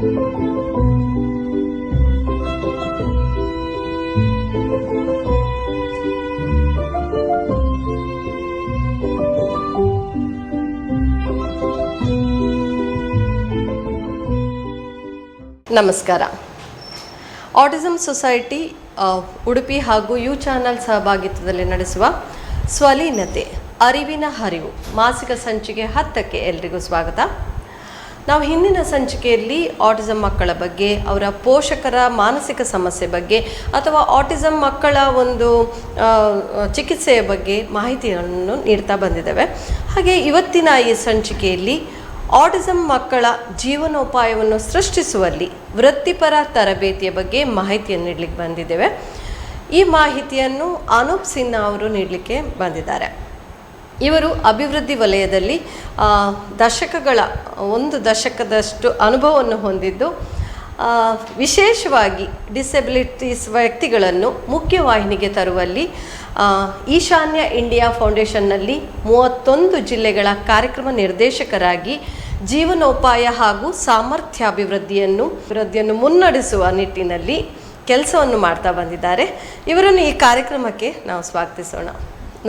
ನಮಸ್ಕಾರ. Autism society Udupi ಹಾಗೂ you channel ಸಹಭಾಗಿತ್ವದಲ್ಲಿ ನಡೆಸುವ ಸ್ವಲೀನತೆ ಅರಿವಿನ ಹರಿವು ಮಾಸಿಕ ಸಂಚಿಕೆ 10ಕ್ಕೆ ಎಲ್ರಿಗೂ ಸ್ವಾಗತ. ನಾವು ಹಿಂದಿನ ಸಂಚಿಕೆಯಲ್ಲಿ ಆಟಿಸಮ್ ಮಕ್ಕಳ ಬಗ್ಗೆ, ಅವರ ಪೋಷಕರ ಮಾನಸಿಕ ಸಮಸ್ಯೆ ಬಗ್ಗೆ ಅಥವಾ ಆಟಿಸಮ್ ಮಕ್ಕಳ ಒಂದು ಚಿಕಿತ್ಸೆಯ ಬಗ್ಗೆ ಮಾಹಿತಿಯನ್ನು ನೀಡ್ತಾ ಬಂದಿದ್ದೇವೆ. ಹಾಗೆ ಇವತ್ತಿನ ಈ ಸಂಚಿಕೆಯಲ್ಲಿ ಆಟಿಸಮ್ ಮಕ್ಕಳ ಜೀವನೋಪಾಯವನ್ನು ಸೃಷ್ಟಿಸುವಲ್ಲಿ ವೃತ್ತಿಪರ ತರಬೇತಿಯ ಬಗ್ಗೆ ಮಾಹಿತಿಯನ್ನು ನೀಡಲಿಕ್ಕೆ ಬಂದಿದ್ದೇವೆ. ಈ ಮಾಹಿತಿಯನ್ನು ಅನೂಪ್ ಸಿನ್ಹಾ ಅವರು ನೀಡಲಿಕ್ಕೆ ಬಂದಿದ್ದಾರೆ. ಇವರು ಅಭಿವೃದ್ಧಿ ವಲಯದಲ್ಲಿ ಒಂದು ದಶಕದಷ್ಟು ಅನುಭವವನ್ನು ಹೊಂದಿದ್ದು, ವಿಶೇಷವಾಗಿ ಡಿಸೆಬಿಲಿಟೀಸ್ ವ್ಯಕ್ತಿಗಳನ್ನು ಮುಖ್ಯವಾಹಿನಿಗೆ ತರುವಲ್ಲಿ ಈಶಾನ್ಯ ಇಂಡಿಯಾ ಫೌಂಡೇಶನ್ನಲ್ಲಿ 31 ಜಿಲ್ಲೆಗಳ ಕಾರ್ಯಕ್ರಮ ನಿರ್ದೇಶಕರಾಗಿ ಜೀವನೋಪಾಯ ಹಾಗೂ ಸಾಮರ್ಥ್ಯಾಭಿವೃದ್ಧಿಯನ್ನು ಮುನ್ನಡೆಸುವ ನಿಟ್ಟಿನಲ್ಲಿ ಕೆಲಸವನ್ನು ಮಾಡ್ತಾ ಬಂದಿದ್ದಾರೆ. ಇವರನ್ನು ಈ ಕಾರ್ಯಕ್ರಮಕ್ಕೆ ನಾವು ಸ್ವಾಗತಿಸೋಣ.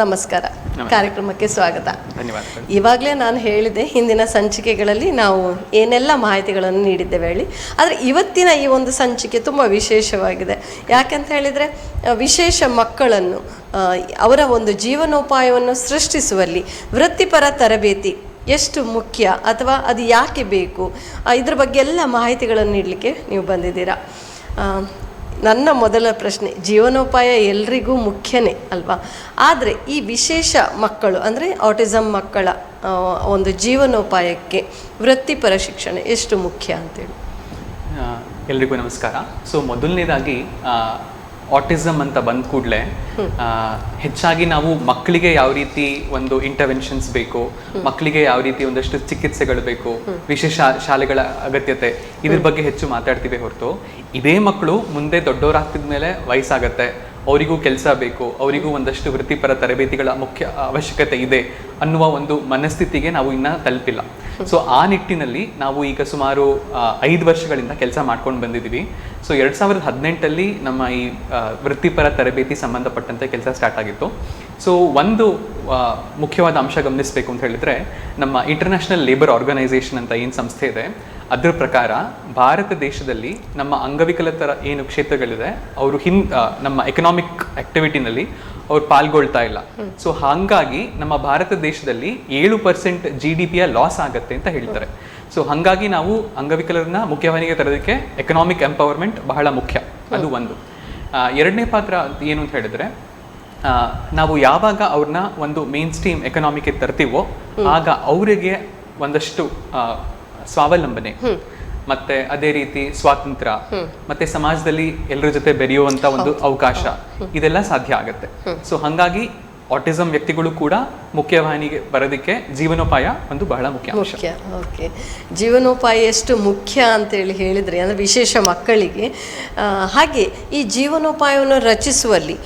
ನಮಸ್ಕಾರ, ಕಾರ್ಯಕ್ರಮಕ್ಕೆ ಸ್ವಾಗತ. ಧನ್ಯವಾದ. ಇವಾಗಲೇ ನಾನು ಹೇಳಿದೆ, ಹಿಂದಿನ ಸಂಚಿಕೆಗಳಲ್ಲಿ ನಾವು ಏನೆಲ್ಲ ಮಾಹಿತಿಗಳನ್ನು ನೀಡಿದ್ದೇವೆ ಹೇಳಿ. ಆದರೆ ಇವತ್ತಿನ ಈ ಒಂದು ಸಂಚಿಕೆ ತುಂಬ ವಿಶೇಷವಾಗಿದೆ. ಯಾಕೆಂತ ಹೇಳಿದರೆ, ವಿಶೇಷ ಮಕ್ಕಳನ್ನು ಅವರ ಒಂದು ಜೀವನೋಪಾಯವನ್ನು ಸೃಷ್ಟಿಸುವಲ್ಲಿ ವೃತ್ತಿಪರ ತರಬೇತಿ ಎಷ್ಟು ಮುಖ್ಯ ಅಥವಾ ಅದು ಯಾಕೆ ಬೇಕು, ಇದ್ರ ಬಗ್ಗೆ ಎಲ್ಲ ಮಾಹಿತಿಗಳನ್ನು ನೀಡಲಿಕ್ಕೆ ನೀವು ಬಂದಿದ್ದೀರಾ. ನನ್ನ ಮೊದಲ ಪ್ರಶ್ನೆ, ಜೀವನೋಪಾಯ ಎಲ್ರಿಗೂ ಮುಖ್ಯನೇ ಅಲ್ವಾ? ಆದರೆ ಈ ವಿಶೇಷ ಮಕ್ಕಳು ಅಂದರೆ ಆಟಿಸಮ್ ಮಕ್ಕಳ ಒಂದು ಜೀವನೋಪಾಯಕ್ಕೆ ವೃತ್ತಿಪರ ಶಿಕ್ಷಣ ಎಷ್ಟು ಮುಖ್ಯ ಅಂತೇಳಿ. ಎಲ್ರಿಗೂ ನಮಸ್ಕಾರ. ಸೊ ಮೊದಲನೇದಾಗಿ ಆಟಿಸಮ್ ಅಂತ ಬಂದ ಕೂಡಲೇ ಹೆಚ್ಚಾಗಿ ನಾವು ಮಕ್ಕಳಿಗೆ ಯಾವ ರೀತಿ ಒಂದು ಇಂಟರ್ವೆನ್ಷನ್ಸ್ ಬೇಕು, ಮಕ್ಕಳಿಗೆ ಯಾವ ರೀತಿ ಒಂದಷ್ಟು ಚಿಕಿತ್ಸೆಗಳು ಬೇಕು, ವಿಶೇಷ ಶಾಲೆಗಳ ಅಗತ್ಯತೆ, ಇದ್ರ ಬಗ್ಗೆ ಹೆಚ್ಚು ಮಾತಾಡ್ತೀವಿ ಹೊರತು ಇದೇ ಮಕ್ಕಳು ಮುಂದೆ ದೊಡ್ಡವರಾಗ್ತಿದ ಮೇಲೆ ವಯಸ್ಸಾಗತ್ತೆ, ಅವರಿಗೂ ಕೆಲಸ ಬೇಕು, ಅವರಿಗೂ ಒಂದಷ್ಟು ವೃತ್ತಿಪರ ತರಬೇತಿಗಳ ಮುಖ್ಯ ಅವಶ್ಯಕತೆ ಇದೆ ಅನ್ನುವ ಒಂದು ಮನಸ್ಥಿತಿಗೆ ನಾವು ಇನ್ನೂ ತಲುಪಿಲ್ಲ. ಸೊ ಆ ನಿಟ್ಟಿನಲ್ಲಿ ನಾವು ಈಗ ಸುಮಾರು 5 ವರ್ಷಗಳಿಂದ ಕೆಲಸ ಮಾಡ್ಕೊಂಡು ಬಂದಿದ್ದೀವಿ. ಸೊ 2018 ನಮ್ಮ ಈ ವೃತ್ತಿಪರ ತರಬೇತಿ ಸಂಬಂಧಪಟ್ಟಂತೆ ಕೆಲಸ ಸ್ಟಾರ್ಟ್ ಆಗಿತ್ತು. ಸೊ ಒಂದು ಮುಖ್ಯವಾದ ಅಂಶ ಗಮನಿಸಬೇಕು ಅಂತ ಹೇಳಿದ್ರೆ, ನಮ್ಮ ಇಂಟರ್ನ್ಯಾಷನಲ್ ಲೇಬರ್ ಆರ್ಗನೈಸೇಷನ್ ಅಂತ ಏನು ಸಂಸ್ಥೆ ಇದೆ, ಅದರ ಪ್ರಕಾರ ಭಾರತ ದೇಶದಲ್ಲಿ ನಮ್ಮ ಅಂಗವಿಕಲತರ ಏನು ಕ್ಷೇತ್ರಗಳಿದೆ ಅವರು ನಮ್ಮ ಎಕನಾಮಿಕ್ ಆಕ್ಟಿವಿಟಿನಲ್ಲಿ ಅವ್ರು ಪಾಲ್ಗೊಳ್ತಾ ಇಲ್ಲ. ಸೊ ಹಾಗಾಗಿ ನಮ್ಮ ಭಾರತ ದೇಶದಲ್ಲಿ 7% GDP ಲಾಸ್ ಆಗತ್ತೆ ಅಂತ ಹೇಳ್ತಾರೆ. ಸೊ ಹಾಗಾಗಿ ನಾವು ಅಂಗವಿಕಲರನ್ನ ಮುಖ್ಯವಾಹಿನಿಗೆ ತರೋದಕ್ಕೆ ಎಕನಾಮಿಕ್ ಎಂಪವರ್ಮೆಂಟ್ ಬಹಳ ಮುಖ್ಯ. ಅದು ಒಂದು. ಎರಡನೇ ಪಾತ್ರ ಏನು ಅಂತ ಹೇಳಿದ್ರೆ, ನಾವು ಯಾವಾಗ ಅವ್ರನ್ನ ಒಂದು ಮೇನ್ ಸ್ಟ್ರೀಮ್ ಎಕನಾಮಿಕ್ಗೆ ತರ್ತೀವೋ ಆಗ ಅವರಿಗೆ ಒಂದಷ್ಟು ಸ್ವಾವಲಂಬನೆ ಮತ್ತೆ ಅದೇ ರೀತಿ ಸ್ವಾತಂತ್ರ್ಯ ಮತ್ತೆ ಸಮಾಜದಲ್ಲಿ ಎಲ್ಲರ ಜೊತೆ ಬೆರೆಯುವಂತ ಒಂದು ಅವಕಾಶ, ಇದೆಲ್ಲ ಸಾಧ್ಯ ಆಗತ್ತೆ. ಸೊ ಹಾಗಾಗಿ ಆಟಿಸಮ್ ವ್ಯಕ್ತಿಗಳು ಕೂಡ ಮುಖ್ಯವಾಹಿನಿಗೆ ಬರೋದಕ್ಕೆ ಜೀವನೋಪಾಯ ಒಂದು ಬಹಳ ಮುಖ್ಯ. ಓಕೆ, ಜೀವನೋಪಾಯ ಎಷ್ಟು ಮುಖ್ಯ ಅಂತೇಳಿ ಹೇಳಿದ್ರಿ, ಅಂದರೆ ವಿಶೇಷ ಮಕ್ಕಳಿಗೆ. ಹಾಗೆ ಈ ಜೀವನೋಪಾಯವನ್ನು ರಚಿಸುವಲ್ಲಿ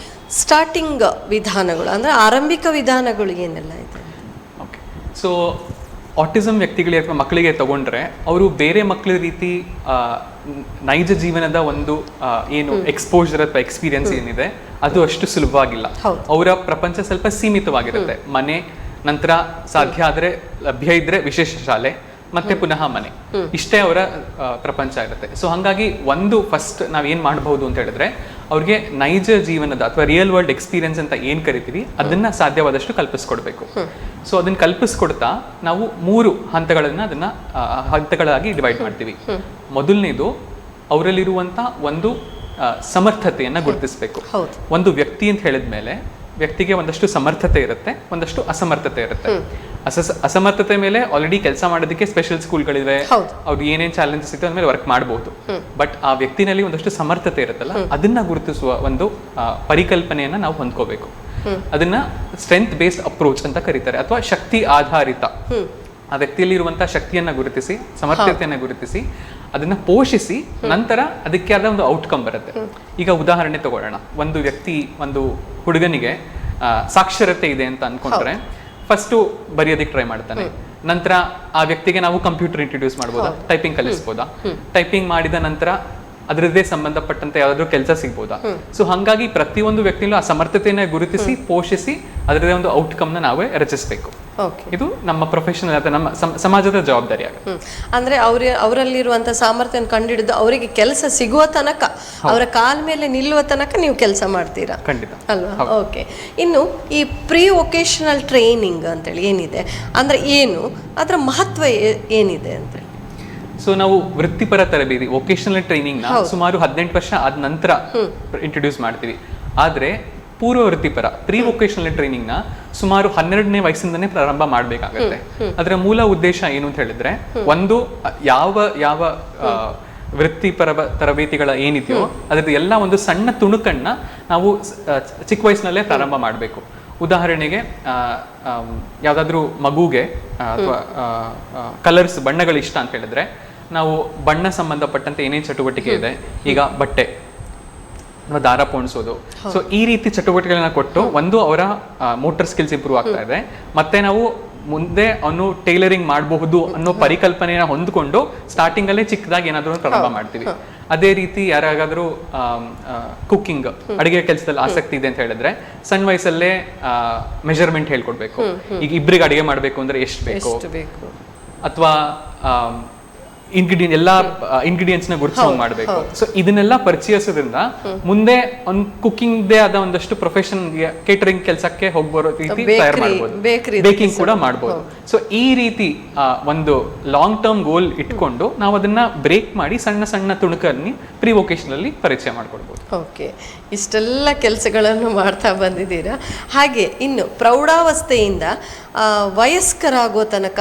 ಸ್ಟಾರ್ಟಿಂಗ್ ವಿಧಾನಗಳು ಅಂದರೆ ಆರಂಭಿಕ ವಿಧಾನಗಳು ಏನೆಲ್ಲ ಇದೆ? ಓಕೆ, ಸೊ ಆಟಿಸಮ್ ವ್ಯಕ್ತಿಗಳಿಗೆ ಅಥವಾ ಮಕ್ಕಳಿಗೆ ತಗೊಂಡ್ರೆ ಅವರು ಬೇರೆ ಮಕ್ಕಳ ರೀತಿ ನೈಜ ಜೀವನದ ಒಂದು ಏನು ಎಕ್ಸ್ಪೋಜರ್ ಅಥವಾ ಎಕ್ಸ್ಪೀರಿಯನ್ಸ್ ಏನಿದೆ ಅದು ಅಷ್ಟು ಸುಲಭವಾಗಿಲ್ಲ. ಅವರ ಪ್ರಪಂಚ ಸ್ವಲ್ಪ ಸೀಮಿತವಾಗಿರುತ್ತೆ. ಮನೆ, ನಂತರ ಸಾಧ್ಯ ಆದರೆ ಲಭ್ಯ ಇದ್ರೆ ವಿಶೇಷ ಶಾಲೆ, ಮತ್ತೆ ಪುನಃ ಮನೆ, ಇಷ್ಟೇ ಅವರ ಪ್ರಪಂಚ ಇರುತ್ತೆ. ಸೊ ಹಾಗಾಗಿ ಒಂದು ಫಸ್ಟ್ ನಾವೇನ್ ಮಾಡಬಹುದು ಅಂತ ಹೇಳಿದ್ರೆ, ಅವ್ರಿಗೆ ನೈಜ ಜೀವನದ ಅಥವಾ ರಿಯಲ್ ವರ್ಲ್ಡ್ ಎಕ್ಸ್ಪೀರಿಯನ್ಸ್ ಅಂತ ಏನ್ ಕರಿತೀವಿ ಅದನ್ನ ಸಾಧ್ಯವಾದಷ್ಟು ಕಲ್ಪಿಸ್ಕೊಡ್ಬೇಕು. ಸೊ ಅದನ್ನ ಕಲ್ಪಿಸ್ಕೊಡ್ತಾ ನಾವು 3 ಹಂತಗಳಾಗಿ ಡಿವೈಡ್ ಮಾಡ್ತೀವಿ. ಮೊದಲನೇದು ಅವರಲ್ಲಿರುವಂತ ಒಂದು ಸಮರ್ಥತೆಯನ್ನ ಗುರುತಿಸಬೇಕು. ಒಂದು ವ್ಯಕ್ತಿ ಅಂತ ಹೇಳಿದ್ಮೇಲೆ ವ್ಯಕ್ತಿಗೆ ಒಂದಷ್ಟು ಸಮರ್ಥತೆ ಇರುತ್ತೆ, ಒಂದಷ್ಟು ಅಸಮರ್ಥತೆ ಇರುತ್ತೆ. ಅಸಮರ್ಥತೆ ಮೇಲೆ ಆಲ್ರೆಡಿ ಕೆಲಸ ಮಾಡೋದಕ್ಕೆ ಸ್ಪೆಷಲ್ ಸ್ಕೂಲ್ಗಳಿವೆ, ಅವ್ರು ಏನೇನ್ ಚಾಲೆಂಜಸ್ ಇತ್ತು ಅದ್ಮೇಲೆ ವರ್ಕ್ ಮಾಡಬಹುದು. ಬಟ್ ಆ ವ್ಯಕ್ತಿನಲ್ಲಿ ಒಂದಷ್ಟು ಸಮರ್ಥತೆ ಇರುತ್ತಲ್ಲ, ಅದನ್ನ ಗುರುತಿಸುವ ಒಂದು ಪರಿಕಲ್ಪನೆಯನ್ನ ನಾವು ಹೊಂದ್ಕೋಬೇಕು. ಅದನ್ನ ಸ್ಟ್ರೆಂತ್ ಬೇಸ್ಡ್ ಅಪ್ರೋಚ್ ಅಂತ ಕರೀತಾರೆ, ಅಥವಾ ಶಕ್ತಿ ಆಧಾರಿತ. ಆ ವ್ಯಕ್ತಿಯಲ್ಲಿ ಇರುವಂತಹ ಶಕ್ತಿಯನ್ನ ಗುರುತಿಸಿ, ಸಮರ್ಥತೆಯನ್ನ ಗುರುತಿಸಿ, ಅದನ್ನ ಪೋಷಿಸಿ, ನಂತರ ಅದಕ್ಕೆ ಆದ ಒಂದು ಔಟ್ಕಮ್ ಬರುತ್ತೆ. ಈಗ ಉದಾಹರಣೆ ತಗೊಳ್ಳೋಣ. ಒಂದು ವ್ಯಕ್ತಿ, ಒಂದು ಹುಡುಗನಿಗೆ ಸಾಕ್ಷರತೆ ಇದೆ ಅಂತ ಅನ್ಕೊಂಡ್ರೆ ಫಸ್ಟು ಬರೆಯೋದಕ್ಕೆ ಟ್ರೈ ಮಾಡ್ತಾನೆ. ನಂತರ ಆ ವ್ಯಕ್ತಿಗೆ ನಾವು ಕಂಪ್ಯೂಟರ್ ಇಂಟ್ರೊಡ್ಯೂಸ್ ಮಾಡ್ಬೋದಾ, ಟೈಪಿಂಗ್ ಕಲಿಸ್ಬೋದಾ, ಟೈಪಿಂಗ್ ಮಾಡಿದ ನಂತರ ಅದರದ್ದೇ ಸಂಬಂಧಪಟ್ಟಂತೆ ಯಾವ್ದಾದ್ರು ಕೆಲಸ ಸಿಗ್ಬೋದಾ. ಸೊ ಹಾಗಾಗಿ ಪ್ರತಿಯೊಂದು ವ್ಯಕ್ತಿಯಲ್ಲೂ ಆ ಸಮರ್ಥತೆಯನ್ನ ಗುರುತಿಸಿ ಪೋಷಿಸಿ ಅದರದೇ ಒಂದು ಔಟ್ಕಮ್ ನ ನಾವೇ ರಚಿಸಬೇಕು. ಇದು ನಮ್ಮ ಪ್ರೊಫೆಷನಲ್ ಅಥವಾ ನಮ್ಮ ಸಮಾಜದ ಜವಾಬ್ದಾರಿ ಆಗುತ್ತೆ. ಅಂದ್ರೆ ಅವರಲ್ಲಿರುವಂತ ಸಾಮರ್ಥ್ಯ ಕಂಡುಹಿಡಿದು ಅವರಿಗೆ ಕೆಲಸ ಸಿಗುವ ತನಕ, ಅವರ ಕಾಲ ಮೇಲೆ ನಿಲ್ಲುವ ತನಕ ನೀವು ಕೆಲಸ ಮಾಡ್ತೀರಾ? ಖಂಡಿತ ಅಲ್ವಾ? ಓಕೆ. ಇನ್ನು ಈ ಪ್ರೀ ವೊಕೇಶನಲ್ ಟ್ರೈನಿಂಗ್ ಅಂತೇಳಿ ಏನಿದೆ, ಅಂದ್ರೆ ಏನು, ಅದರ ಮಹತ್ವ ಏನಿದೆ ಅಂತೇಳಿ? ಸೊ ನಾವು ವೃತ್ತಿಪರ ತರಬೇತಿ ವೊಕೇಶನಲ್ ಟ್ರೈನಿಂಗ್ ನ ಸುಮಾರು 18 ವರ್ಷ ಆದ ನಂತರ ಇಂಟ್ರೊಡ್ಯೂಸ್ ಮಾಡ್ತೀವಿ. ಆದ್ರೆ ಪೂರ್ವ ವೃತ್ತಿಪರ ಪ್ರೀ ವೊಕೇಶನಲ್ ಟ್ರೈನಿಂಗ್ ನ ಸುಮಾರು 12ನೇ ವಯಸ್ಸಿಂದನೇ ಪ್ರಾರಂಭ ಮಾಡಬೇಕಾಗುತ್ತೆ. ಅದರ ಮೂಲ ಉದ್ದೇಶ ಏನು ಅಂತ ಹೇಳಿದ್ರೆ, ಒಂದು ಯಾವ ಯಾವ ವೃತ್ತಿಪರ ತರಬೇತಿಗಳ ಏನಿದೆಯೋ ಅದ್ರದ್ದು ಎಲ್ಲ ಒಂದು ಸಣ್ಣ ತುಣುಕನ್ನ ನಾವು ಚಿಕ್ಕ ವಯಸ್ಸಿನಲ್ಲೇ ಪ್ರಾರಂಭ ಮಾಡಬೇಕು. ಉದಾಹರಣೆಗೆ ಯಾವುದಾದ್ರೂ ಮಗುಗೆ ಅಥವಾ ಕಲರ್ಸ್ ಬಣ್ಣಗಳು ಇಷ್ಟ ಅಂತ ಹೇಳಿದ್ರೆ, ನಾವು ಬಣ್ಣ ಸಂಬಂಧಪಟ್ಟಂತೆ ಏನೇನು ಚಟುವಟಿಕೆ ಇದೆ, ಈಗ ಬಟ್ಟೆ ಅಥವಾ ದಾರ ಪೋಣಿಸೋದು, ಸೊ ಈ ರೀತಿ ಚಟುವಟಿಕೆಗಳನ್ನ ಕೊಟ್ಟು ಒಂದು ಅವರ ಮೋಟರ್ ಸ್ಕಿಲ್ಸ್ ಇಂಪ್ರೂವ್ ಆಗ್ತಾ ಇದೆ, ಮತ್ತೆ ನಾವು ಮುಂದೆ ಅವನು ಟೈಲರಿಂಗ್ ಮಾಡಬಹುದು ಅನ್ನೋ ಪರಿಕಲ್ಪನೆನ ಹೊಂದ್ಕೊಂಡು ಸ್ಟಾರ್ಟಿಂಗ್ ಅಲ್ಲೇ ಚಿಕ್ಕದಾಗಿ ಏನಾದರೂ ಪ್ರಾರಂಭ ಮಾಡ್ತೀವಿ. ಅದೇ ರೀತಿ ಯಾರಾಗಾದ್ರೂ ಕುಕ್ಕಿಂಗ್ ಅಡಿಗೆ ಕೆಲಸದಲ್ಲಿ ಆಸಕ್ತಿ ಇದೆ ಅಂತ ಹೇಳಿದ್ರೆ ಸಣ್ಣ ವಯಸ್ಸಲ್ಲೇ ಮೆಜರ್ಮೆಂಟ್ ಹೇಳ್ಕೊಡ್ಬೇಕು. ಈಗ ಇಬ್ಬರಿಗೆ ಅಡಿಗೆ ಮಾಡ್ಬೇಕು ಅಂದ್ರೆ ಎಷ್ಟು ಬೇಕು, ಅಥವಾ ಇಂಗ್ರೀಡಿಯೆಂಟ್ಸ್ ನ ಗುರುತಿಸೋಂಗ್ ಮಾಡಬೇಕು. ಸೊ ಇದನ್ನೆಲ್ಲ ಪರಿಚಯಿಸೋದ್ರಿಂದ ಮುಂದೆ ಒಂದು ಕುಕಿಂಗ್ ದೇ ಆದ ಒಂದಷ್ಟು ಪ್ರೊಫೆಷನ್ ಕೇಟರಿಂಗ್ ಕೆಲಸಕ್ಕೆ ಹೋಗಿ ಬರೋ ರೀತಿ ತಯಾರು ಮಾಡಬಹುದು, ಬೇಕಿಂಗ್ ಕೂಡ ಮಾಡಬಹುದು. ಸೊ ಈ ರೀತಿ ಒಂದು ಲಾಂಗ್ ಟರ್ಮ್ ಗೋಲ್ ಇಟ್ಕೊಂಡು ನಾವು ಅದನ್ನ ಬ್ರೇಕ್ ಮಾಡಿ ಸಣ್ಣ ಸಣ್ಣ ತುಣುಕಲ್ಲಿ ಪ್ರೀ ವೊಕೇಶನಲ್ಲಿ ಪರಿಚಯ ಮಾಡ್ಕೊಡ್ಬೋದು. ಓಕೆ, ಇಷ್ಟೆಲ್ಲ ಕೆಲಸಗಳನ್ನು ಮಾಡ್ತಾ ಬಂದಿದ್ದೀರಾ. ಹಾಗೆ ಇನ್ನು ಪ್ರೌಢಾವಸ್ಥೆಯಿಂದ ವಯಸ್ಕರಾಗೋ ತನಕ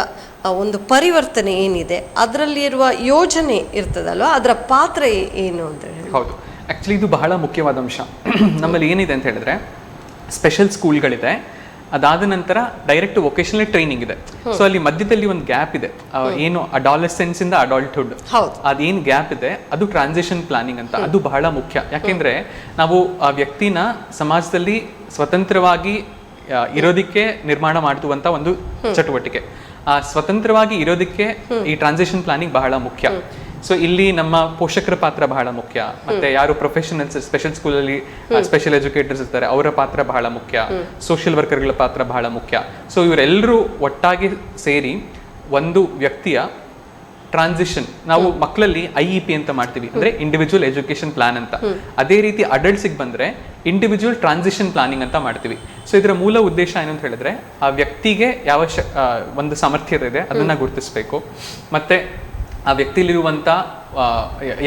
ಒಂದು ಪರಿವರ್ತನೆ ಏನಿದೆ, ಅದರಲ್ಲಿರುವ ಯೋಜನೆ ಇರ್ತದಲ್ವ, ಅದರ ಪಾತ್ರ ಏನು ಅಂತ ಹೇಳಿ? ಹೌದು, ಆಕ್ಚುಲಿ ಇದು ಬಹಳ ಮುಖ್ಯವಾದ ಅಂಶ. ನಮ್ಮಲ್ಲಿ ಏನಿದೆ ಅಂತ ಹೇಳಿದ್ರೆ, ಸ್ಪೆಷಲ್ ಸ್ಕೂಲ್ಗಳಿದೆ, ಅದಾದ ನಂತರ ಡೈರೆಕ್ಟ್ ವೊಕೇಶನಲ್ ಟ್ರೈನಿಂಗ್ ಇದೆ. ಸೊ ಅಲ್ಲಿ ಮಧ್ಯದಲ್ಲಿ ಒಂದು ಗ್ಯಾಪ್ ಇದೆ, ಏನು ಅಡಾಲಸೆನ್ಸ್ ಇಂದ ಅಡಾಲ್ಟ್ಹುಡ್, ಅದೇನು ಗ್ಯಾಪ್ ಇದೆ ಅದು ಟ್ರಾನ್ಸಿಷನ್ ಪ್ಲಾನಿಂಗ್ ಅಂತ. ಅದು ಬಹಳ ಮುಖ್ಯ. ಯಾಕೆಂದ್ರೆ ನಾವು ಆ ವ್ಯಕ್ತಿನ ಸಮಾಜದಲ್ಲಿ ಸ್ವತಂತ್ರವಾಗಿ ಇರೋದಿಕ್ಕೆ ನಿರ್ಮಾಣ ಮಾಡುವಂತ ಒಂದು ಚಟುವಟಿಕೆ. ಆ ಸ್ವತಂತ್ರವಾಗಿ ಇರೋದಕ್ಕೆ ಈ ಟ್ರಾನ್ಸಿಷನ್ ಪ್ಲಾನಿಂಗ್ ಬಹಳ ಮುಖ್ಯ. ಸೊ ಇಲ್ಲಿ ನಮ್ಮ ಪೋಷಕರ ಪಾತ್ರ ಬಹಳ ಮುಖ್ಯ, ಮತ್ತೆ ಯಾರು ಪ್ರೊಫೆಷನಲ್ಸ್ ಸ್ಪೆಷಲ್ ಸ್ಕೂಲಲ್ಲಿ ಸ್ಪೆಷಲ್ ಎಜುಕೇಟರ್ಸ್ ಇರ್ತಾರೆ ಅವರ ಪಾತ್ರ ಬಹಳ ಮುಖ್ಯ, ಸೋಷಿಯಲ್ ವರ್ಕರ್ಗಳ ಪಾತ್ರ ಬಹಳ ಮುಖ್ಯ. ಸೊ ಇವರೆಲ್ಲರೂ ಒಟ್ಟಾಗಿ ಸೇರಿ ಒಂದು ವ್ಯಕ್ತಿಯ ಟ್ರಾನ್ಸಿಷನ್, ನಾವು ಮಕ್ಕಳಲ್ಲಿ IEP ಅಂತ ಮಾಡ್ತೀವಿ, ಅಂದ್ರೆ ಇಂಡಿವಿಜುವಲ್ ಎಜುಕೇಶನ್ ಪ್ಲಾನ್ ಅಂತ. ಅದೇ ರೀತಿ ಅಡಲ್ಟ್ಸಿಗೆ ಬಂದ್ರೆ ಇಂಡಿವಿಜುವಲ್ ಟ್ರಾನ್ಸಿಷನ್ ಪ್ಲಾನಿಂಗ್ ಅಂತ ಮಾಡ್ತೀವಿ. ಸೊ ಇದರ ಮೂಲ ಉದ್ದೇಶ ಏನು ಅಂತ ಹೇಳಿದ್ರೆ, ಆ ವ್ಯಕ್ತಿಗೆ ಯಾವ ಒಂದು ಸಾಮರ್ಥ್ಯತೆ ಇದೆ ಅದನ್ನ ಗುರುತಿಸಬೇಕು, ಮತ್ತೆ ಆ ವ್ಯಕ್ತಿಲಿರುವಂತ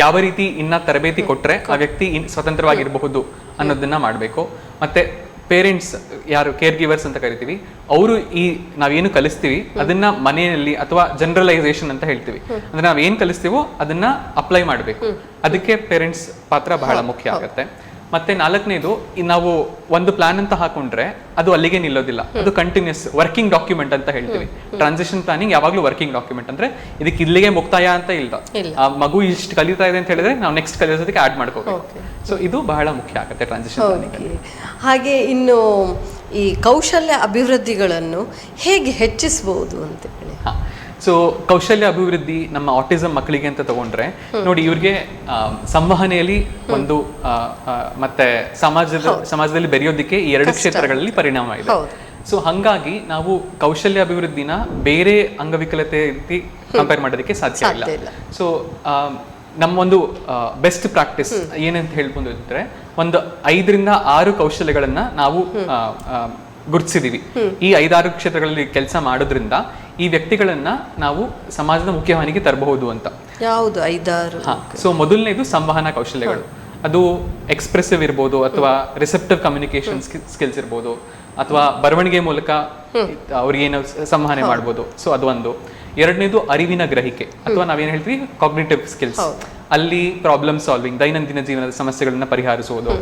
ಯಾವ ರೀತಿ ಇನ್ನ ತರಬೇತಿ ಕೊಟ್ರೆ ಆ ವ್ಯಕ್ತಿ ಸ್ವತಂತ್ರವಾಗಿರಬಹುದು ಅನ್ನೋದನ್ನ ಮಾಡಬೇಕು. ಮತ್ತೆ ಪೇರೆಂಟ್ಸ್, ಯಾರು ಕೇರ್ ಗಿವರ್ಸ್ ಅಂತ ಕರಿತೀವಿ, ಅವರು ಈ ನಾವೇನು ಕಲಿಸ್ತೀವಿ ಅದನ್ನ ಮನೆಯಲ್ಲಿ ಅಥವಾ ಜನರಲೈಸೇಷನ್ ಅಂತ ಹೇಳ್ತೀವಿ, ಅಂದ್ರೆ ನಾವೇನು ಕಲಿಸ್ತೀವೋ ಅದನ್ನ ಅಪ್ಲೈ ಮಾಡಬೇಕು. ಅದಕ್ಕೆ ಪೇರೆಂಟ್ಸ್ ಪಾತ್ರ ಬಹಳ ಮುಖ್ಯ ಆಗುತ್ತೆ. ಮತ್ತೆ ನಾಲ್ಕನೇದು, ನಾವು ಒಂದು ಪ್ಲಾನ್ ಅಂತ ಹಾಕೊಂಡ್ರೆ ಅದು ಅಲ್ಲಿಗೆ ನಿಲ್ಲೋದಿಲ್ಲ, ಅದು ಕಂಟಿನ್ಯೂಸ್ ವರ್ಕಿಂಗ್ ಡಾಕ್ಯುಮೆಂಟ್ ಅಂತ ಹೇಳ್ತೀವಿ. ಟ್ರಾನ್ಸಿಷನ್ ಪ್ಲಾನಿಂಗ್ ಯಾವಾಗಲೂ ವರ್ಕಿಂಗ್ ಡಾಕ್ಯುಮೆಂಟ್, ಅಂದ್ರೆ ಇದಕ್ಕೆ ಇಲ್ಲಿಗೆ ಮುಕ್ತಾಯ ಅಂತ ಇಲ್ಲ. ಆ ಮಗು ಇಷ್ಟು ಕಲಿತಾ ಇದೆ ಅಂತ ಹೇಳಿದ್ರೆ ನಾವು ನೆಕ್ಸ್ಟ್ ಕಲಿಯೋದಕ್ಕೆ ಆಡ್ ಮಾಡ್ಕೋಬೇಕು. ಸೊ ಇದು ಬಹಳ ಮುಖ್ಯ ಆಗುತ್ತೆ ಟ್ರಾನ್ಸಿಷನ್ ಪ್ಲಾನಿಂಗ್. ಹಾಗೆ ಇನ್ನು ಈ ಕೌಶಲ್ಯ ಅಭಿವೃದ್ಧಿಗಳನ್ನು ಹೇಗೆ ಹೆಚ್ಚಿಸಬಹುದು ಅಂತ ಹೇಳಿ? ಸೊ ಕೌಶಲ್ಯ ಅಭಿವೃದ್ಧಿ ನಮ್ಮ ಆಟಿಸಮ್ ಮಕ್ಕಳಿಗೆ ಅಂತ ತಗೊಂಡ್ರೆ ನೋಡಿ, ಇವ್ರಿಗೆ ಸಂವಹನೆಯಲ್ಲಿ ಒಂದು ಮತ್ತೆ ಸಮಾಜದಲ್ಲಿ ಬೆರೆಯೋದಿಕ್ಕೆ ಈ ಎರಡು ಕ್ಷೇತ್ರಗಳಲ್ಲಿ ಪರಿಣಾಮ ಇದೆ. ಸೊ ಹಂಗಾಗಿ ನಾವು ಕೌಶಲ್ಯ ಅಭಿವೃದ್ಧಿನ ಬೇರೆ ಅಂಗವಿಕಲತೆ ರೀತಿ ಕಂಪೇರ್ ಮಾಡೋದಕ್ಕೆ ಸಾಧ್ಯ ಇಲ್ಲ. ಸೊ ನಮ್ಮೊಂದು ಬೆಸ್ಟ್ ಪ್ರಾಕ್ಟೀಸ್ ಏನಂತ ಹೇಳ್ಬೋದು ಅಂದ್ರೆ, ಒಂದು 5 ರಿಂದ 6 ಕೌಶಲ್ಯಗಳನ್ನ ನಾವು ಗುರುತಿಸಿದೀವಿ. ಈ 5-6 ಕ್ಷೇತ್ರಗಳಲ್ಲಿ ಕೆಲಸ ಮಾಡೋದ್ರಿಂದ ಈ ವ್ಯಕ್ತಿಗಳನ್ನ ನಾವು ಸಮಾಜದ ಮುಖ್ಯವಾಹಿನಿಗೆ ತರಬಹುದು ಅಂತ. ಯಾವುದು 5-6? ಸೊ ಮೊದಲನೇದು ಸಂವಹನ ಕೌಶಲ್ಯಗಳು. ಅದು ಎಕ್ಸ್ಪ್ರೆಸಿವ್ ಇರ್ಬೋದು, ಅಥವಾ ರಿಸೆಪ್ಟಿವ್ ಕಮ್ಯುನಿಕೇಶನ್ ಸ್ಕಿಲ್ಸ್ ಇರ್ಬೋದು, ಅಥವಾ ಬರವಣಿಗೆ ಮೂಲಕ ಅವ್ರಿಗೇನು ಸಂವಹನೆ ಮಾಡ್ಬೋದು. ಸೊ ಅದು ಒಂದು. ಎರಡನೇದು ಅರಿವಿನ ಗ್ರಹಿಕೆ, ಅಥವಾ ನಾವೇನು ಹೇಳ್ತೀವಿ ಕಾಗ್ನಿಟಿವ್ ಸ್ಕಿಲ್ಸ್. ಅಲ್ಲಿ ಪ್ರಾಬ್ಲಮ್ ಸಾಲ್ವಿಂಗ್, ದೈನಂದಿನ ಜೀವನದ ಸಮಸ್ಯೆಗಳನ್ನ ಪರಿಹರಿಸುವುದು,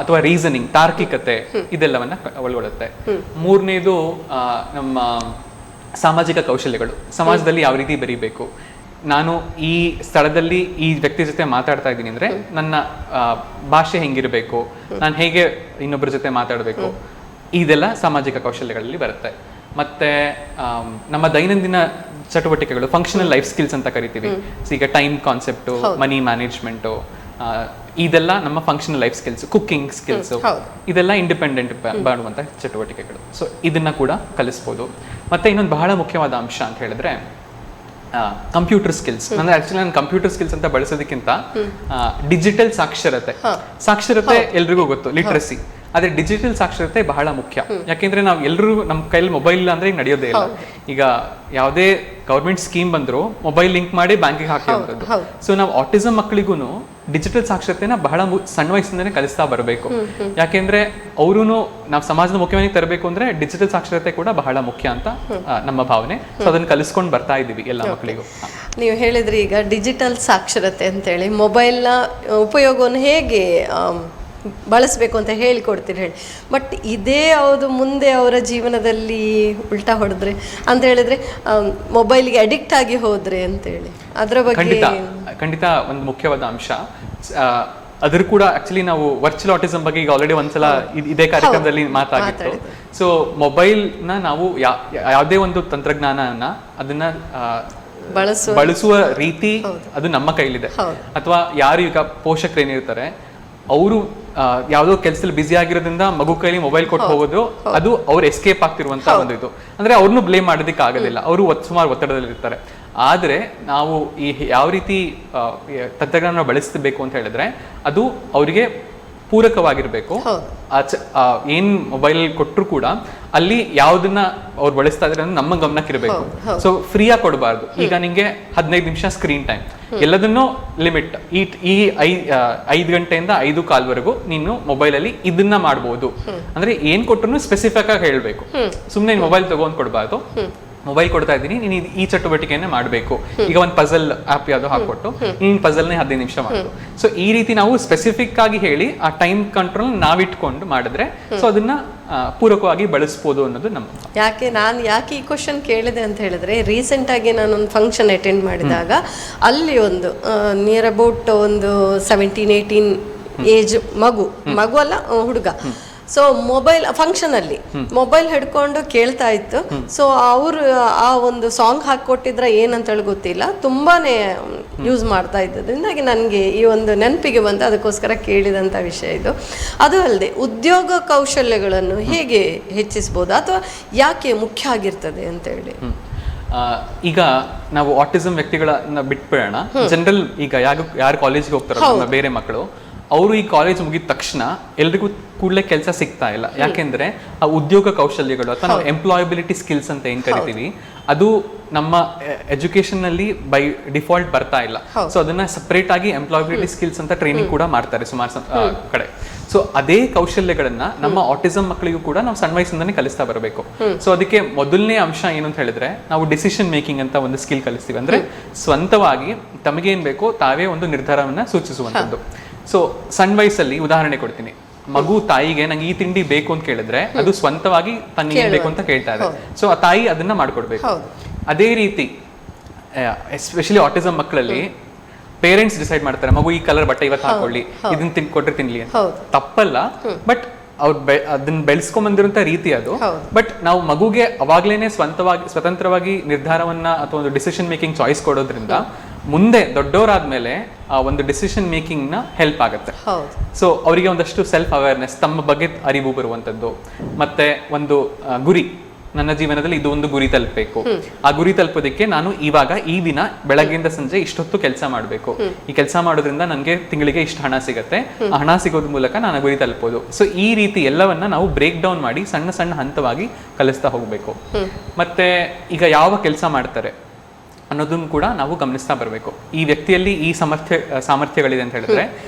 ಅಥವಾ ರೀಸನಿಂಗ್, ತಾರ್ಕಿಕತೆ, ಇದೆಲ್ಲವನ್ನ ಒಳಗೊಳ್ಳುತ್ತೆ. ಮೂರನೇದು ನಮ್ಮ ಸಾಮಾಜಿಕ ಕೌಶಲ್ಯಗಳು. ಸಮಾಜದಲ್ಲಿ ಯಾವ ರೀತಿ ಬೆರೀಬೇಕು, ನಾನು ಈ ಸ್ಥಳದಲ್ಲಿ ಈ ವ್ಯಕ್ತಿ ಜೊತೆ ಮಾತಾಡ್ತಾ ಇದ್ದೀನಿ ಅಂದ್ರೆ ನನ್ನ ಭಾಷೆ ಹೆಂಗಿರಬೇಕು, ನಾನು ಹೇಗೆ ಇನ್ನೊಬ್ಬರ ಜೊತೆ ಮಾತಾಡಬೇಕು, ಇದೆಲ್ಲ ಸಾಮಾಜಿಕ ಕೌಶಲ್ಯಗಳಲ್ಲಿ ಬರುತ್ತೆ. ಮತ್ತೆ ನಮ್ಮ ದೈನಂದಿನ ಚಟುವಟಿಕೆಗಳು ಫಂಕ್ಷನಲ್ ಲೈಫ್ ಸ್ಕಿಲ್ಸ್ ಅಂತ ಕರಿತೀವಿ. ಈಗ ಟೈಮ್ ಕಾನ್ಸೆಪ್ಟು, ಮನಿ ಮ್ಯಾನೇಜ್ಮೆಂಟು, ಇದೆಲ್ಲ ನಮ್ಮ functional life skills, cooking skills, ಇದೆಲ್ಲ ಇಂಡಿಪೆಂಡೆಂಟ್ ಮಾಡುವಂಥ ಚಟುವಟಿಕೆಗಳು. ಸೊ ಇದನ್ನ ಕೂಡ ಕಲಿಸ್ಬೋದು. ಮತ್ತೆ ಇನ್ನೊಂದು ಬಹಳ ಮುಖ್ಯವಾದ ಅಂಶ ಅಂತ ಹೇಳಿದ್ರೆ ಕಂಪ್ಯೂಟರ್ ಸ್ಕಿಲ್ಸ್. ಅಂದ್ರೆ ಆಕ್ಚುಲಿ ನಾನು ಕಂಪ್ಯೂಟರ್ ಸ್ಕಿಲ್ಸ್ ಅಂತ ಬಳಸೋದಕ್ಕಿಂತ ಡಿಜಿಟಲ್ ಸಾಕ್ಷರತೆ ಎಲ್ರಿಗೂ ಗೊತ್ತು, ಲಿಟ್ರಸಿ. ಆದ್ರೆ ಡಿಜಿಟಲ್ ಸಾಕ್ಷರತೆ ಬಹಳ ಮುಖ್ಯ. ಯಾಕೆಂದ್ರೆ ನಾವು ಎಲ್ಲರೂ ನಮ್ಮ ಕೈಯಲ್ಲಿ ಮೊಬೈಲ್ ಇಲ್ಲ ಅಂದ್ರೆ ಈಗ ನಡೆಯೋದೇ ಇಲ್ಲ. ಈಗ ಯಾವುದೇ ಗೌರ್ಮೆಂಟ್ ಸ್ಕೀಮ್ ಬಂದ್ರು ಮೊಬೈಲ್ ಲಿಂಕ್ ಮಾಡಿ ಬ್ಯಾಂಕಿಗೆ ಹಾಕಿರುವಂಥದ್ದು. ಸೊ ನಾವು ಆಟಿಸಮ್ ಮಕ್ಕಳಿಗೂ ಡಿಜಿಟಲ್ ಸಾಕ್ಷರತೆನ ಬಹಳ ಸಣ್ಣ ವಯಸ್ಸಿಂದನೇ ಕಲಿಸ್ತಾ ಬರಬೇಕು. ಯಾಕೆಂದ್ರೆ ಅವರು ನಾವು ಸಮಾಜದ ಮುಖ್ಯವಾಗಿ ತರಬೇಕು ಅಂದ್ರೆ ಡಿಜಿಟಲ್ ಸಾಕ್ಷರತೆ ಕೂಡ ಬಹಳ ಮುಖ್ಯ ಅಂತ ನಮ್ಮ ಭಾವನೆ. ಸೊ ಅದನ್ನ ಕಲಿಸ್ಕೊಂಡು ಬರ್ತಾ ಇದ್ದೀವಿ ಎಲ್ಲ ಮಕ್ಕಳಿಗೂ. ನೀವು ಹೇಳಿದ್ರಿ ಈಗ ಡಿಜಿಟಲ್ ಸಾಕ್ಷರತೆ ಅಂತೇಳಿ, ಮೊಬೈಲ್ನ ಉಪಯೋಗವನ್ನು ಹೇಗೆ ಬಳಸಬೇಕು ಅಂತ ಹೇಳಿಕೊಡ್ತೀರಿ ಹೇಳಿ. ಬಟ್ ಇದೇ ಯಾವುದು ಮುಂದೆ ಅವರ ಜೀವನದಲ್ಲಿ ಉಲ್ಟಾ ಹೊಡೆದ್ರೆ ಅಂತ ಹೇಳಿದ್ರೆ, ಮೊಬೈಲ್ಗೆ ಅಡಿಕ್ಟ್ ಆಗಿ ಹೋದ್ರೆ ಅಂತೇಳಿ ಅದರ ಬಗ್ಗೆ ಖಂಡಿತ ಒಂದು ಮುಖ್ಯವಾದ ಅಂಶ. ಅದ್ರ ಕೂಡ ಆಕ್ಚುಲಿ ನಾವು ವರ್ಚುವಲ್ ಆಟಿಸಮ್ ಬಗ್ಗೆ ಈಗ ಆಲ್ರೆಡಿ ಒಂದ್ಸಲ ಇದೇ ಕಾರ್ಯಕ್ರಮದಲ್ಲಿ ಮಾತಾಗಿತ್ತು. ಸೊ ಮೊಬೈಲ್ನ ನಾವು ಯಾವುದೇ ಒಂದು ತಂತ್ರಜ್ಞಾನನ ಅದನ್ನ ಬಳಸುವ ರೀತಿ ಅದು ನಮ್ಮ ಕೈಲಿದೆ. ಅಥವಾ ಯಾರು ಈಗ ಪೋಷಕರು ಏನಿರ್ತಾರೆ ಅವರು ಯಾವುದೋ ಕೆಲಸದಲ್ಲಿ ಬ್ಯುಸಿ ಆಗಿರೋದ್ರಿಂದ ಮಗು ಕೈಲಿ ಮೊಬೈಲ್ ಕೊಟ್ಟು ಹೋಗೋದು, ಅದು ಅವ್ರು ಎಸ್ಕೇಪ್ ಆಗ್ತಿರುವಂತ ಒಂದು ಇದು. ಅಂದ್ರೆ ಅವ್ರನ್ನು ಬ್ಲೇಮ್ ಮಾಡೋದಕ್ಕೆ ಆಗೋದಿಲ್ಲ, ಅವರು ಸುಮಾರು ಒತ್ತಡದಲ್ಲಿ ಇರ್ತಾರೆ. ಆದ್ರೆ ನಾವು ಈ ಯಾವ ರೀತಿ ತಂತ್ರಜ್ಞಾನ ಬಳಸಬೇಕು ಅಂತ ಹೇಳಿದ್ರೆ ಅದು ಅವರಿಗೆ ಪೂರಕವಾಗಿರ್ಬೇಕು. ಏನ್ ಮೊಬೈಲ್ ಕೊಟ್ಟರು ಕೂಡ ಅಲ್ಲಿ ಯಾವ್ದನ್ನ ಅವ್ರು ಬಳಸ್ತಾ ಇದ್ರೆ ನಮ್ಮ ಗಮನಕ್ಕಿರಬೇಕು. ಸೊ ಫ್ರೀಯಾಗಿ ಕೊಡಬಾರ್ದು. ಈಗ ನಿಂಗೆ 15 ನಿಮಿಷ ಸ್ಕ್ರೀನ್ ಟೈಮ್, ಎಲ್ಲದನ್ನೂ ಲಿಮಿಟ್. ಈ 5 ಗಂಟೆಯಿಂದ 5:15 ನೀನು ಮೊಬೈಲ್ ಅಲ್ಲಿ ಇದನ್ನ ಮಾಡ್ಬೋದು ಅಂದ್ರೆ ಏನ್ ಕೊಟ್ಟರು ಸ್ಪೆಸಿಫಿಕ್ ಆಗಿ ಹೇಳ್ಬೇಕು. ಸುಮ್ನೆ ಮೊಬೈಲ್ ತಗೊಂಡ್ ಕೊಡಬಾರ್ದು. ಮೊಬೈಲ್ ಕೊಡ್ತಾ ಇದ್ದೀನಿ, ನೀನು ಈ ಚಟುವಟಿಕೆಯನ್ನೇ ಮಾಡಬೇಕು. ಈಗ ಒಂದು ಪಜಲ್ ಆ್ಯಪ್ ಯಾವುದು ಹಾಕೊಟ್ಟು ನೀನು ಪಜಲ್ನೇ 15 ನಿಮಿಷ ಮಾಡು. ಸೊ ಈ ರೀತಿ ನಾವು ಸ್ಪೆಸಿಫಿಕ್ ಆಗಿ ಹೇಳಿ ಆ ಟೈಮ್ ಕಂಟ್ರೋಲ್ ನಾವಿಟ್ಕೊಂಡು ಮಾಡಿದ್ರೆ ಸೊ ಅದನ್ನ ಪೂರಕವಾಗಿ ಬಳಸ್ಬೋದು ಅನ್ನೋದು ನಮ್ಮ. ನಾನು ಯಾಕೆ ಈ ಕ್ವಶನ್ ಕೇಳಿದೆ ಅಂತ ಹೇಳಿದ್ರೆ, ರೀಸೆಂಟ್ ಆಗಿ ನಾನೊಂದು ಫಂಕ್ಷನ್ ಅಟೆಂಡ್ ಮಾಡಿದಾಗ ಅಲ್ಲಿ ಒಂದು ನಿಯರ್ ಅಬೌಟ್ ಒಂದು 17-18 ಏಜ್ ಮಗು ಅಲ್ಲ ಹುಡುಗ. ಸೊ ಮೊಬೈಲ್ ಫಂಕ್ಷನ್ ಅಲ್ಲಿ ಮೊಬೈಲ್ ಹಿಡ್ಕೊಂಡು ಕೇಳ್ತಾ ಇತ್ತು. ಸೊ ಅವರು ಆ ಒಂದು ಸಾಂಗ್ ಹಾಕೊಟ್ಟಿದ್ರ ಏನಂತ ಹೇಳಿ ಗೊತ್ತಿಲ್ಲ, ತುಂಬಾನೇ ಯೂಸ್ ಮಾಡ್ತಾ ಇದ್ದದ್ರಿಂದಾಗಿ ನನಗೆ ಈ ಒಂದು ನೆನಪಿಗೆ ಬಂತು. ಅದಕ್ಕೋಸ್ಕರ ಕೇಳಿದಂಥ ವಿಷಯ ಇದು. ಅದು ಅಲ್ಲದೆ ಉದ್ಯೋಗ ಕೌಶಲ್ಯಗಳನ್ನು ಹೇಗೆ ಹೆಚ್ಚಿಸ್ಬೋದು ಅಥವಾ ಯಾಕೆ ಮುಖ್ಯ ಆಗಿರ್ತದೆ ಅಂತ ಹೇಳಿ. ಈಗ ನಾವು ಆಟಿಸಮ್ ವ್ಯಕ್ತಿಗಳನ್ನ ಬಿಟ್ಬಿಡೋಣ. ಜನರಲ್ ಈಗ ಯಾರು ಕಾಲೇಜ್ಗೆ ಹೋಗ್ತಾರೋ ಬೇರೆ ಮಕ್ಕಳು, ಅವರು ಈ ಕಾಲೇಜ್ ಮುಗಿದ ತಕ್ಷಣ ಎಲ್ರಿಗೂ ಕೂಡಲೇ ಕೆಲಸ ಸಿಗ್ತಾ ಇಲ್ಲ. ಯಾಕೆಂದ್ರೆ ಆ ಉದ್ಯೋಗ ಕೌಶಲ್ಯಗಳು ಅಥವಾ ನಾವು ಎಂಪ್ಲಾಯಬಿಲಿಟಿ ಸ್ಕಿಲ್ಸ್ ಅಂತ ಏನ್ ಕರಿತೀವಿ ಅದು ನಮ್ಮ ಎಜುಕೇಶನ್ ನಲ್ಲಿ ಬೈ ಡಿಫಾಲ್ಟ್ ಬರ್ತಾ ಇಲ್ಲ. ಸೊ ಅದನ್ನ ಸಪರೇಟ್ ಆಗಿ ಎಂಪ್ಲಾಯಬಿಲಿಟಿ ಸ್ಕಿಲ್ಸ್ ಅಂತ ಟ್ರೈನಿಂಗ್ ಕೂಡ ಮಾಡ್ತಾರೆ ಸುಮಾರು ಕಡೆ. ಸೊ ಅದೇ ಕೌಶಲ್ಯಗಳನ್ನ ನಮ್ಮ ಆಟಿಸಮ್ ಮಕ್ಕಳಿಗೂ ಕೂಡ ನಾವು ಸಣ್ಣ ವಯಸ್ಸಿಂದನೇ ಕಲಿಸ್ತಾ ಬರಬೇಕು. ಸೊ ಅದಕ್ಕೆ ಮೊದಲನೇ ಅಂಶ ಏನು ಅಂತ ಹೇಳಿದ್ರೆ, ನಾವು ಡಿಸಿಷನ್ ಮೇಕಿಂಗ್ ಅಂತ ಒಂದು ಸ್ಕಿಲ್ ಕಲಿಸ್ತೀವಿ. ಅಂದ್ರೆ ಸ್ವಂತವಾಗಿ ತಮಗೇನ್ ಬೇಕೋ ತಾವೇ ಒಂದು ನಿರ್ಧಾರವನ್ನ ಸೂಚಿಸುವಂಥದ್ದು. ಸೊ ಸಣ್ಣ ವಯಸ್ಸಲ್ಲಿ ಉದಾಹರಣೆ ಕೊಡ್ತೀನಿ. ಮಗು ತಾಯಿಗೆ ನಂಗೆ ಈ ತಿಂಡಿ ಬೇಕು ಅಂತ ಕೇಳಿದ್ರೆ ಅದು ಸ್ವಂತವಾಗಿ ತನಗೆ ಏನ್ ಬೇಕು ಅಂತ ಕೇಳ್ತಾ ಇದೆ. ಸೊ ಆ ತಾಯಿ ಅದನ್ನ ಮಾಡ್ಕೊಡ್ಬೇಕು. ಅದೇ ರೀತಿ ಎಸ್ಪೆಷಲಿ ಆಟಿಸಮ್ ಮಕ್ಕಳಲ್ಲಿ ಪೇರೆಂಟ್ಸ್ ಡಿಸೈಡ್ ಮಾಡ್ತಾರೆ, ಮಗು ಈ ಕಲರ್ ಬಟ್ಟೆ ಇವತ್ತು ಹಾಕೊಳ್ಳಿ, ಇದನ್ನ ಕೊಟ್ರೆ ತಿನ್ಲಿ ಅಂತ. ತಪ್ಪಲ್ಲ, ಬಟ್ ಅವ್ರು ಅದನ್ನ ಬೆಳೆಸ್ಕೊಂಡ್ ಬಂದಿರುವಂತ ರೀತಿ ಅದು. ಬಟ್ ನಾವು ಮಗುಗೆ ಅವಾಗ್ಲೇನೆ ಸ್ವತಂತ್ರವಾಗಿ ನಿರ್ಧಾರವನ್ನ ಅಥವಾ ಒಂದು ಡಿಸಿಷನ್ ಮೇಕಿಂಗ್ ಚಾಯ್ಸ್ ಕೊಡೋದ್ರಿಂದ ಮುಂದೆ ದೊಡ್ಡವರಾದ್ಮೇಲೆ ಆ ಒಂದು ಡಿಸಿಷನ್ ಮೇಕಿಂಗ್ ನ ಹೆಲ್ಪ್ ಆಗುತ್ತೆ. ಸೊ ಅವರಿಗೆ ಒಂದಷ್ಟು ಸೆಲ್ಫ್ ಅವೇರ್ನೆಸ್, ತಮ್ಮ ಬಗ್ಗೆ ಅರಿವು ಬರುವಂತದ್ದು. ಮತ್ತೆ ಒಂದು ಗುರಿ, ನನ್ನ ಜೀವನದಲ್ಲಿ ಇದು ಒಂದು ಗುರಿ ತಲುಪಬೇಕು. ಆ ಗುರಿ ತಲುಪೋದಕ್ಕೆ ನಾನು ಇವಾಗ ಈ ದಿನ ಬೆಳಗ್ಗೆಯಿಂದ ಸಂಜೆ ಇಷ್ಟೊತ್ತು ಕೆಲಸ ಮಾಡಬೇಕು. ಈ ಕೆಲಸ ಮಾಡೋದ್ರಿಂದ ನನಗೆ ತಿಂಗಳಿಗೆ ಇಷ್ಟು ಹಣ ಸಿಗತ್ತೆ. ಆ ಹಣ ಸಿಗೋದ್ರ ಮೂಲಕ ನಾನು ಗುರಿ ತಲುಪೋದು. ಸೊ ಈ ರೀತಿ ಎಲ್ಲವನ್ನ ನಾವು ಬ್ರೇಕ್ ಡೌನ್ ಮಾಡಿ ಸಣ್ಣ ಸಣ್ಣ ಹಂತವಾಗಿ ಕಲಿಸ್ತಾ ಹೋಗ್ಬೇಕು. ಮತ್ತೆ ಈಗ ಯಾವ ಕೆಲಸ ಮಾಡ್ತಾರೆ ಅನ್ನೋದನ್ನು ಕೂಡ ನಾವು ಗಮನಿಸ್ತಾ ಬರಬೇಕು. ಈ ವ್ಯಕ್ತಿಯಲ್ಲಿ ಈ ಸಾಮರ್ಥ್ಯಗಳಿದೆ ಅಂತ ಹೇಳಿದ್ರೆ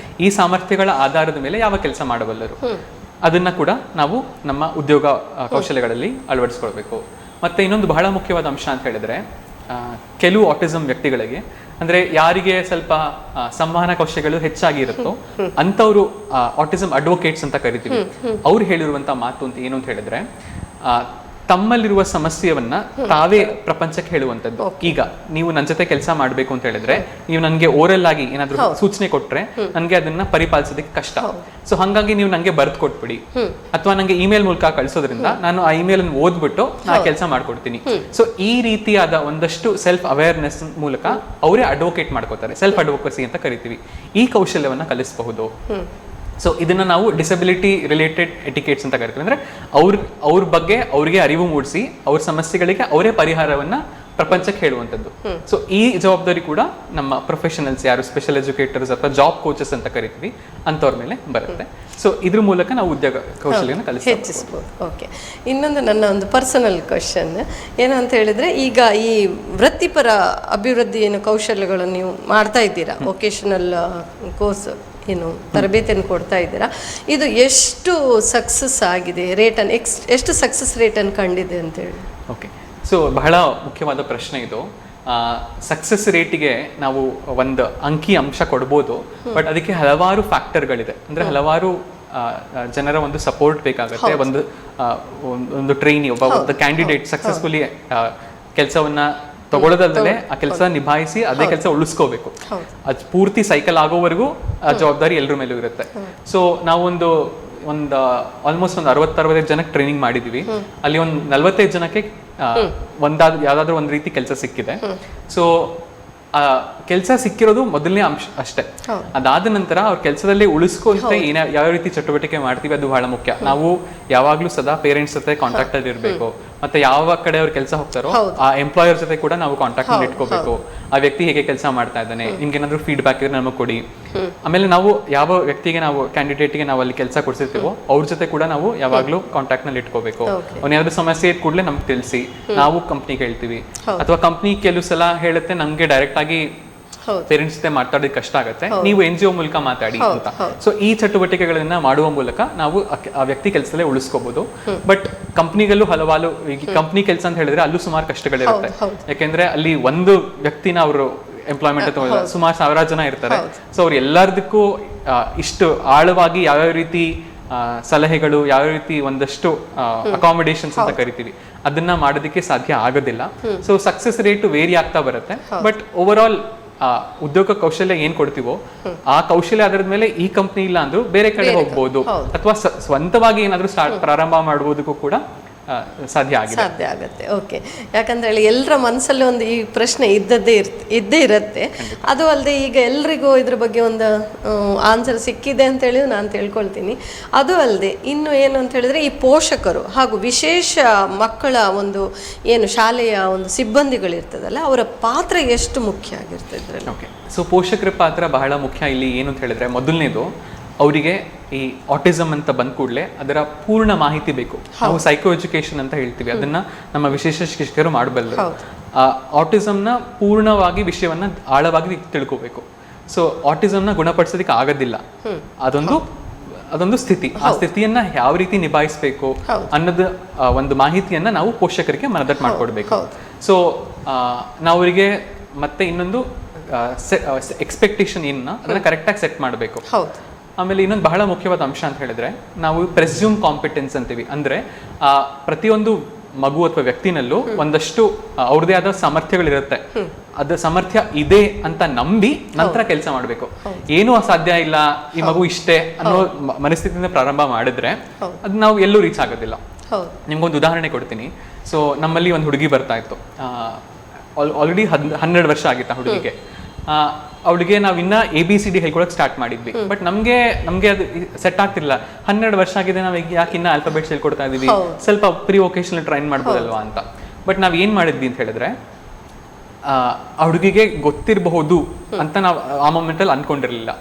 ಈ ಸಾಮರ್ಥ್ಯಗಳ ಆಧಾರದ ಮೇಲೆ ಯಾವ ಕೆಲಸ ಮಾಡಬಲ್ಲರು ಅದನ್ನ ಕೂಡ ನಾವು ನಮ್ಮ ಉದ್ಯೋಗ ಕೌಶಲ್ಯಗಳಲ್ಲಿ ಅಳವಡಿಸ್ಕೊಳ್ಬೇಕು. ಮತ್ತೆ ಇನ್ನೊಂದು ಬಹಳ ಮುಖ್ಯವಾದ ಅಂಶ ಅಂತ ಹೇಳಿದ್ರೆ, ಕೆಲವು ಆಟಿಸಮ್ ವ್ಯಕ್ತಿಗಳಿಗೆ ಅಂದ್ರೆ ಯಾರಿಗೆ ಸ್ವಲ್ಪ ಸಂವಹನ ಕೌಶಲ್ಯಗಳು ಹೆಚ್ಚಾಗಿ ಇರುತ್ತೋ ಅಂಥವ್ರು ಆಟಿಸಮ್ ಅಡ್ವೊಕೇಟ್ಸ್ ಅಂತ ಕರಿತೀವಿ. ಅವ್ರು ಹೇಳಿರುವಂತ ಮಾತು ಅಂತ ಏನು ಅಂತ ಹೇಳಿದ್ರೆ, ತಮ್ಮಲ್ಲಿರುವ ಸಮಸ್ಯೆಯನ್ನ ತಾವೇ ಪ್ರಪಂಚಕ್ಕೆ ಹೇಳುವಂತದ್ದು. ಈಗ ನೀವು ನನ್ನ ಜೊತೆ ಕೆಲಸ ಮಾಡ್ಬೇಕು ಅಂತ ಹೇಳಿದ್ರೆ ನೀವು ನನ್ಗೆ ಓರಲ್ ಆಗಿ ಏನಾದ್ರು ಸೂಚನೆ ಕೊಟ್ರೆ ನನ್ಗೆ ಅದನ್ನ ಪರಿಪಾಲಿಸೋದಕ್ಕೆ ಕಷ್ಟ. ಸೊ ಹಂಗಾಗಿ ನೀವು ನಂಗೆ ಬರ್ದ್ ಕೊಟ್ಬಿಡಿ ಅಥವಾ ನಂಗೆ ಇಮೇಲ್ ಮೂಲಕ ಕಳಿಸೋದ್ರಿಂದ ನಾನು ಆ ಇಮೇಲ್ ಅನ್ನು ಓದ್ಬಿಟ್ಟು ನಾ ಕೆಲಸ ಮಾಡ್ಕೊಡ್ತೀನಿ. ಸೊ ಈ ರೀತಿಯಾದ ಒಂದಷ್ಟು ಸೆಲ್ಫ್ ಅವೇರ್ನೆಸ್ ಮೂಲಕ ಅವರೇ ಅಡ್ವೊಕೇಟ್ ಮಾಡ್ಕೋತಾರೆ. ಸೆಲ್ಫ್ ಅಡ್ವೊಕಸಿ ಅಂತ ಕರಿತೀವಿ. ಈ ಕೌಶಲ್ಯವನ್ನ ಕಲಿಸಬಹುದು. ಸೊ ಇದನ್ನ ನಾವು ಡಿಸಬಿಲಿಟಿ ರಿಲೇಟೆಡ್ ಎಟಿಕೇಟ್ಸ್ ಅಂತ ಕರಿತೀವಿ. ಅಂದ್ರೆ ಅವ್ರ ಬಗ್ಗೆ ಅವ್ರಿಗೆ ಅರಿವು ಮೂಡಿಸಿ ಅವ್ರ ಸಮಸ್ಯೆಗಳಿಗೆ ಅವರೇ ಪರಿಹಾರವನ್ನ ಪ್ರಪಂಚಕ್ಕೆ ಹೇಳುವಂಥದ್ದು. ಸೊ ಈ ಜವಾಬ್ದಾರಿ ಕೂಡ ನಮ್ಮ ಪ್ರೊಫೆಷನಲ್ಸ್ ಯಾರು ಸ್ಪೆಷಲ್ ಎಜುಕೇಟರ್ಸ್ ಅಥವಾ ಜಾಬ್ ಕೋಚಸ್ ಅಂತ ಕರಿತೀವಿ ಅಂತವ್ರ ಮೇಲೆ ಬರುತ್ತೆ. ಸೊ ಇದ್ರ ಮೂಲಕ ನಾವು ಉದ್ಯೋಗ ಕೌಶಲ್ಯನ ಹೆಚ್ಚಿಸ್ಬೋದು. ಓಕೆ, ಇನ್ನೊಂದು ನನ್ನ ಒಂದು ಪರ್ಸನಲ್ ಕ್ವಶನ್ ಏನು ಅಂತ ಹೇಳಿದ್ರೆ, ಈಗ ಈ ವೃತ್ತಿಪರ ಅಭಿವೃದ್ಧಿ ಏನು ಕೌಶಲ್ಯಗಳನ್ನು ನೀವು ಮಾಡ್ತಾ ಇದ್ದೀರಾ, ವೊಕೇಶನಲ್ ಕೋರ್ಸ್ ಏನು ತರಬೇತಿಯನ್ನು ಕೊಡ್ತಾ ಇದ್ದೀರಾ, ಇದು ಎಷ್ಟು ಸಕ್ಸಸ್ ಆಗಿದೆ, ರೇಟನ್ನು ಎಷ್ಟು ಸಕ್ಸಸ್ ರೇಟನ್ನು ಕಂಡಿದೆ ಅಂತೇಳಿ? ಓಕೆ, ಸೊ ಬಹಳ ಮುಖ್ಯವಾದ ಪ್ರಶ್ನೆ ಇದು. ಸಕ್ಸಸ್ ರೇಟಿಗೆ ನಾವು ಒಂದು ಅಂಕಿ ಅಂಶ ಕೊಡ್ಬೋದು, ಬಟ್ ಅದಕ್ಕೆ ಹಲವಾರು ಫ್ಯಾಕ್ಟರ್ಗಳಿದೆ. ಅಂದ್ರೆ ಹಲವಾರು ಜನರ ಒಂದು ಸಪೋರ್ಟ್ ಬೇಕಾಗುತ್ತೆ. ಒಂದು ಟ್ರೈನಿ ಒಬ್ಬ ಕ್ಯಾಂಡಿಡೇಟ್ ಸಕ್ಸಸ್ಫುಲಿ ಕೆಲಸವನ್ನ ತಗೊಳ್ಳೋದಲ್ಲದೆ ಆ ಕೆಲಸ ನಿಭಾಯಿಸಿ ಅದೇ ಕೆಲಸ ಉಳಿಸ್ಕೋಬೇಕು. ಅದು ಪೂರ್ತಿ ಸೈಕಲ್ ಆಗೋವರೆಗೂ ಆ ಜವಾಬ್ದಾರಿ ಎಲ್ಲರ ಮೇಲೂ ಇರುತ್ತೆ. ಸೊ ನಾವು ಒಂದು ಆಲ್ಮೋಸ್ಟ್ ಒಂದು 60-65 ಜನಕ್ಕೆ ಟ್ರೈನಿಂಗ್ ಮಾಡಿದೀವಿ. ಅಲ್ಲಿ ಒಂದು 45 ಜನಕ್ಕೆ ಯಾವ್ದಾದ್ರು ಒಂದ್ ರೀತಿ ಕೆಲಸ ಸಿಕ್ಕಿದೆ. ಸೊ ಕೆಲಸ ಸಿಕ್ಕಿರೋದು ಮೊದಲನೇ ಅಂಶ ಅಷ್ಟೇ. ಅದಾದ ನಂತರ ಅವ್ರ ಕೆಲಸದಲ್ಲಿ ಉಳಿಸ್ಕೊಂತ ಯಾವ ರೀತಿ ಚಟುವಟಿಕೆ ಮಾಡ್ತೀವಿ ಅದು ಬಹಳ ಮುಖ್ಯ. ನಾವು ಯಾವಾಗ್ಲೂ ಸದಾ ಪೇರೆಂಟ್ಸ್ ಜೊತೆ ಕಾಂಟ್ಯಾಕ್ಟ್ ಅಲ್ಲಿ ಇರಬೇಕು. ಮತ್ತೆ ಯಾವ ಕಡೆ ಅವ್ರ ಕೆಲಸ ಹೋಗ್ತಾರೋ ಆ ಎಂಪ್ಲಾಯರ್ ಜೊತೆ ಕೂಡ ನಾವು ಕಾಂಟ್ಯಾಕ್ಟ್ ಅಲ್ಲಿ ಇಟ್ಕೋಬೇಕು. ಆ ವ್ಯಕ್ತಿ ಹೇಗೆ ಕೆಲಸ ಮಾಡ್ತಾ ಇದ್ದಾನೆ, ನಿಮ್ಗೆ ಏನಾದ್ರು ಫೀಡ್ಬ್ಯಾಕ್ ಇದ್ರೆ ನಮಗೆ ಕೊಡಿ. ಆಮೇಲೆ ನಾವು ಯಾವ ವ್ಯಕ್ತಿಗೆ ನಾವು ಕ್ಯಾಂಡಿಡೇಟ್ಗೆ ನಾವು ಅಲ್ಲಿ ಕೆಲಸ ಕೊಡ್ಸಿರ್ತೀವೋ ಅವ್ರ ಜೊತೆ ಕೂಡ ನಾವು ಯಾವಾಗ್ಲೂ ಕಾಂಟ್ಯಾಕ್ಟ್ ನಲ್ಲಿ ಇಟ್ಕೋಬೇಕು. ಅವ್ನೇನಾದ್ರು ಸಮಸ್ಯೆ ಇದ್ ಕೂಡಲೇ ನಮ್ಗೆ ತಿಳಿಸಿ ನಾವು ಕಂಪ್ನಿಗೆ ಹೇಳ್ತೀವಿ. ಅಥವಾ ಕಂಪ್ನಿ ಕೆಲವು ಸಲ ಹೇಳುತ್ತೆ ನಮ್ಗೆ ಡೈರೆಕ್ಟ್ ಆಗಿ ಪೇರೆಂಟ್ಸ್ ಜೊತೆ ಮಾತಾಡೋದು ಕಷ್ಟ ಆಗುತ್ತೆ, ನೀವು NGO ಮೂಲಕ ಮಾತಾಡಿ ಅಂತ. ಸೊ ಈ ಚಟುವಟಿಕೆಗಳನ್ನ ಮಾಡುವ ಮೂಲಕ ನಾವು ಆ ವ್ಯಕ್ತಿ ಕೆಲಸದಲ್ಲೇ ಉಳಿಸ್ಕೋಬಹುದು. ಬಟ್ ಕಂಪ್ನಿಗಲ್ಲೂ ಹಲವಾರು ಕಂಪ್ನಿ ಕೆಲಸ ಅಂತ ಹೇಳಿದ್ರೆ ಅಲ್ಲೂ ಸುಮಾರು ಕಷ್ಟಗಳಿರುತ್ತೆ. ಯಾಕೆಂದ್ರೆ ಅಲ್ಲಿ ಒಂದು ವ್ಯಕ್ತಿನ ಅವರು ಎಂಪ್ಲಾಯ್ಮೆಂಟ್ ಅಥವಾ ಸುಮಾರು ಸಾವಿರಾರು ಜನ ಇರ್ತಾರೆ. ಸೊ ಅವ್ರು ಎಲ್ಲದಕ್ಕೂ ಇಷ್ಟು ಆಳವಾಗಿ ಯಾವ್ಯಾವ ರೀತಿ ಸಲಹೆಗಳು, ಯಾವ ರೀತಿ ಒಂದಷ್ಟು ಅಕಾಮಿಡೇಷನ್ಸ್ ಅಂತ ಕರಿತೀವಿ, ಅದನ್ನ ಮಾಡೋದಕ್ಕೆ ಸಾಧ್ಯ ಆಗೋದಿಲ್ಲ. ಸೊ ಸಕ್ಸಸ್ ರೇಟ್ ವೇರಿ ಆಗ್ತಾ ಬರುತ್ತೆ. ಬಟ್ ಓವರ್ ಆಲ್ ಉದ್ಯೋಗ ಕೌಶಲ್ಯ ಏನ್ ಕೊಡ್ತೀವೋ ಆ ಕೌಶಲ್ಯ ಅದರ ಮೇಲೆ ಈ ಕಂಪ್ನಿ ಇಲ್ಲ ಅಂದ್ರೂ ಬೇರೆ ಕಡೆ ಹೋಗ್ಬೋದು, ಅಥವಾ ಸ್ವಂತವಾಗಿ ಏನಾದ್ರೂ ಪ್ರಾರಂಭ ಮಾಡುವುದಕ್ಕೂ ಕೂಡ ಸಾಧ್ಯ ಆಗುತ್ತೆ. ಓಕೆ, ಯಾಕಂದ್ರೆ ಹೇಳಿ ಎಲ್ಲರ ಮನಸ್ಸಲ್ಲಿ ಒಂದು ಈ ಪ್ರಶ್ನೆ ಇದ್ದೇ ಇರುತ್ತೆ. ಅದು ಅಲ್ಲದೆ ಈಗ ಎಲ್ರಿಗೂ ಇದ್ರ ಬಗ್ಗೆ ಒಂದು ಆನ್ಸರ್ ಸಿಕ್ಕಿದೆ ಅಂತ ಹೇಳಿ ನಾನು ತಿಳ್ಕೊಳ್ತೀನಿ. ಅದು ಅಲ್ಲದೆ ಇನ್ನು ಏನು ಅಂತ ಹೇಳಿದ್ರೆ, ಈ ಪೋಷಕರು ಹಾಗೂ ವಿಶೇಷ ಮಕ್ಕಳ ಒಂದು ಏನು ಶಾಲೆಯ ಒಂದು ಸಿಬ್ಬಂದಿಗಳಿರ್ತದಲ್ಲ, ಅವರ ಪಾತ್ರ ಎಷ್ಟು ಮುಖ್ಯ ಆಗಿರ್ತದೆ? ಓಕೆ, ಸೊ ಪೋಷಕರ ಪಾತ್ರ ಬಹಳ ಮುಖ್ಯ. ಇಲ್ಲಿ ಏನು ಅಂತ ಹೇಳಿದ್ರೆ, ಮೊದಲನೇದು ಅವರಿಗೆ ಈ ಆಟಿಸಮ್ ಅಂತ ಬಂದ ಕೂಡಲೇ ಅದರ ಪೂರ್ಣ ಮಾಹಿತಿ ಬೇಕು. ನಾವು ಸೈಕೋ ಎಜುಕೇಶನ್ ಅಂತ ಹೇಳ್ತೀವಿ, ಅದನ್ನ ನಮ್ಮ ವಿಶೇಷ ಶಿಕ್ಷಕರು ಮಾಡಬಲ್ಲರು. ಆಟಿಸಮ್ನ ಪೂರ್ಣವಾಗಿ ವಿಷಯವನ್ನ ಆಳವಾಗಿ ತಿಳ್ಕೋಬೇಕು. ಸೊ ಆಟಿಸಮ್ನ ಗುಣಪಡಿಸೋದಕ್ಕೆ ಆಗೋದಿಲ್ಲ, ಅದೊಂದು ಸ್ಥಿತಿ. ಆ ಸ್ಥಿತಿಯನ್ನ ಯಾವ ರೀತಿ ನಿಭಾಯಿಸಬೇಕು ಅನ್ನೋದು ಒಂದು ಮಾಹಿತಿಯನ್ನ ನಾವು ಪೋಷಕರಿಗೆ ಮನದಟ್ಟು ಮಾಡ್ಕೊಡ್ಬೇಕು. ಸೊ ನಾವು ಅವರಿಗೆ ಮತ್ತೆ ಇನ್ನೊಂದು ಎಕ್ಸ್ಪೆಕ್ಟೇಷನ್ ಏನ ಅದನ್ನ ಕರೆಕ್ಟಾಗಿ ಸೆಟ್ ಮಾಡಬೇಕು. ಆಮೇಲೆ ಇನ್ನೊಂದು ಬಹಳ ಮುಖ್ಯವಾದ ಅಂಶ ಅಂತ ಹೇಳಿದ್ರೆ, ನಾವು ಪ್ರೆಸ್ಯೂಮ್ ಕಾಂಪಿಟೆನ್ಸ್ ಅಂತೀವಿ. ಅಂದ್ರೆ ಪ್ರತಿಯೊಂದು ಮಗು ಅಥವಾ ವ್ಯಕ್ತಿನಲ್ಲೂ ಒಂದಷ್ಟು ಅವ್ರದೇ ಆದ ಸಾಮರ್ಥ್ಯಗಳಿರುತ್ತೆ. ಅದ ಸಾಮರ್ಥ್ಯ ಇದೆ ಅಂತ ನಂಬಿ ನಂತರ ಕೆಲಸ ಮಾಡಬೇಕು. ಏನೂ ಅಸಾಧ್ಯ ಇಲ್ಲ, ಈ ಮಗು ಇಷ್ಟೇ ಅನ್ನೋ ಮನಸ್ಥಿತಿಯಿಂದ ಪ್ರಾರಂಭ ಮಾಡಿದ್ರೆ ಅದು ನಾವು ಎಲ್ಲೂ ರೀಚ್ ಆಗೋದಿಲ್ಲ. ನಿಮ್ಗೊಂದು ಉದಾಹರಣೆ ಕೊಡ್ತೀನಿ. ಸೊ ನಮ್ಮಲ್ಲಿ ಒಂದು ಹುಡುಗಿ ಬರ್ತಾ ಇತ್ತು. ಆಲ್ರೆಡಿ 12 ವರ್ಷ ಆಗಿತ್ತು ಆ ಹುಡುಗಿಗೆ. ಅವಳಿಗೆ ನಾವು ಇನ್ನ ABCD ಹೇಳ್ಕೊಳಕ್ ಸ್ಟಾರ್ಟ್ ಮಾಡಿದ್ವಿ. ಬಟ್ ನಮ್ಗೆ ಅದು ಸೆಟ್ ಆಗ್ತಿರ್ಲಿಲ್ಲ. 12 ವರ್ಷ ಆಗಿದೆ, ನಾವು ಯಾಕೆ ಇನ್ನ ಆಲ್ಫಾಬೆಟ್ಸ್ ಹೇಳ್ಕೊಡ್ತಾ ಇದೀವಿ, ಸ್ವಲ್ಪ ಪ್ರಿ ವೊಕೇಶನಲ್ ಟ್ರೈನ್ ಮಾಡ್ಬೋದಲ್ವಾ ಅಂತ. ಬಟ್ ನಾವ್ ಏನ್ ಮಾಡಿದ್ವಿ ಅಂತ ಹೇಳಿದ್ರೆ, ಆ ಹುಡುಗಿಗೆ ಗೊತ್ತಿರಬಹುದು ಅಂತ ನಾವು ಆ ಮೊಮೆಂಟ್ ಅಲ್ಲಿ ಅನ್ಕೊಂಡಿರ್ಲಿಲ್ಲ.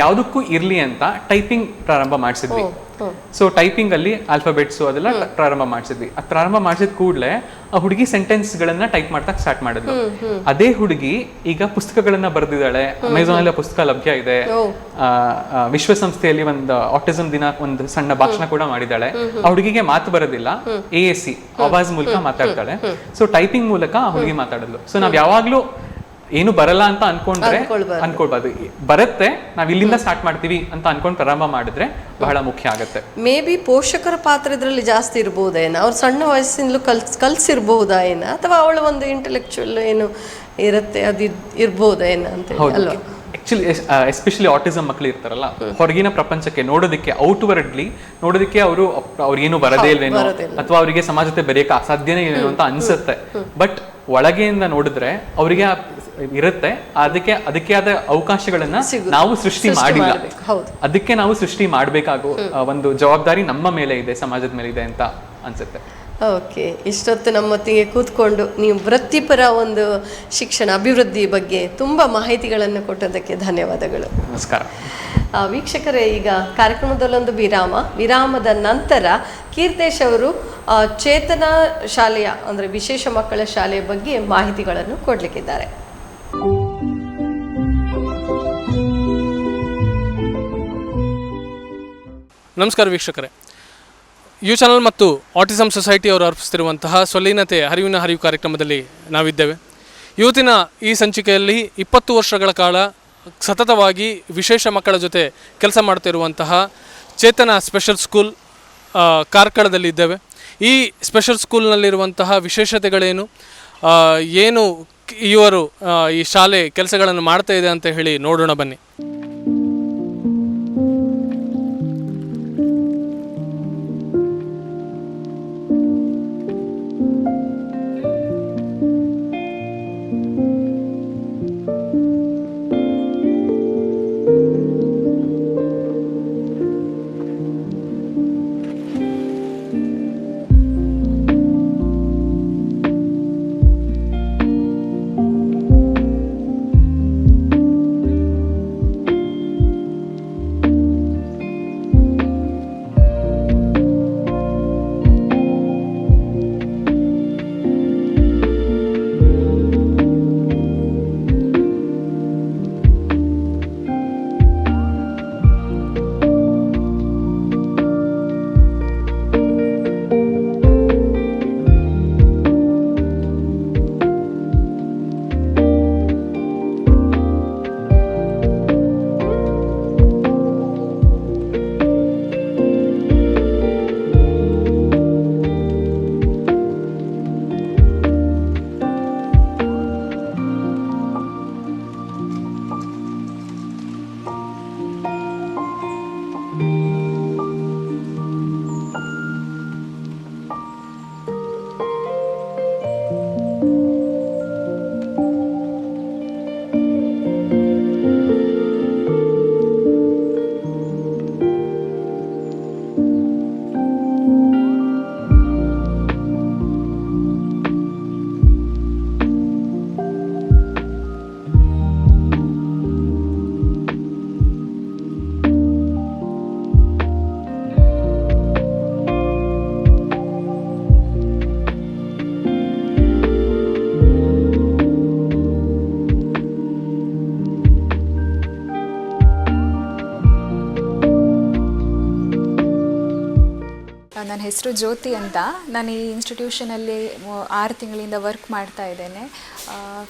ಯಾವ್ದಕ್ಕೂ ಇರ್ಲಿ ಅಂತ ಟೈಪಿಂಗ್ ಪ್ರಾರಂಭ ಮಾಡಿಸಿದ್ವಿ. ಸೊ ಟೈಪಿಂಗ್ ಅಲ್ಲಿ ಆಲ್ಫಾಬೆಟ್ಸ್ ಅದೆಲ್ಲ ಪ್ರಾರಂಭ ಮಾಡಿಸಿದ್ವಿ. ಅದು ಪ್ರಾರಂಭ ಮಾಡಿಸಿದ ಕೂಡಲೇ ಆ ಹುಡುಗಿ ಸೆಂಟೆನ್ಸ್ ಗಳನ್ನ ಟೈಪ್ ಮಾಡ್ತಾ ಸ್ಟಾರ್ಟ್ ಮಾಡಿದ್ಲು. ಅದೇ ಹುಡುಗಿ ಈಗ ಪುಸ್ತಕಗಳನ್ನ ಬರೆದಿದ್ದಾಳೆ. ಅಮೆಝಾನ್ ಅಲ್ಲಿ ಪುಸ್ತಕ ಲಭ್ಯ ಇದೆ. ವಿಶ್ವಸಂಸ್ಥೆಯಲ್ಲಿ ಒಂದು ಆಟಿಸಮ್ ದಿನ ಒಂದು ಸಣ್ಣ ಭಾಷಣ ಕೂಡ ಮಾಡಿದ್ದಾಳೆ. ಆ ಹುಡುಗಿಗೆ ಮಾತು ಬರೋದಿಲ್ಲ, AAC ಆವಾಜ್ ಮೂಲಕ ಮಾತಾಡ್ತಾಳೆ. ಸೊ ಟೈಪಿಂಗ್ ಮೂಲಕ ಆ ಹುಡುಗಿ ಮಾತಾಡಲು. ಸೊ ನಾವ್ ಯಾವಾಗ್ಲೂ ಏನು ಬರಲ್ಲ ಅಂತ ಅನ್ಕೊಳ್ಬಾರ್ದು. ಅನ್ಕೊಳ್ಬಾರ್ದು. ಬರುತ್ತೆ, ನಾವ್ ಇಲ್ಲಿಂದ ಸ್ಟಾರ್ಟ್ ಮಾಡ್ತೀವಿ ಅಂತ ಅನ್ಕೊಂಡ್ ಪ್ರಾರಂಭ ಮಾಡಿದ್ರೆ ಬಹಳ ಮುಖ್ಯ ಆಗುತ್ತೆ. ಮೇ ಬಿ ಪೋಷಕರ ಪಾತ್ರ ಇದರಲ್ಲಿ ಜಾಸ್ತಿ ಇರ್ಬೋದೇನ, ಅವ್ರು ಸಣ್ಣ ವಯಸ್ಸಿಂದಲೂ ಕಲ್ಸಿರ್ಬಹುದಾ ಏನ, ಅಥವಾ ಅವಳ ಒಂದು ಇಂಟೆಲೆಕ್ಚುಯಲ್ ಏನು ಇರುತ್ತೆ ಅದು ಇರ್ಬೋದೇನ ಅಂತ ಅಲ್ವಾ? ಆಕ್ಚುಲಿ ಎಸ್ಪೆಷಲಿ ಆಟಿಸಮ್ ಮಕ್ಕಳು ಇರ್ತಾರಲ್ಲ, ಹೊರಗಿನ ಪ್ರಪಂಚಕ್ಕೆ ನೋಡೋದಕ್ಕೆ, ಔಟ್ವರ್ಡ್ಲಿ ನೋಡೋದಕ್ಕೆ ಅವ್ರಿಗೇನು ಬರದೇ ಇಲ್ವೇನೋ ಅಥವಾ ಅವರಿಗೆ ಸಮಾಜತೆ ಬೆರೆಯಕ್ಕೆ ಅಸಾಧ್ಯನೇ ಏನು ಅಂತ ಅನ್ಸುತ್ತೆ. ಬಟ್ ಒಳಗೆಯಿಂದ ನೋಡಿದ್ರೆ ಅವರಿಗೆ ಇರುತ್ತೆ. ಅದಕ್ಕೆ ಆದ ಅವಕಾಶಗಳನ್ನ ನಾವು ಸೃಷ್ಟಿ ಮಾಡಿಲ್ಲ. ಅದಕ್ಕೆ ನಾವು ಸೃಷ್ಟಿ ಮಾಡ್ಬೇಕಾಗೋ ಒಂದು ಜವಾಬ್ದಾರಿ ನಮ್ಮ ಮೇಲೆ ಇದೆ, ಸಮಾಜದ ಮೇಲೆ ಇದೆ ಅಂತ ಅನ್ಸುತ್ತೆ. ಓಕೆ, ಇಷ್ಟೊತ್ತು ನಮ್ಮೊತ್ತಿಗೆ ಕೂತ್ಕೊಂಡು ನೀವು ವೃತ್ತಿಪರ ಒಂದು ಶಿಕ್ಷಣ ಅಭಿವೃದ್ಧಿ ಬಗ್ಗೆ ತುಂಬ ಮಾಹಿತಿಗಳನ್ನು ಕೊಟ್ಟದಕ್ಕೆ ಧನ್ಯವಾದಗಳು. ನಮಸ್ಕಾರ. ವೀಕ್ಷಕರೇ, ಈಗ ಕಾರ್ಯಕ್ರಮದಲ್ಲೊಂದು ವಿರಾಮದ ನಂತರ ಕೀರ್ತೇಶ್ ಅವರು ಚೇತನ ಶಾಲೆಯ ಅಂದರೆ ವಿಶೇಷ ಮಕ್ಕಳ ಶಾಲೆಯ ಬಗ್ಗೆ ಮಾಹಿತಿಗಳನ್ನು ಕೊಡಲಿಕ್ಕಿದ್ದಾರೆ. ನಮಸ್ಕಾರ ವೀಕ್ಷಕರೇ, ಯು ಚಾನಲ್ ಮತ್ತು ಆಟಿಸಮ್ ಸೊಸೈಟಿ ಅವರು ಅರ್ಪಿಸ್ತಿರುವಂತಹ ಸ್ವಲೀನತೆ ಅರಿವಿನ ಹರಿವು ಕಾರ್ಯಕ್ರಮದಲ್ಲಿ ನಾವಿದ್ದೇವೆ. ಇವತ್ತಿನ ಈ ಸಂಚಿಕೆಯಲ್ಲಿ 20 ವರ್ಷಗಳ ಕಾಲ ಸತತವಾಗಿ ವಿಶೇಷ ಮಕ್ಕಳ ಜೊತೆ ಕೆಲಸ ಮಾಡ್ತಿರುವಂತಹ ಚೇತನ ಸ್ಪೆಷಲ್ ಸ್ಕೂಲ್ ಕಾರ್ಕಳದಲ್ಲಿ ಇದ್ದೇವೆ. ಈ ಸ್ಪೆಷಲ್ ಸ್ಕೂಲ್ನಲ್ಲಿರುವಂತಹ ವಿಶೇಷತೆಗಳೇನು, ಏನು ಇವರು ಈ ಶಾಲೆ ಕೆಲಸಗಳನ್ನು ಮಾಡ್ತಾ ಇದೆ ಅಂತ ಹೇಳಿ ನೋಡೋಣ ಬನ್ನಿ. ನನ್ನ ಹೆಸರು ಜ್ಯೋತಿ ಅಂತ. ನಾನು ಈ ಇನ್ಸ್ಟಿಟ್ಯೂಷನಲ್ಲಿ 6 ತಿಂಗಳಿಂದ ವರ್ಕ್ ಮಾಡ್ತಾ ಇದ್ದೇನೆ.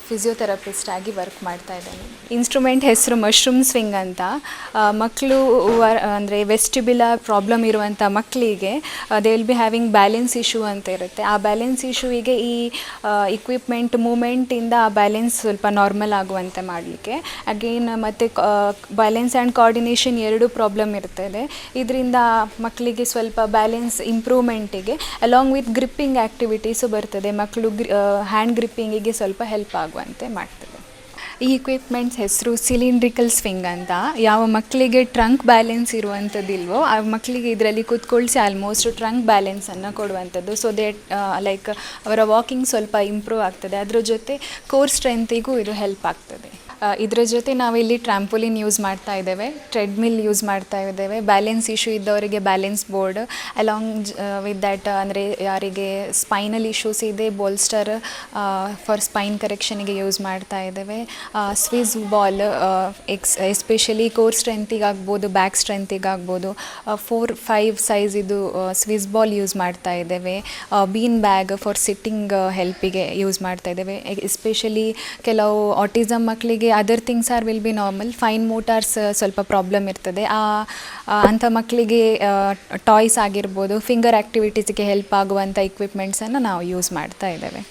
ಫಿಸಿಯೋಥೆರಪಿಸ್ಟ್ ಆಗಿ ವರ್ಕ್ ಮಾಡ್ತಾ ಇದ್ದೇನೆ. ಇನ್ಸ್ಟ್ರೂಮೆಂಟ್ ಹೆಸರು ಮಶ್ರೂಮ್ ಸ್ವಿಂಗ್ ಅಂತ. ಮಕ್ಕಳು ಅಂದರೆ ವೆಸ್ಟಿಬ್ಯುಲರ್ ಪ್ರಾಬ್ಲಮ್ ಇರುವಂಥ ಮಕ್ಕಳಿಗೆ they will be having balance issue ಅಂತ ಇರುತ್ತೆ. ಆ ಬ್ಯಾಲೆನ್ಸ್ ಇಶ್ಯೂವಿಗೆ ಈ ಇಕ್ವಿಪ್ಮೆಂಟ್ ಮೂಮೆಂಟಿಂದ ಆ ಬ್ಯಾಲೆನ್ಸ್ ಸ್ವಲ್ಪ ನಾರ್ಮಲ್ ಆಗುವಂತೆ ಮಾಡಲಿಕ್ಕೆ. ಅಗೇನ್ ಮತ್ತು ಬ್ಯಾಲೆನ್ಸ್ ಆ್ಯಂಡ್ ಕೋಆರ್ಡಿನೇಷನ್ 2 ಪ್ರಾಬ್ಲಮ್ ಇರ್ತದೆ. ಇದರಿಂದ ಮಕ್ಕಳಿಗೆ ಸ್ವಲ್ಪ ಬ್ಯಾಲೆನ್ಸ್ ಇಂಪ್ರೂವ್ಮೆಂಟಿಗೆ ಅಲಾಂಗ್ ವಿತ್ ಗ್ರಿಪ್ಪಿಂಗ್ ಆ್ಯಕ್ಟಿವಿಟೀಸು ಬರ್ತದೆ. ಮಕ್ಕಳು ಹ್ಯಾಂಡ್ ಗ್ರಿಪ್ಪಿಂಗಿಗೆ ಸ್ವಲ್ಪ ಹೆಲ್ಪ್ ಆಗುವಂತೆ ಮಾಡ್ತದೆ. ಈ ಇಕ್ವಿಪ್ಮೆಂಟ್ಸ್ ಹೆಸರು ಸಿಲಿಂಡ್ರಿಕಲ್ ಸ್ವಿಂಗ್ ಅಂತ. ಯಾವ ಮಕ್ಕಳಿಗೆ ಟ್ರಂಕ್ ಬ್ಯಾಲೆನ್ಸ್ ಇರುವಂಥದ್ದಿಲ್ವೋ ಆ ಮಕ್ಕಳಿಗೆ ಇದರಲ್ಲಿ ಕೂತ್ಕೊಳಿಸಿ ಆಲ್ಮೋಸ್ಟ್ ಟ್ರಂಕ್ ಬ್ಯಾಲೆನ್ಸನ್ನು ಕೊಡುವಂಥದ್ದು. ಸೊ ದೇಟ್ ಲೈಕ್ ಅವರ ವಾಕಿಂಗ್ ಸ್ವಲ್ಪ ಇಂಪ್ರೂವ್ ಆಗ್ತದೆ. ಅದರ ಜೊತೆ ಕೋರ್ ಸ್ಟ್ರೆಂತಿಗೂ ಇದು ಹೆಲ್ಪ್ ಆಗ್ತದೆ. ಇದರ ಜೊತೆ ನಾವಿಲ್ಲಿ ಟ್ರ್ಯಾಂಪೋಲಿನ್ ಯೂಸ್ ಮಾಡ್ತಾ ಇದ್ದೇವೆ, ಟ್ರೆಡ್ಮಿಲ್ ಯೂಸ್ ಮಾಡ್ತಾ ಇದ್ದೇವೆ, ಬ್ಯಾಲೆನ್ಸ್ ಇಶ್ಯೂ ಇದ್ದವರಿಗೆ balance board, along with that ಅಂದರೆ ಯಾರಿಗೆ ಸ್ಪೈನಲ್ ಇಶ್ಯೂಸ್ ಇದೆ ಬೋಲ್ಸ್ಟರ್ ಫಾರ್ ಸ್ಪೈನ್ ಕರೆಕ್ಷನಿಗೆ ಯೂಸ್ ಮಾಡ್ತಾ ಇದ್ದೇವೆ, ಸ್ವಿಸ್ ಬಾಲ್ ಎಸ್ಪೆಷಲಿ ಕೋರ್ ಸ್ಟ್ರೆಂತಿಗೆ ಆಗ್ಬೋದು, ಬ್ಯಾಕ್ ಸ್ಟ್ರೆಂತಿಗೆ ಆಗ್ಬೋದು 4-5 ಸೈಜ್ ಇದು ಸ್ವಿಸ್ ಬಾಲ್ ಯೂಸ್ ಮಾಡ್ತಾ ಇದ್ದೇವೆ, ಬೀನ್ ಬ್ಯಾಗ್ ಫಾರ್ ಸಿಟ್ಟಿಂಗ್ ಹೆಲ್ಪಿಗೆ ಯೂಸ್ ಮಾಡ್ತಾ ಇದ್ದೇವೆ. ಎಸ್ಪೆಷಲಿ ಕೆಲವು ಆಟಿಸಮ್ ಮಕ್ಕಳಿಗೆ other things are will be normal, fine motors ಸ್ವಲ್ಪ ಪ್ರಾಬ್ಲಮ್ ಇರ್ತದೆ, ಅಂಥ ಮಕ್ಕಳಿಗೆ ಟಾಯ್ಸ್ ಆಗಿರ್ಬೋದು, ಫಿಂಗರ್ ಆ್ಯಕ್ಟಿವಿಟೀಸ್ಗೆ ಹೆಲ್ಪ್ ಆಗುವಂಥ ಇಕ್ವಿಪ್ಮೆಂಟ್ಸನ್ನು ನಾವು ಯೂಸ್ ಮಾಡ್ತಾ ಇದ್ದೇವೆ.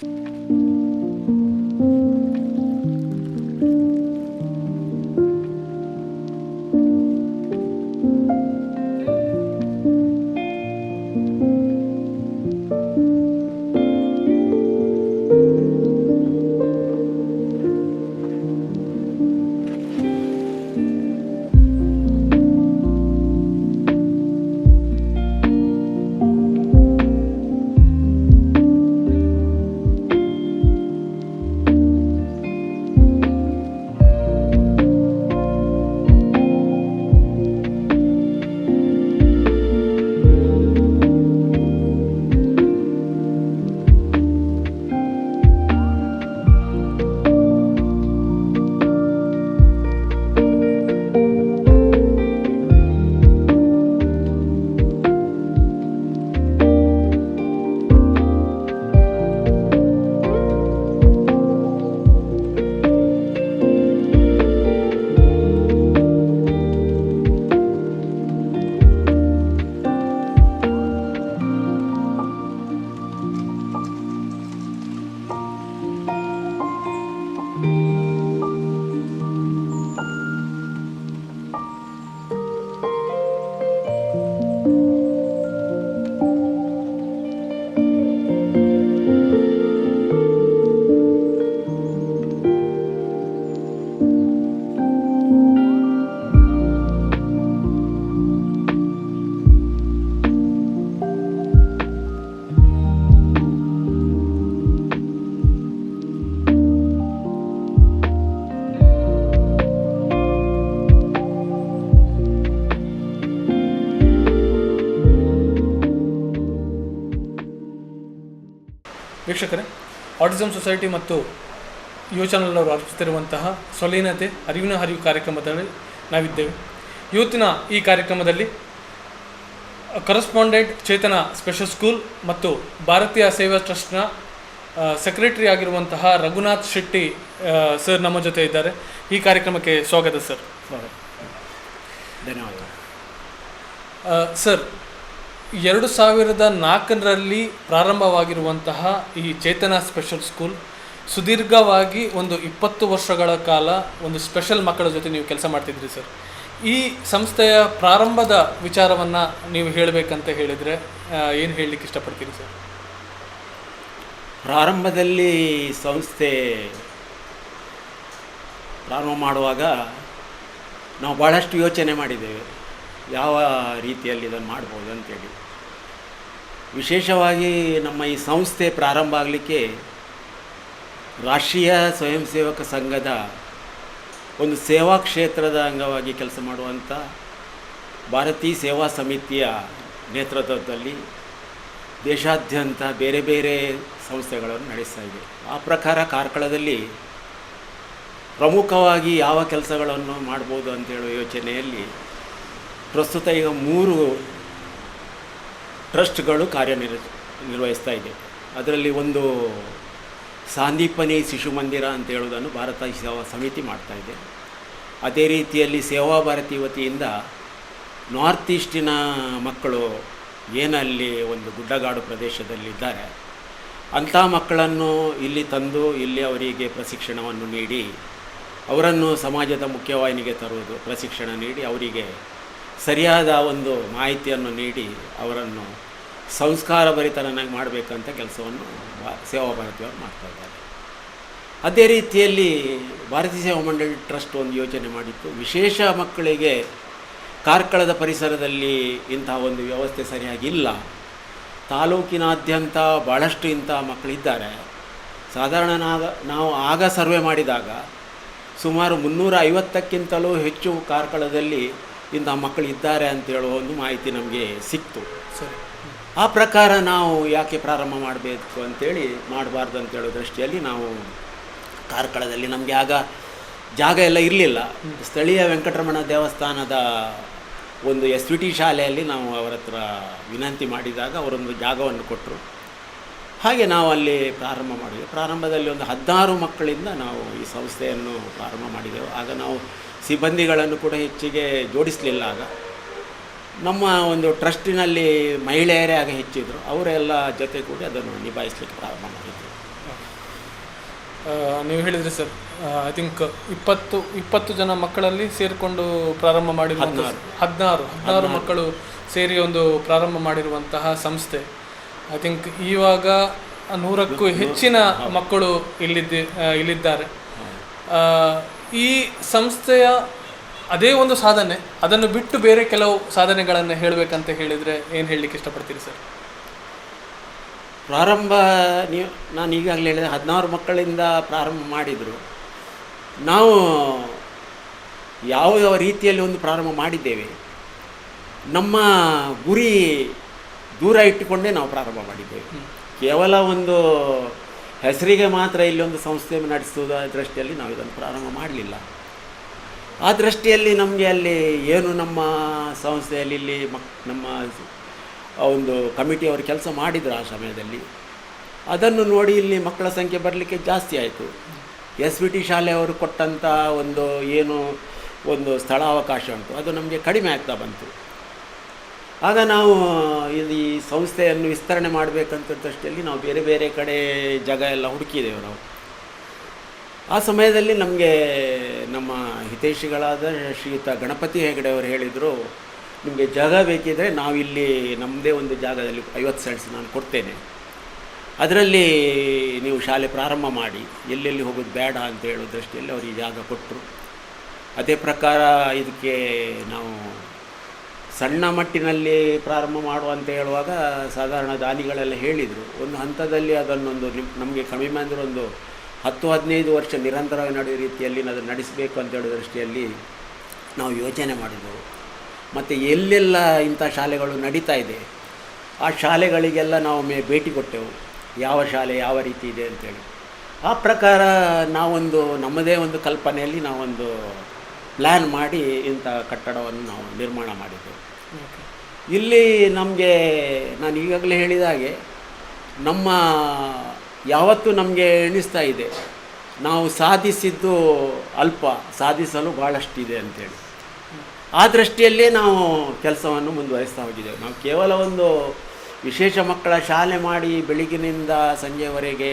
ವೀಕ್ಷಕರೇ, ಆಟಿಸಮ್ ಸೊಸೈಟಿ ಮತ್ತು ಯು ಚಾನಲ್ ಅವರು ಅರ್ಪಿಸುತ್ತಿರುವಂತಹ ಸ್ವಲೀನತೆ ಅರಿವಿನ ಹರಿವು ಕಾರ್ಯಕ್ರಮದಲ್ಲಿ ನಾವಿದ್ದೇವೆ. ಇವತ್ತಿನ ಈ ಕಾರ್ಯಕ್ರಮದಲ್ಲಿ ಕರೆಸ್ಪಾಂಡೆಂಟ್ ಚೇತನ ಸ್ಪೆಷಲ್ ಸ್ಕೂಲ್ ಮತ್ತು ಭಾರತೀಯ ಸೇವಾ ಟ್ರಸ್ಟ್ನ ಸೆಕ್ರೆಟರಿ ಆಗಿರುವಂತಹ ರಘುನಾಥ್ ಶೆಟ್ಟಿ ಸರ್ ನಮ್ಮ ಜೊತೆ ಇದ್ದಾರೆ. ಈ ಕಾರ್ಯಕ್ರಮಕ್ಕೆ ಸ್ವಾಗತ ಸರ್. ಧನ್ಯವಾದ ಸರ್. 2004ರಲ್ಲಿ ಪ್ರಾರಂಭವಾಗಿರುವಂತಹ ಈ ಚೇತನ ಸ್ಪೆಷಲ್ ಸ್ಕೂಲ್ ಸುದೀರ್ಘವಾಗಿ ಒಂದು 20 ವರ್ಷಗಳ ಕಾಲ ಒಂದು ಸ್ಪೆಷಲ್ ಮಕ್ಕಳ ಜೊತೆ ನೀವು ಕೆಲಸ ಮಾಡ್ತಿದ್ರಿ ಸರ್. ಈ ಸಂಸ್ಥೆಯ ಪ್ರಾರಂಭದ ವಿಚಾರವನ್ನು ನೀವು ಹೇಳಬೇಕಂತ ಹೇಳಿದರೆ ಏನು ಹೇಳಲಿಕ್ಕೆ ಇಷ್ಟಪಡ್ತೀರಿ ಸರ್? ಪ್ರಾರಂಭದಲ್ಲಿ ಸಂಸ್ಥೆ ಪ್ರಾರಂಭ ಮಾಡುವಾಗ ನಾವು ಭಾಳಷ್ಟು ಯೋಚನೆ ಮಾಡಿದ್ದೇವೆ, ಯಾವ ರೀತಿಯಲ್ಲಿ ಇದನ್ನು ಮಾಡ್ಬೋದು ಅಂತೇಳಿ. ವಿಶೇಷವಾಗಿ ನಮ್ಮ ಈ ಸಂಸ್ಥೆ ಪ್ರಾರಂಭ ಆಗಲಿಕ್ಕೆ ರಾಷ್ಟ್ರೀಯ ಸ್ವಯಂ ಸೇವಕ ಸಂಘದ ಒಂದು ಸೇವಾ ಕ್ಷೇತ್ರದ ಅಂಗವಾಗಿ ಕೆಲಸ ಮಾಡುವಂಥ ಭಾರತೀಯ ಸೇವಾ ಸಮಿತಿಯ ನೇತೃತ್ವದಲ್ಲಿ ದೇಶಾದ್ಯಂತ ಬೇರೆ ಬೇರೆ ಸಂಸ್ಥೆಗಳನ್ನು ನಡೆಸ್ತಾ ಇದೆ. ಆ ಪ್ರಕಾರ ಕಾರ್ಕಳದಲ್ಲಿ ಪ್ರಮುಖವಾಗಿ ಯಾವ ಕೆಲಸಗಳನ್ನು ಮಾಡ್ಬೋದು ಅಂತೇಳುವ ಯೋಚನೆಯಲ್ಲಿ ಪ್ರಸ್ತುತ ಈಗ 3 ಟ್ರಸ್ಟ್ಗಳು ನಿರ್ವಹಿಸ್ತಾ ಇದೆ. ಅದರಲ್ಲಿ ಒಂದು ಸಾಂದೀಪನಿ ಶಿಶು ಮಂದಿರ ಅಂತ ಹೇಳುವುದನ್ನು ಭಾರತ ಸೇವಾ ಸಮಿತಿ ಮಾಡ್ತಾಯಿದೆ. ಅದೇ ರೀತಿಯಲ್ಲಿ ಸೇವಾ ಭಾರತಿ ವತಿಯಿಂದ ನಾರ್ತ್ ಈಸ್ಟಿನ ಮಕ್ಕಳು ಏನಲ್ಲಿ ಒಂದು ಗುಡ್ಡಗಾಡು ಪ್ರದೇಶದಲ್ಲಿದ್ದಾರೆ ಅಂಥ ಮಕ್ಕಳನ್ನು ಇಲ್ಲಿ ತಂದು ಇಲ್ಲಿ ಅವರಿಗೆ ಪ್ರಶಿಕ್ಷಣವನ್ನು ನೀಡಿ ಅವರನ್ನು ಸಮಾಜದ ಮುಖ್ಯವಾಹಿನಿಗೆ ತರುವುದು, ಪ್ರಶಿಕ್ಷಣ ನೀಡಿ ಅವರಿಗೆ ಸರಿಯಾದ ಒಂದು ಮಾಹಿತಿಯನ್ನು ನೀಡಿ ಅವರನ್ನು ಸಂಸ್ಕಾರ ಭರಿತರನ್ನಾಗಿ ಮಾಡಬೇಕಂತ ಕೆಲಸವನ್ನು ಸೇವಾ ಭಾರತಿಯವರು ಮಾಡ್ತಾಯಿದ್ದಾರೆ. ಅದೇ ರೀತಿಯಲ್ಲಿ ಭಾರತೀಯ ಸೇವಾ ಮಂಡಳಿ ಟ್ರಸ್ಟ್ ಒಂದು ಯೋಚನೆ ಮಾಡಿತ್ತು, ವಿಶೇಷ ಮಕ್ಕಳಿಗೆ ಕಾರ್ಕಳದ ಪರಿಸರದಲ್ಲಿ ಇಂತಹ ಒಂದು ವ್ಯವಸ್ಥೆ ಸರಿಯಾಗಿಲ್ಲ, ತಾಲೂಕಿನಾದ್ಯಂತ ಭಾಳಷ್ಟು ಇಂಥ ಮಕ್ಕಳಿದ್ದಾರೆ. ಸಾಧಾರಣ ನಾವು ಆಗ ಸರ್ವೆ ಮಾಡಿದಾಗ ಸುಮಾರು 350ಕ್ಕಿಂತಲೂ ಹೆಚ್ಚು ಕಾರ್ಕಳದಲ್ಲಿ ಇಂಥ ಮಕ್ಕಳು ಇದ್ದಾರೆ ಅಂತ ಹೇಳುವ ಒಂದು ಮಾಹಿತಿ ನಮಗೆ ಸಿಕ್ತು. ಸರಿ. ಆ ಪ್ರಕಾರ ನಾವು ಯಾಕೆ ಪ್ರಾರಂಭ ಮಾಡಬೇಕು ಅಂತೇಳಿ, ಮಾಡಬಾರ್ದು ಅಂತೇಳೋ ದೃಷ್ಟಿಯಲ್ಲಿ ನಾವು ಕಾರ್ಕಳದಲ್ಲಿ, ನಮಗೆ ಆಗ ಜಾಗ ಎಲ್ಲ ಇರಲಿಲ್ಲ, ಸ್ಥಳೀಯ ವೆಂಕಟರಮಣ ದೇವಸ್ಥಾನದ ಒಂದು SVT ಶಾಲೆಯಲ್ಲಿ ನಾವು ಅವರ ಹತ್ರ ವಿನಂತಿ ಮಾಡಿದಾಗ ಅವರೊಂದು ಜಾಗವನ್ನು ಕೊಟ್ಟರು. ಹಾಗೆ ನಾವು ಅಲ್ಲಿ ಪ್ರಾರಂಭ ಮಾಡಿದೆವು. ಪ್ರಾರಂಭದಲ್ಲಿ ಒಂದು 16 ಮಕ್ಕಳಿಂದ ನಾವು ಈ ಸಂಸ್ಥೆಯನ್ನು ಪ್ರಾರಂಭ ಮಾಡಿದೆವು. ಆಗ ನಾವು ಸಿಬ್ಬಂದಿಗಳನ್ನು ಕೂಡ ಹೆಚ್ಚಿಗೆ ಜೋಡಿಸಲಿಲ್ಲ. ಆಗ ನಮ್ಮ ಒಂದು ಟ್ರಸ್ಟಿನಲ್ಲಿ ಮಹಿಳೆಯರೇ ಆಗ ಹೆಚ್ಚಿದ್ರು, ಅವರೆಲ್ಲ ಜೊತೆ ಕೂಡಿ ಅದನ್ನು ನಿಭಾಯಿಸಲಿಕ್ಕೆ ಪ್ರಾರಂಭ ಮಾಡಿದರು. ನೀವು ಹೇಳಿದ್ರಿ ಸರ್, ಐ ಥಿಂಕ್ 20 ಜನ ಮಕ್ಕಳಲ್ಲಿ ಸೇರಿಕೊಂಡು ಪ್ರಾರಂಭ ಮಾಡಿರುವ 16 ಮಕ್ಕಳು ಸೇರಿ ಒಂದು ಪ್ರಾರಂಭ ಮಾಡಿರುವಂತಹ ಸಂಸ್ಥೆ. ಐ ಥಿಂಕ್ ಇವಾಗ 100ಕ್ಕೂ ಹೆಚ್ಚಿನ ಮಕ್ಕಳು ಇಲ್ಲಿದ್ದಾರೆ. ಈ ಸಂಸ್ಥೆಯ ಅದೇ ಒಂದು ಸಾಧನೆ, ಅದನ್ನು ಬಿಟ್ಟು ಬೇರೆ ಕೆಲವು ಸಾಧನೆಗಳನ್ನು ಹೇಳಬೇಕಂತ ಹೇಳಿದರೆ ಏನು ಹೇಳಲಿಕ್ಕೆ ಇಷ್ಟಪಡ್ತೀರಿ ಸರ್? ಪ್ರಾರಂಭ ನಾನು ಈಗಾಗಲೇ ಹೇಳಿದೆ 16 ಮಕ್ಕಳಿಂದ ಪ್ರಾರಂಭ ಮಾಡಿದರು. ನಾವು ಯಾವ ರೀತಿಯಲ್ಲಿ ಒಂದು ಪ್ರಾರಂಭ ಮಾಡಿದ್ದೇವೆ, ನಮ್ಮ ಗುರಿ ದೂರ ಇಟ್ಟುಕೊಂಡೇ ನಾವು ಪ್ರಾರಂಭ ಮಾಡಿದ್ದೇವೆ. ಕೇವಲ ಒಂದು ಹೆಸರಿಗೆ ಮಾತ್ರ ಇಲ್ಲಿ ಒಂದು ಸಂಸ್ಥೆಯನ್ನು ನಡೆಸುವುದ ದೃಷ್ಟಿಯಲ್ಲಿ ನಾವು ಇದನ್ನು ಪ್ರಾರಂಭ ಮಾಡಲಿಲ್ಲ. ಆ ದೃಷ್ಟಿಯಲ್ಲಿ ನಮಗೆ ಅಲ್ಲಿ ಏನು ನಮ್ಮ ಸಂಸ್ಥೆಯಲ್ಲಿ ಇಲ್ಲಿ ನಮ್ಮ ಒಂದು ಕಮಿಟಿಯವರು ಕೆಲಸ ಮಾಡಿದರು ಆ ಸಮಯದಲ್ಲಿ, ಅದನ್ನು ನೋಡಿ ಇಲ್ಲಿ ಮಕ್ಕಳ ಸಂಖ್ಯೆ ಬರಲಿಕ್ಕೆ ಜಾಸ್ತಿ ಆಯಿತು. SVT ಶಾಲೆಯವರು ಕೊಟ್ಟಂಥ ಒಂದು ಸ್ಥಳಾವಕಾಶ ಉಂಟು, ಅದು ನಮಗೆ ಕಡಿಮೆ ಆಗ್ತಾ ಬಂತು. ಆಗ ನಾವು ಈ ಸಂಸ್ಥೆಯನ್ನು ವಿಸ್ತರಣೆ ಮಾಡಬೇಕಂತ ದೃಷ್ಟಿಯಲ್ಲಿ ನಾವು ಬೇರೆ ಬೇರೆ ಕಡೆ ಜಾಗ ಎಲ್ಲ ಹುಡುಕಿದೆವು ನಾವು. ಆ ಸಮಯದಲ್ಲಿ ನಮಗೆ ನಮ್ಮ ಹಿತೈಷಿಗಳಾದ ಶ್ರೀಯುತ ಗಣಪತಿ ಹೆಗಡೆ ಅವರು ಹೇಳಿದರು, ನಿಮಗೆ ಜಾಗ ಬೇಕಿದ್ದರೆ ನಾವಿಲ್ಲಿ ನಮ್ಮದೇ ಒಂದು ಜಾಗದಲ್ಲಿ 50 ಸೆಂಟ್ಸ್ ನಾನು ಕೊಡ್ತೇನೆ, ಅದರಲ್ಲಿ ನೀವು ಶಾಲೆ ಪ್ರಾರಂಭ ಮಾಡಿ, ಎಲ್ಲೆಲ್ಲಿ ಹೋಗೋದು ಬೇಡ ಅಂತ ಹೇಳೋ ದೃಷ್ಟಿಯಲ್ಲಿ ಅವರು ಈ ಜಾಗ ಕೊಟ್ಟರು. ಅದೇ ಪ್ರಕಾರ ಇದಕ್ಕೆ ನಾವು ಸಣ್ಣ ಮಟ್ಟಿನಲ್ಲಿ ಪ್ರಾರಂಭ ಮಾಡುವ ಅಂತ ಹೇಳುವಾಗ ಸಾಧಾರಣ ದಾನಿಗಳೆಲ್ಲ ಹೇಳಿದರು. ಒಂದು ಹಂತದಲ್ಲಿ ಅದನ್ನೊಂದು ನಮಗೆ ಕಡಿಮೆ ಅಂದರೆ ಒಂದು 10-15 ವರ್ಷ ನಿರಂತರವಾಗಿ ನಡೆಯುವ ರೀತಿಯಲ್ಲಿ ಅದನ್ನು ನಡೆಸಬೇಕು ಅಂತ ಹೇಳೋ ದೃಷ್ಟಿಯಲ್ಲಿ ನಾವು ಯೋಚನೆ ಮಾಡಿದೆವು. ಮತ್ತು ಎಲ್ಲೆಲ್ಲ ಇಂಥ ಶಾಲೆಗಳು ನಡೀತಾ ಇದೆ ಆ ಶಾಲೆಗಳಿಗೆಲ್ಲ ನಾವು ಭೇಟಿ ಕೊಟ್ಟೆವು, ಯಾವ ಶಾಲೆ ಯಾವ ರೀತಿ ಇದೆ ಅಂತೇಳಿ. ಆ ಪ್ರಕಾರ ನಾವೊಂದು ನಮ್ಮದೇ ಒಂದು ಕಲ್ಪನೆಯಲ್ಲಿ ನಾವೊಂದು ಪ್ಲ್ಯಾನ್ ಮಾಡಿ ಇಂಥ ಕಟ್ಟಡವನ್ನು ನಾವು ನಿರ್ಮಾಣ ಮಾಡಿದ್ದೆವು. ಇಲ್ಲಿ ನಮಗೆ ನಾನು ಈಗಾಗಲೇ ಹೇಳಿದ ಹಾಗೆ ನಮ್ಮ ಯಾವತ್ತೂ ನಮಗೆ ಎಣಿಸ್ತಾ ಇದೆ, ನಾವು ಸಾಧಿಸಿದ್ದು ಅಲ್ಪ, ಸಾಧಿಸಲು ಭಾಳಷ್ಟಿದೆ ಅಂತೇಳಿ. ಆ ದೃಷ್ಟಿಯಲ್ಲೇ ನಾವು ಕೆಲಸವನ್ನು ಮುಂದುವರಿಸ್ತಾ ಹೋಗಿದ್ದೆವು. ನಾವು ಕೇವಲ ಒಂದು ವಿಶೇಷ ಮಕ್ಕಳ ಶಾಲೆ ಮಾಡಿ ಬೆಳಗಿನಿಂದ ಸಂಜೆವರೆಗೆ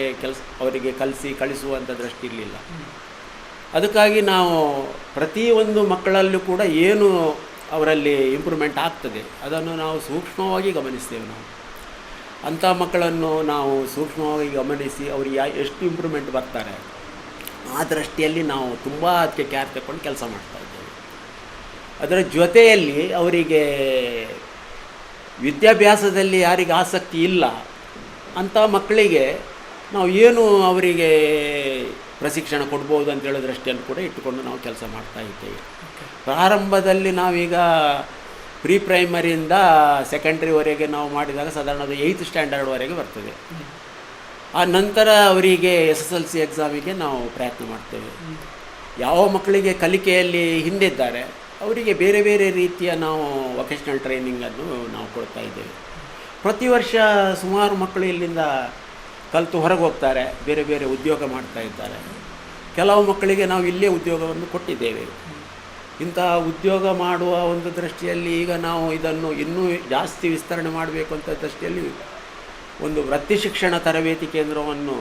ಅವರಿಗೆ ಕಳಿಸುವಂಥ ದೃಷ್ಟಿ ಇರಲಿಲ್ಲ. ಅದಕ್ಕಾಗಿ ನಾವು ಪ್ರತಿಯೊಂದು ಮಕ್ಕಳಲ್ಲೂ ಕೂಡ ಏನು ಅವರಲ್ಲಿ ಇಂಪ್ರೂವ್ಮೆಂಟ್ ಆಗ್ತದೆ ಅದನ್ನು ನಾವು ಸೂಕ್ಷ್ಮವಾಗಿ ಗಮನಿಸ್ತೇವೆ. ನಾವು ಅಂಥ ಮಕ್ಕಳನ್ನು ನಾವು ಸೂಕ್ಷ್ಮವಾಗಿ ಗಮನಿಸಿ ಅವರಿಗೆ ಎಷ್ಟು ಇಂಪ್ರೂವ್ಮೆಂಟ್ ಬರ್ತಾರೆ ಆ ದೃಷ್ಟಿಯಲ್ಲಿ ನಾವು ತುಂಬ ಅದಕ್ಕೆ ಕೇರ್ ತಗೊಂಡು ಕೆಲಸ ಮಾಡ್ತಾ ಇದ್ದೇವೆ. ಅದರ ಜೊತೆಯಲ್ಲಿ ಅವರಿಗೆ ವಿದ್ಯಾಭ್ಯಾಸದಲ್ಲಿ ಯಾರಿಗೆ ಆಸಕ್ತಿ ಇಲ್ಲ ಅಂಥ ಮಕ್ಕಳಿಗೆ ನಾವು ಏನು ಅವರಿಗೆ ಪ್ರಶಿಕ್ಷಣ ಕೊಡ್ಬೋದು ಅಂತ ಹೇಳೋ ದೃಷ್ಟಿಯನ್ನು ಕೂಡ ಇಟ್ಟುಕೊಂಡು ನಾವು ಕೆಲಸ ಮಾಡ್ತಾ ಇದ್ದೇವೆ. ಪ್ರಾರಂಭದಲ್ಲಿ ನಾವೀಗ ಪ್ರೀ ಪ್ರೈಮರಿಯಿಂದ ಸೆಕೆಂಡ್ರಿವರೆಗೆ ನಾವು ಮಾಡಿದಾಗ ಸಾಧಾರಣ ಅದು 8th ಸ್ಟ್ಯಾಂಡರ್ಡ್ವರೆಗೆ ಬರ್ತದೆ. ಆ ನಂತರ ಅವರಿಗೆ SSLC ಎಕ್ಸಾಮಿಗೆ ನಾವು ಪ್ರಯತ್ನ ಮಾಡ್ತೇವೆ. ಯಾವ ಮಕ್ಕಳಿಗೆ ಕಲಿಕೆಯಲ್ಲಿ ಹಿಂದಿದ್ದಾರೆ ಅವರಿಗೆ ಬೇರೆ ಬೇರೆ ರೀತಿಯ ನಾವು ವೊಕೇಶ್ನಲ್ ಟ್ರೈನಿಂಗನ್ನು ನಾವು ಕೊಡ್ತಾ ಇದ್ದೇವೆ. ಪ್ರತಿ ವರ್ಷ ಸುಮಾರು ಮಕ್ಕಳು ಇಲ್ಲಿಂದ ಕಲಿತು ಹೊರಗೆ ಹೋಗ್ತಾರೆ, ಬೇರೆ ಬೇರೆ ಉದ್ಯೋಗ ಮಾಡ್ತಾ ಇದ್ದಾರೆ. ಕೆಲವು ಮಕ್ಕಳಿಗೆ ನಾವು ಇಲ್ಲೇ ಉದ್ಯೋಗವನ್ನು ಕೊಟ್ಟಿದ್ದೇವೆ. ಇಂಥ ಉದ್ಯೋಗ ಮಾಡುವ ಒಂದು ದೃಷ್ಟಿಯಲ್ಲಿ ಈಗ ನಾವು ಇದನ್ನು ಇನ್ನೂ ಜಾಸ್ತಿ ವಿಸ್ತರಣೆ ಮಾಡಬೇಕು ಅಂತ ದೃಷ್ಟಿಯಲ್ಲಿ ಒಂದು ವೃತ್ತಿ ಶಿಕ್ಷಣ ತರಬೇತಿ ಕೇಂದ್ರವನ್ನು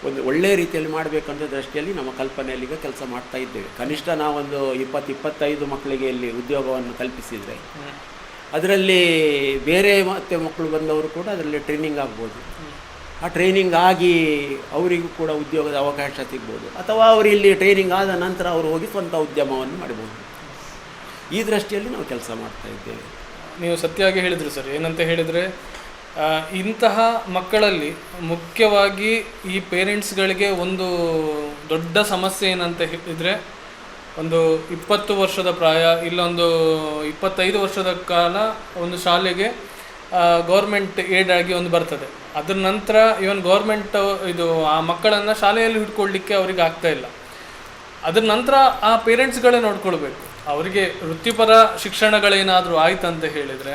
ಒಂದು ಒಳ್ಳೆಯ ರೀತಿಯಲ್ಲಿ ಮಾಡಬೇಕಂತ ದೃಷ್ಟಿಯಲ್ಲಿ ನಮ್ಮ ಕಲ್ಪನೆಯಲ್ಲಿ ಈಗ ಕೆಲಸ ಮಾಡ್ತಾ ಇದ್ದೇವೆ. ಕನಿಷ್ಠ ನಾವೊಂದು 20-25 ಮಕ್ಕಳಿಗೆ ಇಲ್ಲಿ ಉದ್ಯೋಗವನ್ನು ಕಲ್ಪಿಸಿದರೆ ಅದರಲ್ಲಿ ಬೇರೆ ಮತ್ತು ಮಕ್ಕಳು ಬಂದವರು ಕೂಡ ಅದರಲ್ಲಿ ಟ್ರೈನಿಂಗ್ ಆಗ್ಬೋದು. ಆ ಟ್ರೈನಿಂಗ್ ಆಗಿ ಅವರಿಗೂ ಕೂಡ ಉದ್ಯೋಗದ ಅವಕಾಶ ಸಿಗ್ಬೋದು, ಅಥವಾ ಅವರು ಇಲ್ಲಿ ಟ್ರೈನಿಂಗ್ ಆದ ನಂತರ ಅವರು ಹೋಗಿ ಸ್ವಂತ ಉದ್ಯಮವನ್ನು ಮಾಡ್ಬೋದು. ಈ ದೃಷ್ಟಿಯಲ್ಲಿ ನಾವು ಕೆಲಸ ಮಾಡ್ತಾ ಇದ್ದೇವೆ. ನೀವು ಸತ್ಯವಾಗಿ ಹೇಳಿದರು ಸರ್. ಏನಂತ ಹೇಳಿದರೆ ಇಂತಹ ಮಕ್ಕಳಲ್ಲಿ ಮುಖ್ಯವಾಗಿ ಈ ಪೇರೆಂಟ್ಸ್ಗಳಿಗೆ ಒಂದು ದೊಡ್ಡ ಸಮಸ್ಯೆ ಏನಂತ ಹೇಳಿದರೆ, ಒಂದು 20 ವರ್ಷದ ಪ್ರಾಯ ಇಲ್ಲೊಂದು 25 ವರ್ಷದ ಕಾಲ ಒಂದು ಶಾಲೆಗೆ ಗೌರ್ಮೆಂಟ್ ಏಡ್ ಆಗಿ ಒಂದು ಬರ್ತದೆ. ಅದ್ರ ನಂತರ ಇವನ್ ಗೌರ್ಮೆಂಟ್ ಇದು ಆ ಮಕ್ಕಳನ್ನು ಶಾಲೆಯಲ್ಲಿ ಹಿಡ್ಕೊಳ್ಲಿಕ್ಕೆ ಅವರಿಗೆ ಆಗ್ತಾ ಇಲ್ಲ. ಅದ್ರ ನಂತರ ಆ ಪೇರೆಂಟ್ಸ್ಗಳೇ ನೋಡ್ಕೊಳ್ಬೇಕು. ಅವರಿಗೆ ವೃತ್ತಿಪರ ಶಿಕ್ಷಣಗಳೇನಾದರೂ ಆಯ್ತಂತ ಹೇಳಿದರೆ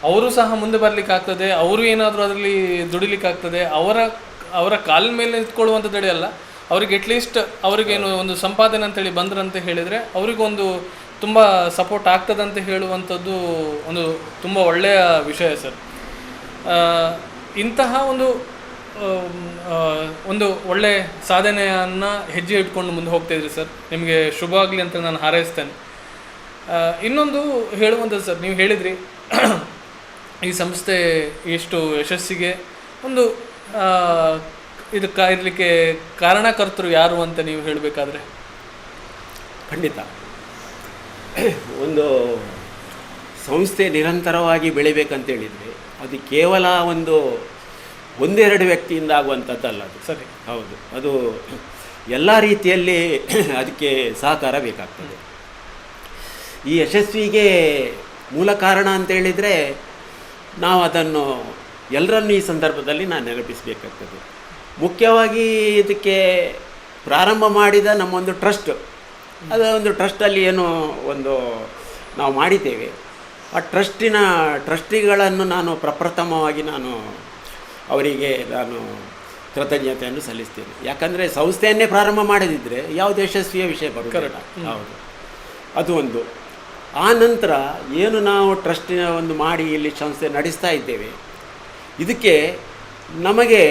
ಅವರು ಸಹ ಮುಂದೆ ಬರಲಿಕ್ಕೆ ಆಗ್ತದೆ, ಅವರು ಏನಾದರೂ ಅದರಲ್ಲಿ ದುಡಿಲಿಕ್ಕಾಗ್ತದೆ. ಅವರ ಕಾಲ ಮೇಲೆ ನಿಂತ್ಕೊಳ್ಳುವಂಥದ್ದು ಅಲ್ಲ, ಅವ್ರಿಗೆ ಅಟ್ಲೀಸ್ಟ್ ಅವ್ರಿಗೇನು ಒಂದು ಸಂಪಾದನೆ ಅಂತೇಳಿ ಬಂದ್ರಂತ ಹೇಳಿದರೆ ಅವರಿಗೊಂದು ತುಂಬ ಸಪೋರ್ಟ್ ಆಗ್ತದಂತ ಹೇಳುವಂಥದ್ದು ಒಂದು ತುಂಬ ಒಳ್ಳೆಯ ವಿಷಯ ಸರ್. ಇಂತಹ ಒಂದು ಒಳ್ಳೆ ಸಾಧನೆಯನ್ನು ಹೆಜ್ಜೆ ಇಟ್ಕೊಂಡು ಮುಂದೆ ಹೋಗ್ತಾ ಇದ್ರಿ ಸರ್. ನಿಮಗೆ ಶುಭ ಆಗಲಿ ಅಂತ ನಾನು ಹಾರೈಸ್ತೇನೆ. ಇನ್ನೊಂದು ಹೇಳುವಂಥದ್ದು ಸರ್, ನೀವು ಹೇಳಿದ್ರಿ ಈ ಸಂಸ್ಥೆ ಎಷ್ಟು ಯಶಸ್ಸಿಗೆ ಒಂದು ಇದಕ್ಕೆ ಇರಲಿಕ್ಕೆ ಕಾರಣಕರ್ತರು ಯಾರು ಅಂತ ನೀವು ಹೇಳಬೇಕಾದ್ರೆ? ಖಂಡಿತ. ಒಂದು ಸಂಸ್ಥೆ ನಿರಂತರವಾಗಿ ಬೆಳಿಬೇಕಂತೇಳಿದರೆ ಅದು ಕೇವಲ ಒಂದೆರಡು ವ್ಯಕ್ತಿಯಿಂದ ಆಗುವಂಥದ್ದಲ್ಲ. ಅದು ಸರಿ, ಹೌದು. ಅದು ಎಲ್ಲ ರೀತಿಯಲ್ಲಿ ಅದಕ್ಕೆ ಸಹಕಾರ ಬೇಕಾಗ್ತದೆ. ಈ ಯಶಸ್ವಿಗೆ ಮೂಲ ಕಾರಣ ಅಂತೇಳಿದರೆ ನಾವು ಅದನ್ನು ಎಲ್ಲರನ್ನೂ ಈ ಸಂದರ್ಭದಲ್ಲಿ ನಾನು ನೆನಪಿಸಬೇಕಾಗ್ತದೆ. ಮುಖ್ಯವಾಗಿ ಇದಕ್ಕೆ ಪ್ರಾರಂಭ ಮಾಡಿದ ನಮ್ಮೊಂದು ಟ್ರಸ್ಟ್, ಅದು ಒಂದು ಟ್ರಸ್ಟಲ್ಲಿ ಏನು ನಾವು ಮಾಡಿದ್ದೇವೆ. ಆ ಟ್ರಸ್ಟಿಗಳನ್ನು ನಾನು ಪ್ರಪ್ರಥಮವಾಗಿ ಅವರಿಗೆ ಕೃತಜ್ಞತೆಯನ್ನು ಸಲ್ಲಿಸ್ತೇನೆ. ಯಾಕಂದರೆ ಸಂಸ್ಥೆಯನ್ನೇ ಪ್ರಾರಂಭ ಮಾಡದಿದ್ದರೆ ಯಾವುದು ಯಶಸ್ವಿಯ ವಿಷಯ ಬರುವುದಿಲ್ಲ. ಹೌದು, ಅದು ಒಂದು. ಆ ನಂತರ ಏನು ನಾವು ಟ್ರಸ್ಟಿನ ಮಾಡಿ ಇಲ್ಲಿ ಸಂಸ್ಥೆ ನಡೆಸ್ತಾ ಇದ್ದೇವೆ, ಇದಕ್ಕೆ ನಮಗೆ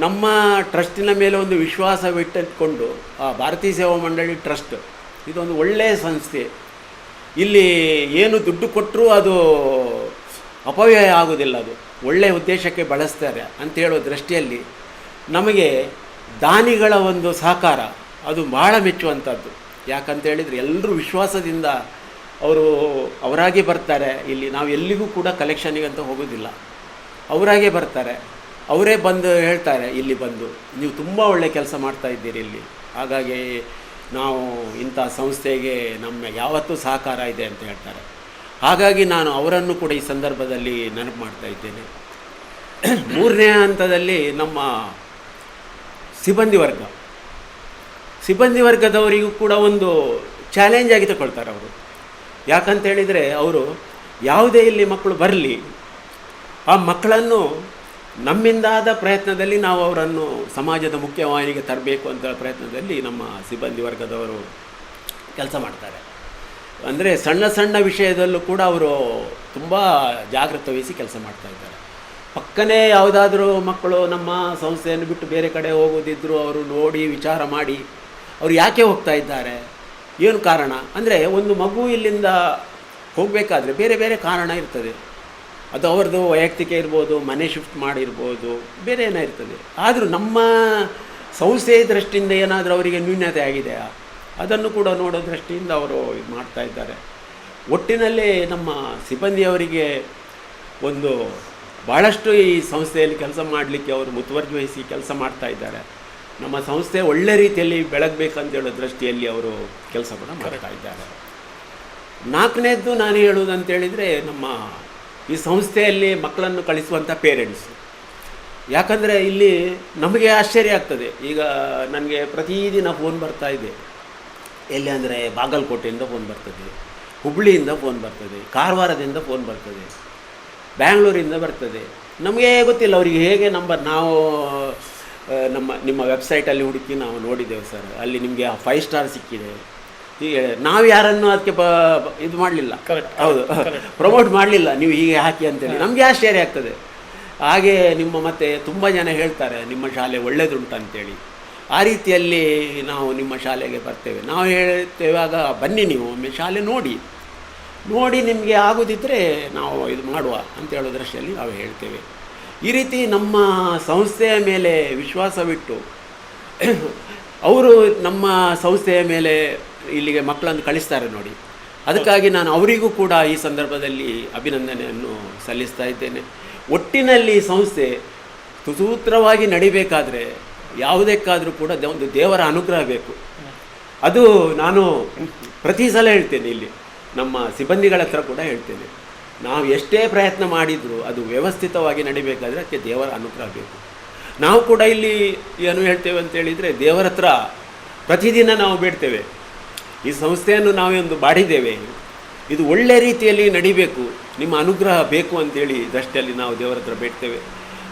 ನಮ್ಮ ಟ್ರಸ್ಟಿನ ಮೇಲೆ ಒಂದು ವಿಶ್ವಾಸವಿಟ್ಟುಕೊಂಡು ಆ ಭಾರತೀಯ ಸೇವಾ ಮಂಡಳಿ ಟ್ರಸ್ಟ್ ಇದೊಂದು ಒಳ್ಳೆಯ ಸಂಸ್ಥೆ. ಇಲ್ಲಿ ಏನು ದುಡ್ಡು ಕೊಟ್ಟರೂ ಅದು ಅಪವ್ಯಯ ಆಗೋದಿಲ್ಲ, ಅದು ಒಳ್ಳೆಯ ಉದ್ದೇಶಕ್ಕೆ ಬಳಸ್ತಾರೆ ಅಂತ ಹೇಳೋ ದೃಷ್ಟಿಯಲ್ಲಿ ನಮಗೆ ದಾನಿಗಳ ಒಂದು ಸಹಕಾರ ಅದು ಬಹಳ ಮೆಚ್ಚುವಂಥದ್ದು. ಯಾಕಂತೇಳಿದರೆ ಎಲ್ಲರೂ ವಿಶ್ವಾಸದಿಂದ ಅವರಾಗೆ ಬರ್ತಾರೆ. ಇಲ್ಲಿ ನಾವು ಎಲ್ಲಿಗೂ ಕೂಡ ಕಲೆಕ್ಷನಿಗಂತ ಹೋಗೋದಿಲ್ಲ, ಅವರಾಗೆ ಬರ್ತಾರೆ. ಅವರೇ ಬಂದು ಹೇಳ್ತಾರೆ, ಇಲ್ಲಿ ಬಂದು ನೀವು ತುಂಬ ಒಳ್ಳೆಯ ಕೆಲಸ ಮಾಡ್ತಾ ಇದ್ದೀರಿ ಇಲ್ಲಿ, ಹಾಗಾಗಿ ನಾವು ಇಂಥ ಸಂಸ್ಥೆಗೆ ನಮ್ಮ ಯಾವತ್ತೂ ಸಹಕಾರ ಇದೆ ಅಂತ ಹೇಳ್ತಾರೆ. ಹಾಗಾಗಿ ನಾನು ಅವರನ್ನು ಕೂಡ ಈ ಸಂದರ್ಭದಲ್ಲಿ ನೆನಪು ಮಾಡ್ತಾ ಇದ್ದೇನೆ. ಮೂರನೇ ಹಂತದಲ್ಲಿ ನಮ್ಮ ಸಿಬ್ಬಂದಿ ವರ್ಗದವರಿಗೂ ಕೂಡ ಒಂದು ಚಾಲೆಂಜ್ ಆಗಿ ತಗೊಳ್ತಾರೆ ಅವರು. ಯಾಕಂತೇಳಿದರೆ ಅವರು ಯಾವುದೇ ಇಲ್ಲಿ ಮಕ್ಕಳು ಬರಲಿ, ಆ ಮಕ್ಕಳನ್ನು ನಮ್ಮಿಂದಾದ ಪ್ರಯತ್ನದಲ್ಲಿ ನಾವು ಅವರನ್ನು ಸಮಾಜದ ಮುಖ್ಯವಾಹಿನಿಗೆ ತರಬೇಕು ಅಂತ ಪ್ರಯತ್ನದಲ್ಲಿ ನಮ್ಮ ಸಿಬ್ಬಂದಿ ವರ್ಗದವರು ಕೆಲಸ ಮಾಡ್ತಾರೆ. ಅಂದರೆ ಸಣ್ಣ ಸಣ್ಣ ವಿಷಯದಲ್ಲೂ ಕೂಡ ಅವರು ತುಂಬ ಜಾಗೃತೆ ವಹಿಸಿ ಕೆಲಸ ಮಾಡ್ತಾಯಿದ್ದಾರೆ. ಪಕ್ಕನೇ ಯಾವುದಾದ್ರೂ ಮಕ್ಕಳು ನಮ್ಮ ಸಂಸ್ಥೆಯನ್ನು ಬಿಟ್ಟು ಬೇರೆ ಕಡೆ ಹೋಗೋದಿದ್ದರೂ ಅವರು ನೋಡಿ ವಿಚಾರ ಮಾಡಿ ಅವರು ಯಾಕೆ ಹೋಗ್ತಾ ಇದ್ದಾರೆ, ಏನು ಕಾರಣ ಅಂದರೆ, ಒಂದು ಮಗು ಇಲ್ಲಿಂದ ಹೋಗಬೇಕಾದ್ರೆ ಬೇರೆ ಬೇರೆ ಕಾರಣ ಇರ್ತದೆ. ಅದು ಅವ್ರದ್ದು ವೈಯಕ್ತಿಕ ಇರ್ಬೋದು, ಮನೆ ಶಿಫ್ಟ್ ಮಾಡಿರ್ಬೋದು, ಬೇರೆ ಏನೋ ಇರ್ತದೆ. ಆದರೂ ನಮ್ಮ ಸಂಸ್ಥೆಯ ದೃಷ್ಟಿಯಿಂದ ಏನಾದರೂ ಅವರಿಗೆ ನ್ಯೂನತೆ ಆಗಿದೆಯಾ ಅದನ್ನು ಕೂಡ ನೋಡೋ ದೃಷ್ಟಿಯಿಂದ ಅವರು ಇದು ಮಾಡ್ತಾ ಇದ್ದಾರೆ. ಒಟ್ಟಿನಲ್ಲಿ ನಮ್ಮ ಸಿಬ್ಬಂದಿಯವರಿಗೆ ಭಾಳಷ್ಟು ಈ ಸಂಸ್ಥೆಯಲ್ಲಿ ಕೆಲಸ ಮಾಡಲಿಕ್ಕೆ ಅವರು ಮುತುವರ್ಜಿ ವಹಿಸಿ ಕೆಲಸ ಮಾಡ್ತಾ ಇದ್ದಾರೆ. ನಮ್ಮ ಸಂಸ್ಥೆ ಒಳ್ಳೆ ರೀತಿಯಲ್ಲಿ ಬೆಳಗಬೇಕಂತೇಳೋ ದೃಷ್ಟಿಯಲ್ಲಿ ಅವರು ಕೆಲಸ ಕೂಡ ಮಾಡ್ತಾ ಇದ್ದಾರೆ. ನಾಲ್ಕನೇದ್ದು ನಾನು ಹೇಳುವುದಂತೇಳಿದರೆ, ನಮ್ಮ ಈ ಸಂಸ್ಥೆಯಲ್ಲಿ ಮಕ್ಕಳನ್ನು ಕಳಿಸುವಂಥ ಪೇರೆಂಟ್ಸ್. ಯಾಕಂದರೆ ಇಲ್ಲಿ ನಮಗೆ ಆಶ್ಚರ್ಯ ಆಗ್ತದೆ. ಈಗ ನನಗೆ ಪ್ರತಿದಿನ ಫೋನ್ ಬರ್ತಾ ಇದೆ. ಎಲ್ಲಿ ಅಂದರೆ ಬಾಗಲಕೋಟೆಯಿಂದ ಫೋನ್ ಬರ್ತದೆ, ಹುಬ್ಬಳ್ಳಿಯಿಂದ ಫೋನ್ ಬರ್ತದೆ, ಕಾರವಾರದಿಂದ ಫೋನ್ ಬರ್ತದೆ, ಬ್ಯಾಂಗ್ಳೂರಿಂದ ಬರ್ತದೆ. ನಮಗೆ ಗೊತ್ತಿಲ್ಲ ಅವರಿಗೆ ಹೇಗೆ ನಂಬರ್. ನಾವು ನಿಮ್ಮ ವೆಬ್ಸೈಟಲ್ಲಿ ಹುಡುಕಿ ನಾವು ನೋಡಿದ್ದೇವೆ ಸರ್, ಅಲ್ಲಿ ನಿಮಗೆ 5 ಸ್ಟಾರ್ ಸಿಕ್ಕಿದೆ. ಹೀಗೆ ನಾವು ಯಾರನ್ನು ಅದಕ್ಕೆ ಇದು ಮಾಡಲಿಲ್ಲ, ಹೌದು, ಪ್ರಮೋಟ್ ಮಾಡಲಿಲ್ಲ, ನೀವು ಹೀಗೆ ಹಾಕಿ ಅಂತೇಳಿ. ನಮಗೆ ಆಶ್ಚರ್ಯ ಆಗ್ತದೆ. ಹಾಗೆ ಮತ್ತೆ ತುಂಬ ಜನ ಹೇಳ್ತಾರೆ ನಿಮ್ಮ ಶಾಲೆ ಒಳ್ಳೆಯದುಂಟಂತೇಳಿ. ಆ ರೀತಿಯಲ್ಲಿ ನಾವು ನಿಮ್ಮ ಶಾಲೆಗೆ ಬರ್ತೇವೆ. ನಾವು ಹೇಳ್ತೇವಾಗ ಬನ್ನಿ, ನೀವು ಒಮ್ಮೆ ಶಾಲೆ ನೋಡಿ ನಿಮಗೆ ಆಗೋದಿದ್ದರೆ ನಾವು ಇದು ಮಾಡುವ ಅಂತ ಹೇಳೋ ದೃಷ್ಟಿಯಲ್ಲಿ ನಾವು ಹೇಳ್ತೇವೆ. ಈ ರೀತಿ ನಮ್ಮ ಸಂಸ್ಥೆಯ ಮೇಲೆ ವಿಶ್ವಾಸವಿಟ್ಟು ಅವರು ನಮ್ಮ ಸಂಸ್ಥೆಯ ಮೇಲೆ ಇಲ್ಲಿಗೆ ಮಕ್ಕಳನ್ನು ಕಳಿಸ್ತಾರೆ ನೋಡಿ. ಅದಕ್ಕಾಗಿ ನಾನು ಅವರಿಗೂ ಕೂಡ ಈ ಸಂದರ್ಭದಲ್ಲಿ ಅಭಿನಂದನೆಯನ್ನು ಸಲ್ಲಿಸ್ತಾ ಇದ್ದೇನೆ. ಒಟ್ಟಿನಲ್ಲಿ ಸಂಸ್ಥೆ ಸುಸೂತ್ರವಾಗಿ ನಡಿಬೇಕಾದ್ರೆ ಯಾವುದಕ್ಕಾದರೂ ಕೂಡ ಒಂದು ದೇವರ ಅನುಗ್ರಹ ಬೇಕು. ಅದು ನಾನು ಪ್ರತಿ ಸಲ ಹೇಳ್ತೇನೆ, ಇಲ್ಲಿ ನಮ್ಮ ಸಿಬ್ಬಂದಿಗಳ ಹತ್ರ ಕೂಡ ಹೇಳ್ತೇನೆ, ನಾವು ಎಷ್ಟೇ ಪ್ರಯತ್ನ ಮಾಡಿದರೂ ಅದು ವ್ಯವಸ್ಥಿತವಾಗಿ ನಡಿಬೇಕಾದ್ರೆ ಅದಕ್ಕೆ ದೇವರ ಅನುಗ್ರಹ ಬೇಕು. ನಾವು ಕೂಡ ಇಲ್ಲಿ ಏನು ಹೇಳ್ತೇವೆ ಅಂತ ಹೇಳಿದರೆ, ದೇವರ ಹತ್ರ ಪ್ರತಿದಿನ ನಾವು ಬೇಡ್ತೇವೆ, ಈ ಸಂಸ್ಥೆಯನ್ನು ನಾವೊಂದು ಮಾಡಿದ್ದೇವೆ, ಇದು ಒಳ್ಳೆ ರೀತಿಯಲ್ಲಿ ನಡಿಬೇಕು, ನಿಮ್ಮ ಅನುಗ್ರಹ ಬೇಕು ಅಂತೇಳಿ ದೃಷ್ಟಿಯಲ್ಲಿ ನಾವು ದೇವರ ಹತ್ರ ಬೇಡ್ತೇವೆ.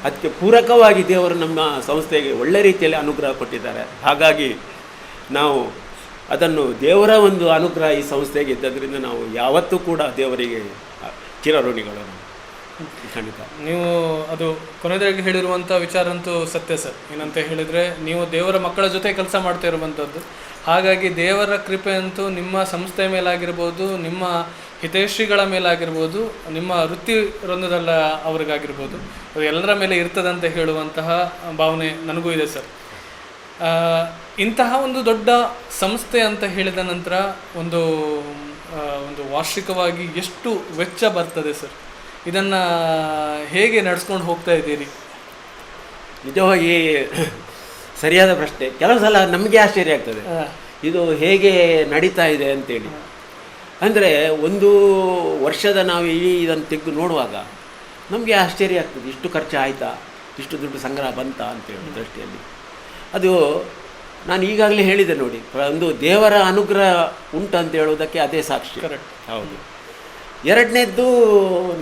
ಅದಕ್ಕೆ ಪೂರಕವಾಗಿ ದೇವರು ನಮ್ಮ ಸಂಸ್ಥೆಗೆ ಒಳ್ಳೆ ರೀತಿಯಲ್ಲಿ ಅನುಗ್ರಹ ಕೊಟ್ಟಿದ್ದಾರೆ. ಹಾಗಾಗಿ ನಾವು ಅದನ್ನು ದೇವರ ಒಂದು ಅನುಗ್ರಹ ಈ ಸಂಸ್ಥೆಗೆ ಇದ್ದದ್ರಿಂದ ನಾವು ಯಾವತ್ತೂ ಕೂಡ ದೇವರಿಗೆ ಚಿರಋಣಿಗಳು. ಖಂಡಿತ ನೀವು ಅದು ಕೊನೆಯದಾಗಿ ಹೇಳಿರುವಂಥ ವಿಚಾರ ಅಂತೂ ಸತ್ಯ ಸರ್. ಏನಂತ ಹೇಳಿದರೆ, ನೀವು ದೇವರ ಮಕ್ಕಳ ಜೊತೆ ಕೆಲಸ ಮಾಡ್ತಾ ಇರುವಂಥದ್ದು. ಹಾಗಾಗಿ ದೇವರ ಕೃಪೆ ಅಂತೂ ನಿಮ್ಮ ಸಂಸ್ಥೆ ಮೇಲಾಗಿರ್ಬೋದು, ನಿಮ್ಮ ಹಿತೈಷಿಗಳ ಮೇಲಾಗಿರ್ಬೋದು, ನಿಮ್ಮ ವೃತ್ತಿ ವೃಂದದಲ್ಲ ಅವ್ರಿಗಾಗಿರ್ಬೋದು, ಅದು ಎಲ್ಲರ ಮೇಲೆ ಇರ್ತದಂತ ಹೇಳುವಂತಹ ಭಾವನೆ ನನಗೂ ಇದೆ ಸರ್. ಇಂತಹ ಒಂದು ದೊಡ್ಡ ಸಂಸ್ಥೆ ಅಂತ ಹೇಳಿದ ನಂತರ ಒಂದು ವಾರ್ಷಿಕವಾಗಿ ಎಷ್ಟು ವೆಚ್ಚ ಬರ್ತದೆ ಸರ್? ಇದನ್ನು ಹೇಗೆ ನಡೆಸ್ಕೊಂಡು ಹೋಗ್ತಾ ಇದ್ದೀರಿ? ನಿಜವಾಗಿ ಸರಿಯಾದ ಪ್ರಶ್ನೆ. ಕೆಲವು ಸಲ ನಮಗೆ ಆಶ್ಚರ್ಯ ಆಗ್ತದೆ ಇದು ಹೇಗೆ ನಡೀತಾ ಇದೆ ಅಂತೇಳಿ. ಅಂದರೆ ಒಂದು ವರ್ಷದ ನಾವು ಇದನ್ನು ತೆಗೆದು ನೋಡುವಾಗ ನಮಗೆ ಆಶ್ಚರ್ಯ ಆಗ್ತದೆ, ಇಷ್ಟು ಖರ್ಚು ಆಯಿತಾ, ಇಷ್ಟು ದುಡ್ಡು ಸಂಗ್ರಹ ಬಂತಾ ಅಂತೇಳಿ ದೃಷ್ಟಿಯಲ್ಲಿ. ಅದು ನಾನು ಈಗಾಗಲೇ ಹೇಳಿದೆ ನೋಡಿ, ಒಂದು ದೇವರ ಅನುಗ್ರಹ ಉಂಟು ಅಂತ ಹೇಳೋದಕ್ಕೆ ಅದೇ ಸಾಕ್ಷಿ. ಕರೆಕ್ಟ್, ಹೌದು. ಎರಡನೇದ್ದು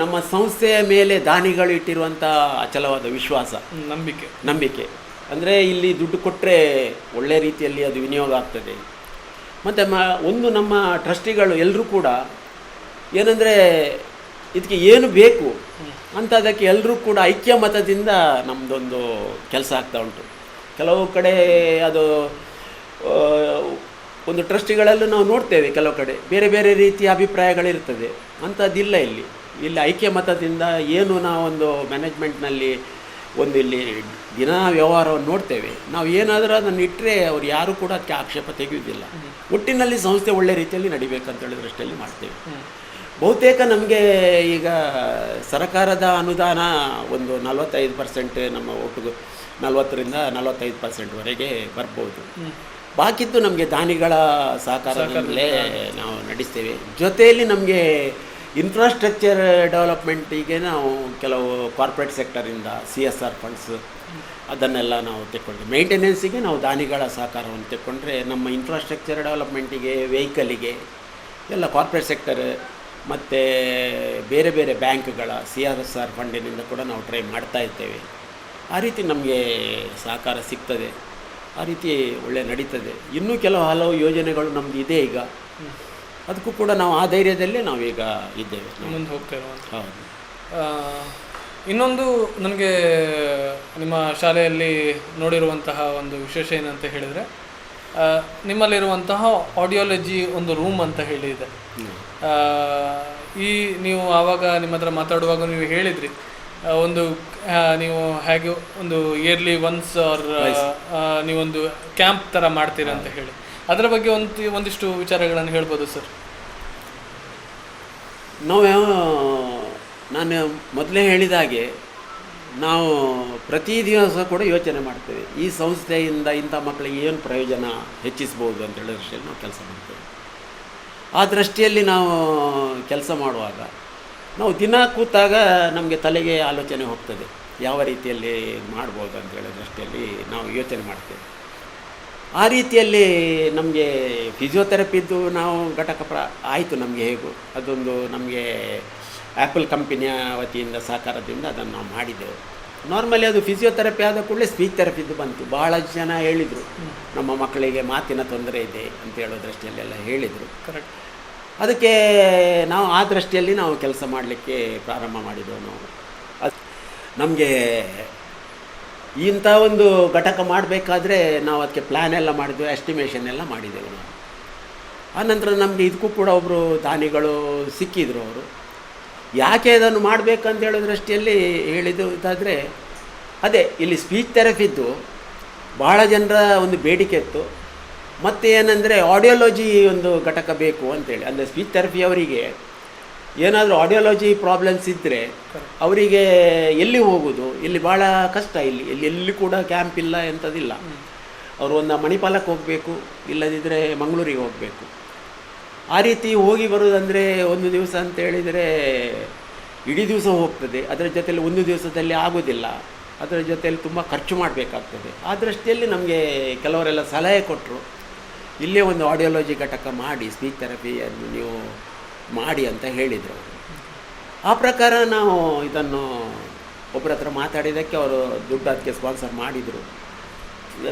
ನಮ್ಮ ಸಂಸ್ಥೆಯ ಮೇಲೆ ದಾನಿಗಳು ಇಟ್ಟಿರುವಂಥ ಅಚಲವಾದ ವಿಶ್ವಾಸ, ನಂಬಿಕೆ. ಅಂದರೆ ಇಲ್ಲಿ ದುಡ್ಡು ಕೊಟ್ಟರೆ ಒಳ್ಳೆಯ ರೀತಿಯಲ್ಲಿ ಅದು ವಿನಿಯೋಗ ಆಗ್ತದೆ. ಮತ್ತು ಒಂದು ನಮ್ಮ ಟ್ರಸ್ಟಿಗಳು ಎಲ್ಲರೂ ಕೂಡ ಏನಂದರೆ ಇದಕ್ಕೆ ಏನು ಬೇಕು ಅಂತ ಅದಕ್ಕೆ ಎಲ್ಲರೂ ಕೂಡ ಐಕ್ಯಮತದಿಂದ ನಮ್ಮದೊಂದು ಕೆಲಸ ಆಗ್ತಾ ಉಂಟು. ಕೆಲವು ಕಡೆ ಅದು ಒಂದು ಟ್ರಸ್ಟಿಗಳಲ್ಲೂ ನಾವು ನೋಡ್ತೇವೆ, ಕೆಲವು ಕಡೆ ಬೇರೆ ಬೇರೆ ರೀತಿಯ ಅಭಿಪ್ರಾಯಗಳಿರ್ತದೆ. ಅಂಥದ್ದಿಲ್ಲ ಇಲ್ಲಿ ಐಕ್ಯಮತದಿಂದ ಏನು ನಾವೊಂದು ಮ್ಯಾನೇಜ್ಮೆಂಟ್ನಲ್ಲಿ ಒಂದು ಇಲ್ಲಿ ದಿನ ವ್ಯವಹಾರವನ್ನು ನೋಡ್ತೇವೆ. ನಾವು ಏನಾದರೂ ಅದನ್ನು ಇಟ್ಟರೆ ಅವ್ರು ಯಾರೂ ಕೂಡ ಅದಕ್ಕೆ ಆಕ್ಷೇಪ ತೆಗೆಯುವುದಿಲ್ಲ. ಒಟ್ಟಿನಲ್ಲಿ ಸಂಸ್ಥೆ ಒಳ್ಳೆ ರೀತಿಯಲ್ಲಿ ನಡಿಬೇಕಂತ ಹೇಳಿದ ದೃಷ್ಟಿಯಲ್ಲಿ ಮಾಡ್ತೇವೆ. ಬಹುತೇಕ ನಮಗೆ ಈಗ ಸರ್ಕಾರದ ಅನುದಾನ ಒಂದು 45% ನಮ್ಮ ಒಟ್ಟು 40ರಿಂದ 45%ವರೆಗೆ ಬರ್ಬೋದು. ಬಾಕಿದ್ದು ನಮಗೆ ದಾನಿಗಳ ಸಹಕಾರದಿಂದಲೇ ನಾವು ನಡೆಸ್ತೇವೆ. ಜೊತೆಯಲ್ಲಿ ನಮಗೆ ಇನ್ಫ್ರಾಸ್ಟ್ರಕ್ಚರ್ ಡೆವಲಪ್ಮೆಂಟಿಗೆ ನಾವು ಕೆಲವು ಕಾರ್ಪೊರೇಟ್ ಸೆಕ್ಟರಿಂದ CSR ಫಂಡ್ಸ್ ಅದನ್ನೆಲ್ಲ ನಾವು ತೆಕ್ಕೊಂಡ್ರೆ, ಮೇಂಟೆನೆನ್ಸಿಗೆ ನಾವು ದಾನಿಗಳ ಸಹಕಾರವನ್ನು ತೆಕ್ಕೊಂಡ್ರೆ ನಮ್ಮ ಇನ್ಫ್ರಾಸ್ಟ್ರಕ್ಚರ್ ಡೆವಲಪ್ಮೆಂಟಿಗೆ, ವೆಹಿಕಲಿಗೆ ಎಲ್ಲ ಕಾರ್ಪೊರೇಟ್ ಸೆಕ್ಟರ್ ಮತ್ತು ಬೇರೆ ಬೇರೆ ಬ್ಯಾಂಕ್ಗಳ CSR ಫಂಡಿನಿಂದ ಕೂಡ ನಾವು ಟ್ರೈ ಮಾಡ್ತಾ ಇರ್ತೇವೆ. ಆ ರೀತಿ ನಮಗೆ ಸಹಕಾರ ಸಿಗ್ತದೆ, ಆ ರೀತಿ ಒಳ್ಳೆ ನಡೀತದೆ. ಇನ್ನೂ ಹಲವು ಯೋಜನೆಗಳು ನಮ್ಮದು ಇದೆ ಈಗ, ಅದಕ್ಕೂ ಕೂಡ ನಾವು ಆ ಧೈರ್ಯದಲ್ಲೇ ನಾವೀಗ ಇದ್ದೇವೆ, ಮುಂದೆ ಹೋಗ್ತಾ ಇರುವಂಥ. ಹೌದು. ಇನ್ನೊಂದು ನನಗೆ ನಿಮ್ಮ ಶಾಲೆಯಲ್ಲಿ ನೋಡಿರುವಂತಹ ಒಂದು ವಿಶೇಷ ಏನಂತ ಹೇಳಿದರೆ, ನಿಮ್ಮಲ್ಲಿರುವಂತಹ ಆಡಿಯಾಲಜಿ ಒಂದು ರೂಮ್ ಅಂತ ಹೇಳಿದೆ. ನೀವು ಆವಾಗ ನಿಮ್ಮ ಹತ್ರ ಮಾತಾಡುವಾಗ ನೀವು ಹೇಳಿದ್ರಿ, ಒಂದು ನೀವು ಹೇಗೆ ಒಂದು ಇಯರ್ಲಿ ಒನ್ಸ್ ಆರ್ ನೀವೊಂದು ಕ್ಯಾಂಪ್ ಥರ ಮಾಡ್ತೀರ ಅಂತ ಹೇಳಿ, ಅದರ ಬಗ್ಗೆ ಒಂದಿಷ್ಟು ವಿಚಾರಗಳನ್ನು ಹೇಳ್ಬೋದು ಸರ್? ನಾನು ಮೊದಲೇ ಹೇಳಿದ ಹಾಗೆ ನಾವು ಪ್ರತಿ ದಿವಸ ಕೂಡ ಯೋಚನೆ ಮಾಡ್ತೇವೆ, ಈ ಸಂಸ್ಥೆಯಿಂದ ಇಂಥ ಮಕ್ಕಳಿಗೆ ಏನು ಪ್ರಯೋಜನ ಹೆಚ್ಚಿಸ್ಬೋದು ಅಂತ ಹೇಳೋ ದೃಷ್ಟಿಯಲ್ಲಿ ನಾವು ಕೆಲಸ ಮಾಡ್ತೇವೆ. ಆ ದೃಷ್ಟಿಯಲ್ಲಿ ನಾವು ಕೆಲಸ ಮಾಡುವಾಗ ನಾವು ದಿನ ಕೂತಾಗ ನಮಗೆ ತಲೆಗೆ ಆಲೋಚನೆ ಹೋಗ್ತದೆ, ಯಾವ ರೀತಿಯಲ್ಲಿ ಮಾಡ್ಬೋದು ಅಂತ ಹೇಳೋ ದೃಷ್ಟಿಯಲ್ಲಿ ನಾವು ಯೋಚನೆ ಮಾಡ್ತೇವೆ. ಆ ರೀತಿಯಲ್ಲಿ ನಮಗೆ ಫಿಸಿಯೋಥೆರಪಿದ್ದು ನಾವು ಘಟಕ ಆಯಿತು. ನಮಗೆ ಹೇಗೂ ಅದೊಂದು ನಮಗೆ ಆ್ಯಪಲ್ ಕಂಪನಿಯ ವತಿಯಿಂದ ಸಹಕಾರದಿಂದ ಅದನ್ನು ನಾವು ಮಾಡಿದ್ದೆವು. ನಾರ್ಮಲಿ ಅದು ಫಿಸಿಯೋಥೆರಪಿ ಆದ ಕೂಡಲೇ ಸ್ಪೀಚ್ ಥೆರಪಿದ್ದು ಬಂತು. ಭಾಳ ಜನ ಹೇಳಿದರು, ನಮ್ಮ ಮಕ್ಕಳಿಗೆ ಮಾತಿನ ತೊಂದರೆ ಇದೆ ಅಂತ ಹೇಳೋ ದೃಷ್ಟಿಯಲ್ಲೆಲ್ಲ ಹೇಳಿದರು. ಕರೆಕ್ಟ್. ಅದಕ್ಕೆ ನಾವು ಆ ದೃಷ್ಟಿಯಲ್ಲಿ ನಾವು ಕೆಲಸ ಮಾಡಲಿಕ್ಕೆ ಪ್ರಾರಂಭ ಮಾಡಿದೆವು. ನಾವು ಅದು ನಮಗೆ ಇಂಥ ಒಂದು ಘಟಕ ಮಾಡಬೇಕಾದ್ರೆ ನಾವು ಅದಕ್ಕೆ ಪ್ಲ್ಯಾನ್ ಎಲ್ಲ ಮಾಡಿದ್ದೆವು, ಎಸ್ಟಿಮೇಷನ್ ಎಲ್ಲ ಮಾಡಿದೆವು ನಾವು. ಆನಂತರ ನಮಗೆ ಇದಕ್ಕೂ ಕೂಡ ಒಬ್ಬರು ದಾನಿಗಳು ಸಿಕ್ಕಿದ್ರು. ಅವರು ಯಾಕೆ ಅದನ್ನು ಮಾಡಬೇಕಂತ ಹೇಳೋ ದೃಷ್ಟಿಯಲ್ಲಿ ಹೇಳಿದ್ದಾದರೆ, ಅದೇ ಇಲ್ಲಿ ಸ್ಪೀಚ್ ಥೆರಪಿದ್ದು ಭಾಳ ಜನರ ಒಂದು ಬೇಡಿಕೆ ಇತ್ತು. ಮತ್ತು ಏನಂದರೆ ಆಡಿಯಾಲಜಿ ಒಂದು ಘಟಕ ಬೇಕು ಅಂತೇಳಿ, ಅಂದರೆ ಸ್ಪೀಚ್ ಥೆರಪಿಯವರಿಗೆ ಏನಾದರೂ ಆಡಿಯಾಲಜಿ ಪ್ರಾಬ್ಲಮ್ಸ್ ಇದ್ದರೆ ಅವರಿಗೆ ಎಲ್ಲಿ ಹೋಗೋದು, ಇಲ್ಲಿ ಭಾಳ ಕಷ್ಟ. ಎಲ್ಲಿ ಕೂಡ ಕ್ಯಾಂಪ್ ಇಲ್ಲ ಎಂಥದಿಲ್ಲ. ಅವರು ಒಂದು ಮಣಿಪಾಲಕ್ಕೆ ಹೋಗಬೇಕು, ಇಲ್ಲದಿದ್ದರೆ ಮಂಗಳೂರಿಗೆ ಹೋಗಬೇಕು. ಆ ರೀತಿ ಹೋಗಿ ಬರೋದಂದರೆ ಒಂದು ದಿವಸ ಅಂತ ಹೇಳಿದರೆ ಇಡೀ ದಿವಸ ಹೋಗ್ತದೆ. ಅದರ ಜೊತೆಯಲ್ಲಿ ಒಂದು ದಿವಸದಲ್ಲಿ ಆಗೋದಿಲ್ಲ. ಅದರ ಜೊತೆಯಲ್ಲಿ ತುಂಬ ಖರ್ಚು ಮಾಡಬೇಕಾಗ್ತದೆ. ಆ ದೃಷ್ಟಿಯಲ್ಲಿ ನಮಗೆ ಕೆಲವರೆಲ್ಲ ಸಲಹೆ ಕೊಟ್ಟರು, ಇಲ್ಲೇ ಒಂದು ಆಡಿಯಾಲಜಿ ಘಟಕ ಮಾಡಿ, ಸ್ಪೀಚ್ ಥೆರಪಿಯನ್ನು ನೀವು ಮಾಡಿ ಅಂತ ಹೇಳಿದರು. ಆ ಪ್ರಕಾರ ನಾವು ಇದನ್ನು ಒಬ್ಬರ ಹತ್ರ ಮಾತಾಡಿದ್ದಕ್ಕೆ ಅವರು ದುಡ್ಡು ಅದಕ್ಕೆ ಸ್ಪಾನ್ಸರ್ ಮಾಡಿದರು.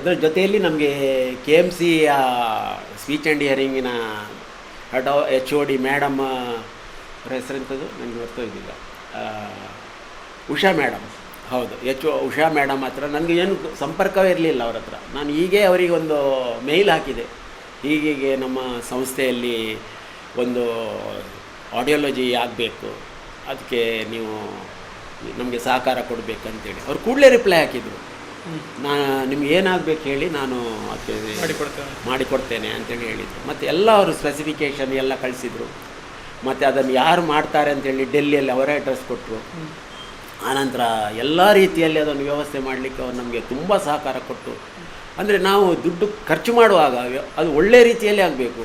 ಅದರ ಜೊತೆಯಲ್ಲಿ ನಮಗೆ KMC ಸ್ಪೀಚ್ ಆ್ಯಂಡ್ ಹಿಯರಿಂಗಿನ HOD ಮೇಡಮ್ ಅವ್ರ ಹೆಸರೆಂಥದ್ದು ನನಗೆ ಗೊತ್ತಾಗಿಲ್ಲ, ಉಷಾ ಮೇಡಮ್, ಹೌದು, ಉಷಾ ಮೇಡಮ್ ಹತ್ರ ನನಗೆ ಏನು ಸಂಪರ್ಕವೇ ಇರಲಿಲ್ಲ ಅವ್ರ ಹತ್ರ. ನಾನು ಹೀಗೆ ಅವರಿಗೆ ಒಂದು ಮೇಲ್ ಹಾಕಿದೆ, ಹೀಗೆ ನಮ್ಮ ಸಂಸ್ಥೆಯಲ್ಲಿ ಒಂದು ಆಡಿಯಾಲಜಿ ಆಗಬೇಕು, ಅದಕ್ಕೆ ನೀವು ನಮಗೆ ಸಹಕಾರ ಕೊಡಬೇಕಂತೇಳಿ. ಅವ್ರು ಕೂಡಲೇ ರಿಪ್ಲೈ ಹಾಕಿದರು, ನಿಮ್ಗೆ ಏನಾಗಬೇಕು ಹೇಳಿ, ನಾನು ಅದಕ್ಕೆ ಮಾಡಿಕೊಡ್ತೇನೆ ಅಂತೇಳಿ ಹೇಳಿದರು. ಮತ್ತು ಎಲ್ಲ ಅವರು ಸ್ಪೆಸಿಫಿಕೇಷನ್ ಎಲ್ಲ ಕಳಿಸಿದರು. ಮತ್ತು ಅದನ್ನು ಯಾರು ಮಾಡ್ತಾರೆ ಅಂತೇಳಿ ಡೆಲ್ಲಿಯಲ್ಲಿ ಅವರೇ ಅಡ್ರೆಸ್ ಕೊಟ್ಟರು. ಆನಂತರ ಎಲ್ಲ ರೀತಿಯಲ್ಲಿ ಅದನ್ನು ವ್ಯವಸ್ಥೆ ಮಾಡಲಿಕ್ಕೆ ಅವರು ನಮಗೆ ತುಂಬ ಸಹಕಾರ ಕೊಟ್ಟು, ಅಂದರೆ ನಾವು ದುಡ್ಡು ಖರ್ಚು ಮಾಡುವಾಗ ಅದು ಒಳ್ಳೆಯ ರೀತಿಯಲ್ಲಿ ಆಗಬೇಕು,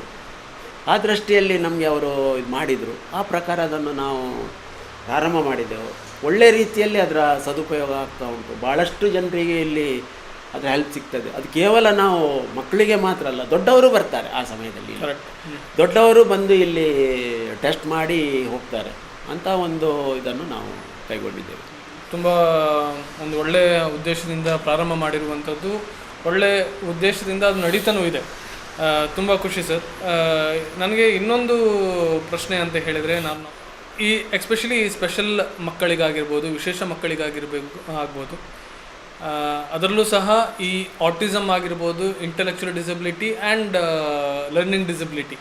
ಆ ದೃಷ್ಟಿಯಲ್ಲಿ ನಮಗೆ ಅವರು ಇದು ಮಾಡಿದರು. ಆ ಪ್ರಕಾರ ಅದನ್ನು ನಾವು ಪ್ರಾರಂಭ ಮಾಡಿದೆವು. ಒಳ್ಳೆಯ ರೀತಿಯಲ್ಲಿ ಅದರ ಸದುಪಯೋಗ ಆಗ್ತಾ ಉಂಟು. ಭಾಳಷ್ಟು ಜನರಿಗೆ ಇಲ್ಲಿ ಅದರ ಹೆಲ್ಪ್ ಸಿಗ್ತದೆ. ಅದು ಕೇವಲ ನಾವು ಮಕ್ಕಳಿಗೆ ಮಾತ್ರ ಅಲ್ಲ, ದೊಡ್ಡವರು ಬರ್ತಾರೆ ಆ ಸಮಯದಲ್ಲಿ. ದೊಡ್ಡವರು ಬಂದು ಇಲ್ಲಿ ಟೆಸ್ಟ್ ಮಾಡಿ ಹೋಗ್ತಾರೆ ಅಂತ ಒಂದು ಇದನ್ನು ನಾವು ಕೈಗೊಂಡಿದ್ದೇವೆ. ತುಂಬ ಒಂದು ಒಳ್ಳೆಯ ಉದ್ದೇಶದಿಂದ ಪ್ರಾರಂಭ ಮಾಡಿರುವಂಥದ್ದು, ಒಳ್ಳೆಯ ಉದ್ದೇಶದಿಂದ ಅದು ನಡೀತಾನೂ ಇದೆ. ತುಂಬ ಖುಷಿ ಸರ್. ನನಗೆ ಇನ್ನೊಂದು ಪ್ರಶ್ನೆ ಅಂತ ಹೇಳಿದರೆ, ನಾನು ಈ ಎಸ್ಪೆಷಲಿ ಸ್ಪೆಷಲ್ ಮಕ್ಕಳಿಗಾಗಿರ್ಬೋದು, ವಿಶೇಷ ಆಗ್ಬೋದು, ಅದರಲ್ಲೂ ಸಹ ಈ ಆಟಿಸಮ್ ಆಗಿರ್ಬೋದು, intellectual disability and learning disability,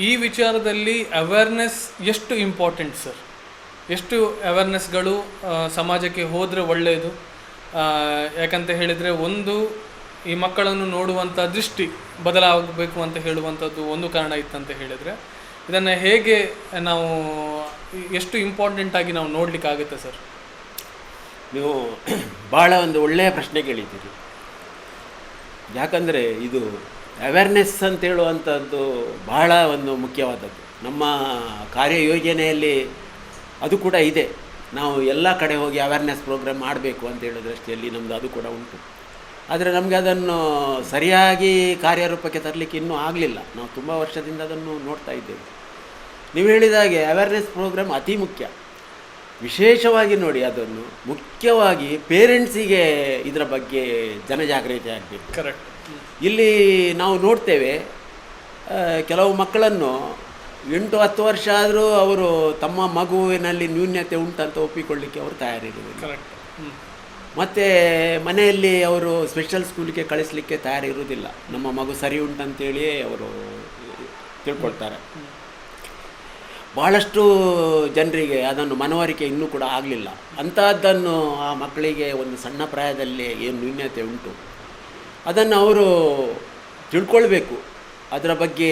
ಈ ವಿಚಾರದಲ್ಲಿ ಅವೇರ್ನೆಸ್ ಎಷ್ಟು ಇಂಪಾರ್ಟೆಂಟ್ ಸರ್? ಎಷ್ಟು ಅವೇರ್ನೆಸ್ಗಳು ಸಮಾಜಕ್ಕೆ ಹೋದರೆ ಒಳ್ಳೆಯದು? ಯಾಕಂತ ಹೇಳಿದರೆ, ಒಂದು ಈ ಮಕ್ಕಳನ್ನು ನೋಡುವಂಥ ದೃಷ್ಟಿ ಬದಲಾಗಬೇಕು ಅಂತ ಹೇಳುವಂಥದ್ದು ಒಂದು ಕಾರಣ ಇತ್ತಂತ ಹೇಳಿದರೆ, ಇದನ್ನು ಹೇಗೆ ನಾವು ಎಷ್ಟು ಇಂಪಾರ್ಟೆಂಟಾಗಿ ನಾವು ನೋಡಲಿಕ್ಕಾಗುತ್ತೆ ಸರ್? ನೀವು ಭಾಳ ಒಂದು ಒಳ್ಳೆಯ ಪ್ರಶ್ನೆ ಕೇಳಿದ್ದೀರಿ. ಯಾಕಂದರೆ ಇದು ಅವೇರ್ನೆಸ್ ಅಂತೇಳುವಂಥದ್ದು ಬಹಳ ಒಂದು ಮುಖ್ಯವಾದದ್ದು. ನಮ್ಮ ಕಾರ್ಯಯೋಜನೆಯಲ್ಲಿ ಅದು ಕೂಡ ಇದೆ. ನಾವು ಎಲ್ಲ ಕಡೆ ಹೋಗಿ ಅವೇರ್ನೆಸ್ ಪ್ರೋಗ್ರಾಮ್ ಮಾಡಬೇಕು ಅಂತ ಹೇಳೋ ದೃಷ್ಟಿಯಲ್ಲಿ ನಮ್ಮದು ಅದು ಕೂಡ ಉಂಟು. ಆದರೆ ನಮಗೆ ಅದನ್ನು ಸರಿಯಾಗಿ ಕಾರ್ಯರೂಪಕ್ಕೆ ತರಲಿಕ್ಕೆ ಇನ್ನೂ ಆಗಲಿಲ್ಲ. ನಾವು ತುಂಬ ವರ್ಷದಿಂದ ಅದನ್ನು ನೋಡ್ತಾ ಇದ್ದೇವೆ. ನೀವು ಹೇಳಿದ ಹಾಗೆ ಅವೇರ್ನೆಸ್ ಪ್ರೋಗ್ರಾಮ್ ಅತಿ ಮುಖ್ಯ. ವಿಶೇಷವಾಗಿ ನೋಡಿ, ಅದನ್ನು ಮುಖ್ಯವಾಗಿ ಪೇರೆಂಟ್ಸಿಗೆ ಇದರ ಬಗ್ಗೆ ಜನಜಾಗೃತಿ ಆಗಬೇಕು. ಕರೆಕ್ಟ್. ಇಲ್ಲಿ ನಾವು ನೋಡ್ತೇವೆ, ಕೆಲವು ಮಕ್ಕಳನ್ನು 8-10 ವರ್ಷ ಆದರೂ ಅವರು ತಮ್ಮ ಮಗುವಿನಲ್ಲಿ ನ್ಯೂನ್ಯತೆ ಉಂಟಂತ ಒಪ್ಪಿಕೊಳ್ಳಿಕ್ಕೆ ಅವರು ತಯಾರಿರುವುದಿಲ್ಲ. ಕರೆಕ್ಟ್. ಮತ್ತು ಮನೆಯಲ್ಲಿ ಅವರು ಸ್ಪೆಷಲ್ ಸ್ಕೂಲಿಗೆ ಕಳಿಸಲಿಕ್ಕೆ ತಯಾರಿರುವುದಿಲ್ಲ. ನಮ್ಮ ಮಗು ಸರಿ ಉಂಟಂತೇಳಿಯೇ ಅವರು ತಿಳ್ಕೊಳ್ತಾರೆ. ಭಾಳಷ್ಟು ಜನರಿಗೆ ಅದನ್ನು ಮನವರಿಕೆ ಇನ್ನೂ ಕೂಡ ಆಗಲಿಲ್ಲ. ಅಂಥದ್ದನ್ನು ಆ ಮಕ್ಕಳಿಗೆ ಒಂದು ಸಣ್ಣ ಪ್ರಾಯದಲ್ಲೇ ಏನು ನ್ಯೂನ್ಯತೆ ಉಂಟು ಅದನ್ನು ಅವರು ತಿಳ್ಕೊಳ್ಬೇಕು. ಅದರ ಬಗ್ಗೆ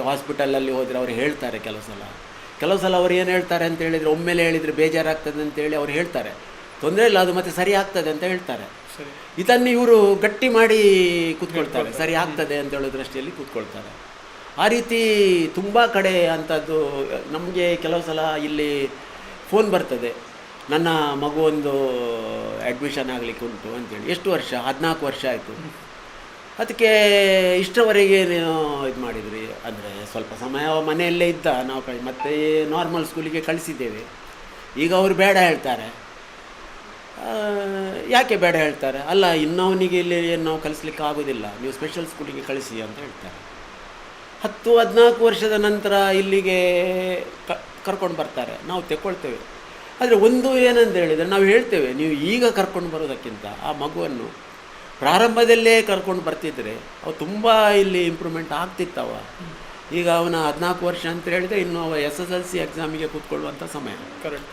ಹಾಸ್ಪಿಟಲಲ್ಲಿ ಹೋದರೆ ಅವರು ಹೇಳ್ತಾರೆ. ಕೆಲವು ಸಲ ಅವರು ಏನು ಹೇಳ್ತಾರೆ ಅಂತ ಹೇಳಿದರೆ, ಒಮ್ಮೆಲೆ ಹೇಳಿದರೆ ಬೇಜಾರಾಗ್ತದೆ ಅಂತೇಳಿ ಅವ್ರು ಹೇಳ್ತಾರೆ, ತೊಂದರೆ ಇಲ್ಲ, ಅದು ಮತ್ತೆ ಸರಿ ಆಗ್ತದೆ ಅಂತ ಹೇಳ್ತಾರೆ. ಇದನ್ನು ಇವರು ಗಟ್ಟಿ ಮಾಡಿ ಕೂತ್ಕೊಳ್ತಾರೆ, ಸರಿ ಆಗ್ತದೆ ಅಂತ ಹೇಳೋ ದೃಷ್ಟಿಯಲ್ಲಿ ಕೂತ್ಕೊಳ್ತಾರೆ. ಆ ರೀತಿ ತುಂಬ ಕಡೆ ಅಂಥದ್ದು. ನಮಗೆ ಕೆಲವು ಸಲ ಇಲ್ಲಿ ಫೋನ್ ಬರ್ತದೆ, ನನ್ನ ಮಗು ಒಂದು ಅಡ್ಮಿಷನ್ ಆಗಲಿಕ್ಕೆ ಉಂಟು ಅಂತೇಳಿ. ಎಷ್ಟು ವರ್ಷ? 14 ವರ್ಷ ಆಯಿತು. ಅದಕ್ಕೆ ಇಷ್ಟವರೆಗೆ ನೀವು ಇದು ಮಾಡಿದ್ರಿ ಅಂದರೆ ಸ್ವಲ್ಪ ಸಮಯ ಮನೆಯಲ್ಲೇ ಇದ್ದ, ನಾವು ಮತ್ತೆ ನಾರ್ಮಲ್ ಸ್ಕೂಲಿಗೆ ಕಳಿಸಿದ್ದೇವೆ. ಈಗ ಅವರು ಬೇಡ ಹೇಳ್ತಾರೆ. ಯಾಕೆ ಬೇಡ ಹೇಳ್ತಾರೆ? ಅಲ್ಲ, ಇನ್ನವನಿಗೆ ಇಲ್ಲಿ ನಾವು ಕಲಿಸ್ಲಿಕ್ಕೆ ಆಗೋದಿಲ್ಲ, ನೀವು ಸ್ಪೆಷಲ್ ಸ್ಕೂಲಿಗೆ ಕಳಿಸಿ ಅಂತ ಹೇಳ್ತಾರೆ. 10-14 ವರ್ಷದ ನಂತರ ಇಲ್ಲಿಗೆ ಕರ್ಕೊಂಡು ಬರ್ತಾರೆ, ನಾವು ತೆಕ್ಕೊಳ್ತೇವೆ. ಆದರೆ ಒಂದು ಏನಂತ ಹೇಳಿದರೆ, ನಾವು ಹೇಳ್ತೇವೆ, ನೀವು ಈಗ ಕರ್ಕೊಂಡು ಬರೋದಕ್ಕಿಂತ ಆ ಮಗುವನ್ನು ಪ್ರಾರಂಭದಲ್ಲೇ ಕರ್ಕೊಂಡು ಬರ್ತಿದ್ರೆ ಅವು ತುಂಬ ಇಲ್ಲಿ ಇಂಪ್ರೂವ್ಮೆಂಟ್ ಆಗ್ತಿತ್ತವ. ಈಗ ಅವನ 14 ವರ್ಷ ಅಂತ ಹೇಳಿದರೆ ಇನ್ನು ಅವ SSLC ಎಕ್ಸಾಮಿಗೆ ಕೂತ್ಕೊಳ್ಳುವಂಥ ಸಮಯ. ಕರೆಕ್ಟ್.